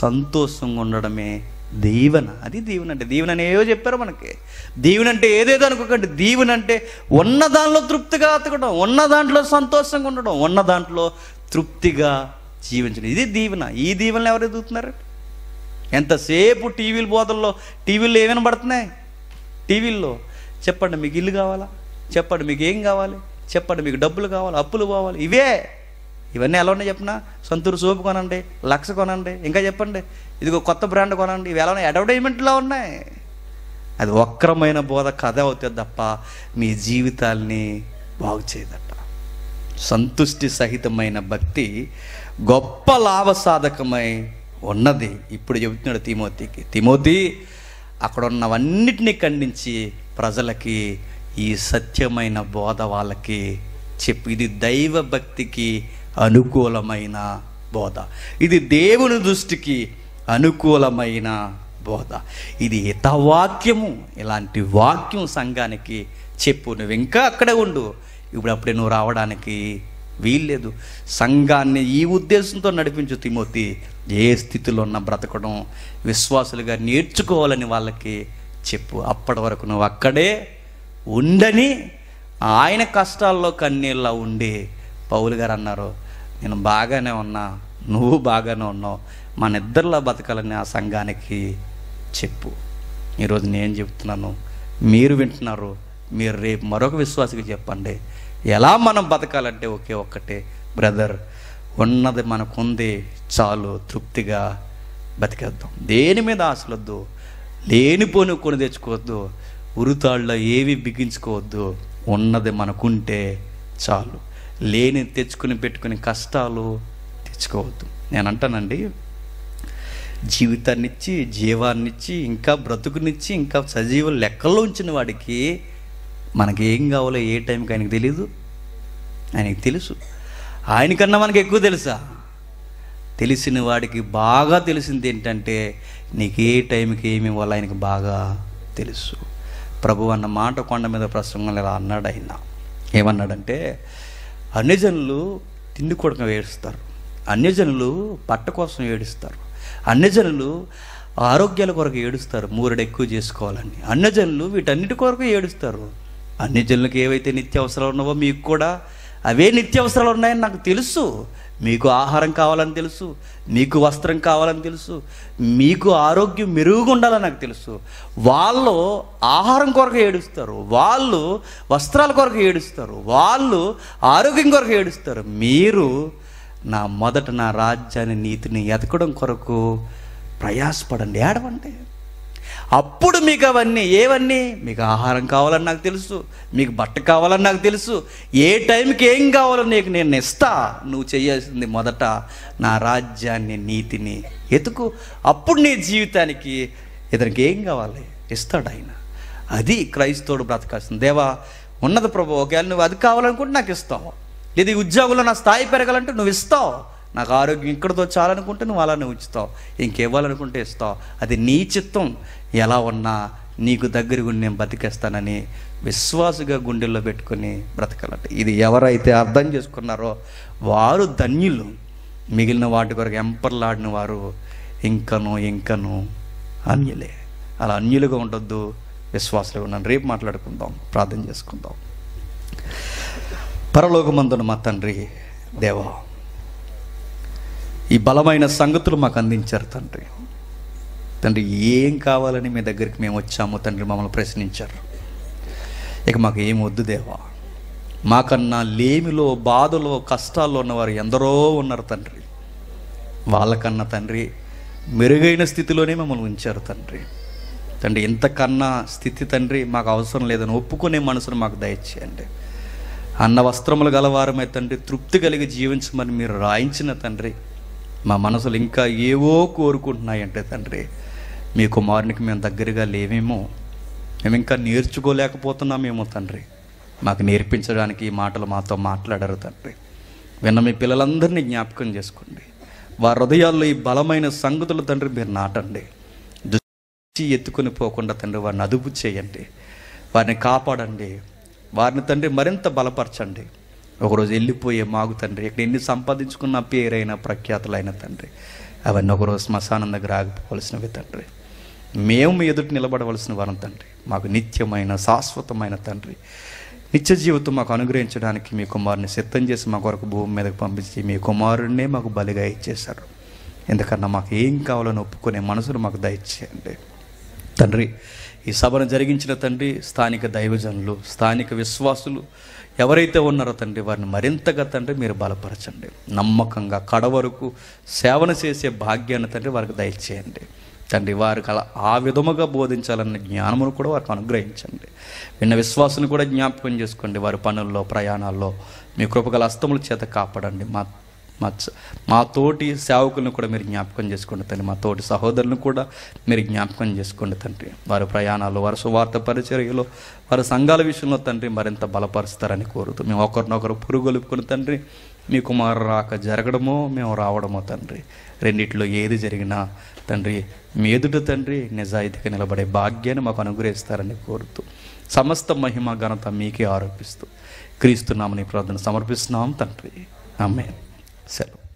సంతోషంగా ఉండడమే దీవెన. అది దీవెన అంటే. దీవెన అని ఏవో చెప్పారు మనకి. దీవెన అంటే ఏదేదో అనుకోకండి. దీవెన అంటే ఉన్న దాంట్లో తృప్తిగా అతకడం, ఉన్న దాంట్లో సంతోషంగా ఉండడం, ఉన్న దాంట్లో తృప్తిగా జీవించడం, ఇది దీవెన. ఈ దీవెనలు ఎవరు ఎదుగుతున్నారు? ఎంతసేపు టీవీల్లో ఏమైనా పడుతున్నాయి? టీవీల్లో చెప్పండి మీకు ఇల్లు కావాలా, చెప్పండి మీకు ఏం కావాలి, చెప్పండి మీకు డబ్బులు కావాలి, అప్పులు కావాలి, ఇవన్నీ ఎలా ఉన్నాయి చెప్పినా? సంతూరు సోపు కొనండి, లక్ష కొనండి, ఇంకా చెప్పండి ఇదిగో కొత్త బ్రాండ్ కొనండి, ఇవి ఎలా ఉన్నాయి? అడ్వర్టైజ్మెంట్లో ఉన్నాయి. అది వక్రమైన బోధ కథ అవుతుంది తప్ప మీ జీవితాల్ని బాగు చేయదట. సంతుష్టి సహితమైన భక్తి గొప్ప లాభసాధకమై ఉన్నది. ఇప్పుడు చెబుతున్నాడు తిమోతికి, తిమోతి అక్కడ ఉన్నవన్నిటినీ ఖండించి ప్రజలకి ఈ సత్యమైన బోధ వాళ్ళకి చెప్పు. ఇది దైవ భక్తికి అనుకూలమైన బోధ, ఇది దేవుని దృష్టికి అనుకూలమైన బోధ, ఇది హితవాక్యము. ఇలాంటి వాక్యం సంఘానికి చెప్పు. నువ్వు ఇంకా అక్కడే ఉండు, ఇప్పుడప్పుడే నువ్వు రావడానికి వీల్లేదు. సంఘాన్ని ఈ ఉద్దేశంతో నడిపించు తిమోతి. ఏ స్థితిలో ఉన్న బ్రతకడం విశ్వాసులుగా నేర్చుకోవాలని వాళ్ళకి చెప్పు. అప్పటి వరకు నువ్వు అక్కడే ఉండని ఆయన కష్టాల్లో కన్నీళ్ళ ఉండి పౌలు గారు అన్నారు, నేను బాగానే ఉన్నా, నువ్వు బాగానే ఉన్నావు, మన ఇద్దరిలా బతకాలని ఆ సంఘానికి చెప్పు. ఈరోజు నేను చెప్తున్నాను, మీరు వింటున్నారు, మీరు రేపు మరొక విశ్వాసికి చెప్పండి. ఎలా మనం బతకాలంటే ఒకే ఒక్కటే, బ్రదర్, ఉన్నది మనకుంది చాలు, తృప్తిగా బతికేద్దాం. దేని మీద ఆశలొద్దు, లేనిపోని కొని తెచ్చుకోవద్దు, ఉరుతాళ్ళలో ఏవి బిగించుకోవద్దు. ఉన్నది మనకుంటే చాలు, లేని తెచ్చుకుని పెట్టుకుని కష్టాలు తెచ్చుకోవద్దు. నేను అంటానండి, జీవితాన్నిచ్చి, జీవాన్నిచ్చి, ఇంకా బ్రతుకునిచ్చి, ఇంకా సజీవ లెక్కల్లో ఉంచిన వాడికి మనకి ఏం కావాలో ఏ టైంకి ఆయనకు తెలీదు. ఆయనకి తెలుసు. ఆయనకన్నా మనకి ఎక్కువ తెలుసా? తెలిసిన వాడికి బాగా తెలిసింది ఏంటంటే నీకు ఏ టైంకి ఏమి ఇవ్వాలో ఆయనకి బాగా తెలుసు. ప్రభు అన్న మాట కొండ మీద ప్రసంగంలో ఇలా అన్నాడు. ఆయన ఏమన్నాడంటే, అన్యజనులు తిండి కొడక ఏడుస్తారు, అన్యజనులు పట్ట కోసం ఏడుస్తారు, అన్యజనులు ఆరోగ్యాల కొరకు ఏడుస్తారు, మూరెడు ఎక్కువ చేసుకోవాలని. అన్యజనులు వీటన్నిటి కొరకు ఏడుస్తారు. అన్యజనులకు ఏవైతే నిత్యావసరాలు ఉన్నావో మీకు కూడా అవే నిత్యావసరాలు ఉన్నాయని నాకు తెలుసు. మీకు ఆహారం కావాలని తెలుసు, మీకు వస్త్రం కావాలని తెలుసు, మీకు ఆరోగ్యం మెరుగుగా ఉండాలని నాకు తెలుసు. వాళ్ళు ఆహారం కొరకు ఏడుస్తారు, వాళ్ళు వస్త్రాల కొరకు ఏడుస్తారు, వాళ్ళు ఆరోగ్యం కొరకు ఏడుస్తారు. మీరు మొదట నా రాజ్యాన్ని, నీతిని ఎతకడం కొరకు ప్రయాసపడండి, ఏడవండి. అప్పుడు మీకు అవన్నీ, ఏవన్నీ, మీకు ఆహారం కావాలని నాకు తెలుసు, మీకు బట్ట కావాలని నాకు తెలుసు, ఏ టైంకి ఏం కావాలో నీకు నేను ఇస్తా. నువ్వు చేయాల్సింది మొదట నా రాజ్యాన్ని, నీతిని ఎతుకు. అప్పుడు నీ జీవితానికి ఇతనికి ఏం కావాలి ఇస్తాడు ఆయన. అది క్రైస్తవుడు బ్రతకాల్సింది. దేవా, ఉన్నత ప్రభు, ఒకవేళ నువ్వు అది కావాలనుకుంటే నాకు ఇస్తావు, లేదా ఈ ఉద్యోగంలో నా స్థాయి పెరగాలంటే నువ్వు ఇస్తావు, నాకు ఆరోగ్యం ఇక్కడితో చాలనుకుంటే నువ్వు అలానే ఉంచుతావు, ఇంకేవ్వాలనుకుంటే ఇస్తావు. అది నీ చిత్తం. ఎలా ఉన్నా నీకు దగ్గరగా నేను బతికేస్తానని విశ్వాసగా గుండెల్లో పెట్టుకొని బ్రతకాలంటే ఇది ఎవరైతే అర్థం చేసుకున్నారో వారు ధన్యులు. మిగిలిన వాటి కొరకు ఎంపర్లాడిన వారు ఇంకను అన్యులే. అలా అన్యులుగా ఉండొద్దు, విశ్వాసులుగా ఉన్నాను. రేపు మాట్లాడుకుందాం, ప్రార్థన చేసుకుందాం. పరలోకమందున మా తండ్రి, దేవా, ఈ బలమైన సంగతులు మాకు అందించారు తండ్రి. తండ్రి, ఏం కావాలని మీ దగ్గరికి మేము వచ్చాము తండ్రి, మమ్మల్ని ప్రశ్నించారు. ఇక మాకు ఏం వద్దు దేవా, మాకన్నా లేమిలో, బాధలో, కష్టాల్లో ఉన్నవారు ఎందరో ఉన్నారు తండ్రి. వాళ్ళకన్నా తండ్రి మెరుగైన స్థితిలోనే మమ్మల్ని ఉంచారు తండ్రి. తండ్రి, ఇంతకన్నా స్థితి తండ్రి మాకు అవసరం లేదని ఒప్పుకునే మనసును మాకు దయచేయండి. అన్న వస్త్రములు గలవారమై తండ్రి తృప్తి కలిగి జీవించమని మీరు రాయించిన తండ్రి, మా మనసులు ఇంకా ఏవో కోరుకుంటున్నాయంటే తండ్రి, మీ కుమారునికి మేము దగ్గరగా లేవేమో, మేము ఇంకా నేర్చుకోలేకపోతున్నామేమో తండ్రి. మాకు నేర్పించడానికి ఈ మాటలు మాతో మాట్లాడారు తండ్రి. విన్న మీ పిల్లలందరినీ జ్ఞాపకం చేసుకోండి. వారి హృదయాల్లో ఈ బలమైన సంగతులు తండ్రి మీరు నాటండి. దుష్టి ఎత్తుకొని పోకుండా తండ్రి వారిని అదుపు చేయండి, వారిని కాపాడండి, వారిని తండ్రి మరింత బలపరచండి. ఒకరోజు వెళ్ళిపోయే మాగు తండ్రి, ఇక్కడ ఎన్ని సంపాదించుకున్న పేరైన ప్రఖ్యాతులైన తండ్రి, అవన్నీ ఒకరోజు శ్మశానం దగ్గర ఆగిపోవలసినవి తండ్రి. మేము మీ ఎదుటి నిలబడవలసిన వారం తండ్రి. మాకు నిత్యమైన శాశ్వతమైన తండ్రి నిత్య జీవితం మాకు అనుగ్రహించడానికి మీ కుమారుని సిద్ధం చేసి మా కొరకు భూమి మీదకి పంపించి మీ కుమారుడినే మాకు బలిగా ఇచ్చేశారు. ఎందుకన్నా మాకు ఏం కావాలని ఒప్పుకునే మనసును మాకు దయచేయండి తండ్రి. ఈ సభను జరిగించిన తండ్రి స్థానిక దైవజనులు, స్థానిక విశ్వాసులు ఎవరైతే ఉన్నారో తండ్రి వారిని మరింతగా తండ్రి మీరు బలపరచండి. నమ్మకంగా కడవరకు సేవన చేసే భాగ్యాన్ని తండ్రి వారికి దయచేయండి తండ్రి. వారికి అలా ఆ విధముగా బోధించాలన్న జ్ఞానమును కూడా వారికి అనుగ్రహించండి. విన్న విశ్వాసుని కూడా జ్ఞాపకం చేసుకోండి. వారి పనుల్లో ప్రయాణాల్లో మీ కృపగల హస్తముల చేత కాపాడండి. మా తోటి సేవకులను కూడా మీరు జ్ఞాపకం చేసుకోండి తండ్రి. మా తోటి సహోదరులను కూడా మీరు జ్ఞాపకం చేసుకోండి తండ్రి. వారి ప్రయాణాలు, వారి సువార్త పరిచర్యలో, వారి సంఘాల విషయంలో తండ్రి మరింత బలపరుస్తారని కోరుతూ మేము ఒకరినొకరు పురుగొలుపుకుని తండ్రి మీ కుమారు రాక జరగడమో మేము రావడమో తండ్రి రెండిట్లో ఏది జరిగినా తండ్రి మీ ఎదుట తండ్రి నిజాయితీగా నిలబడే భాగ్యాన్ని మాకు అనుగ్రహిస్తారని కోరుతూ సమస్త మహిమ ఘనత మీకే ఆరోపిస్తూ క్రీస్తు నామమున ప్రార్థన సమర్పిస్తున్నాం తండ్రి. ఆమేన్. సెలవు.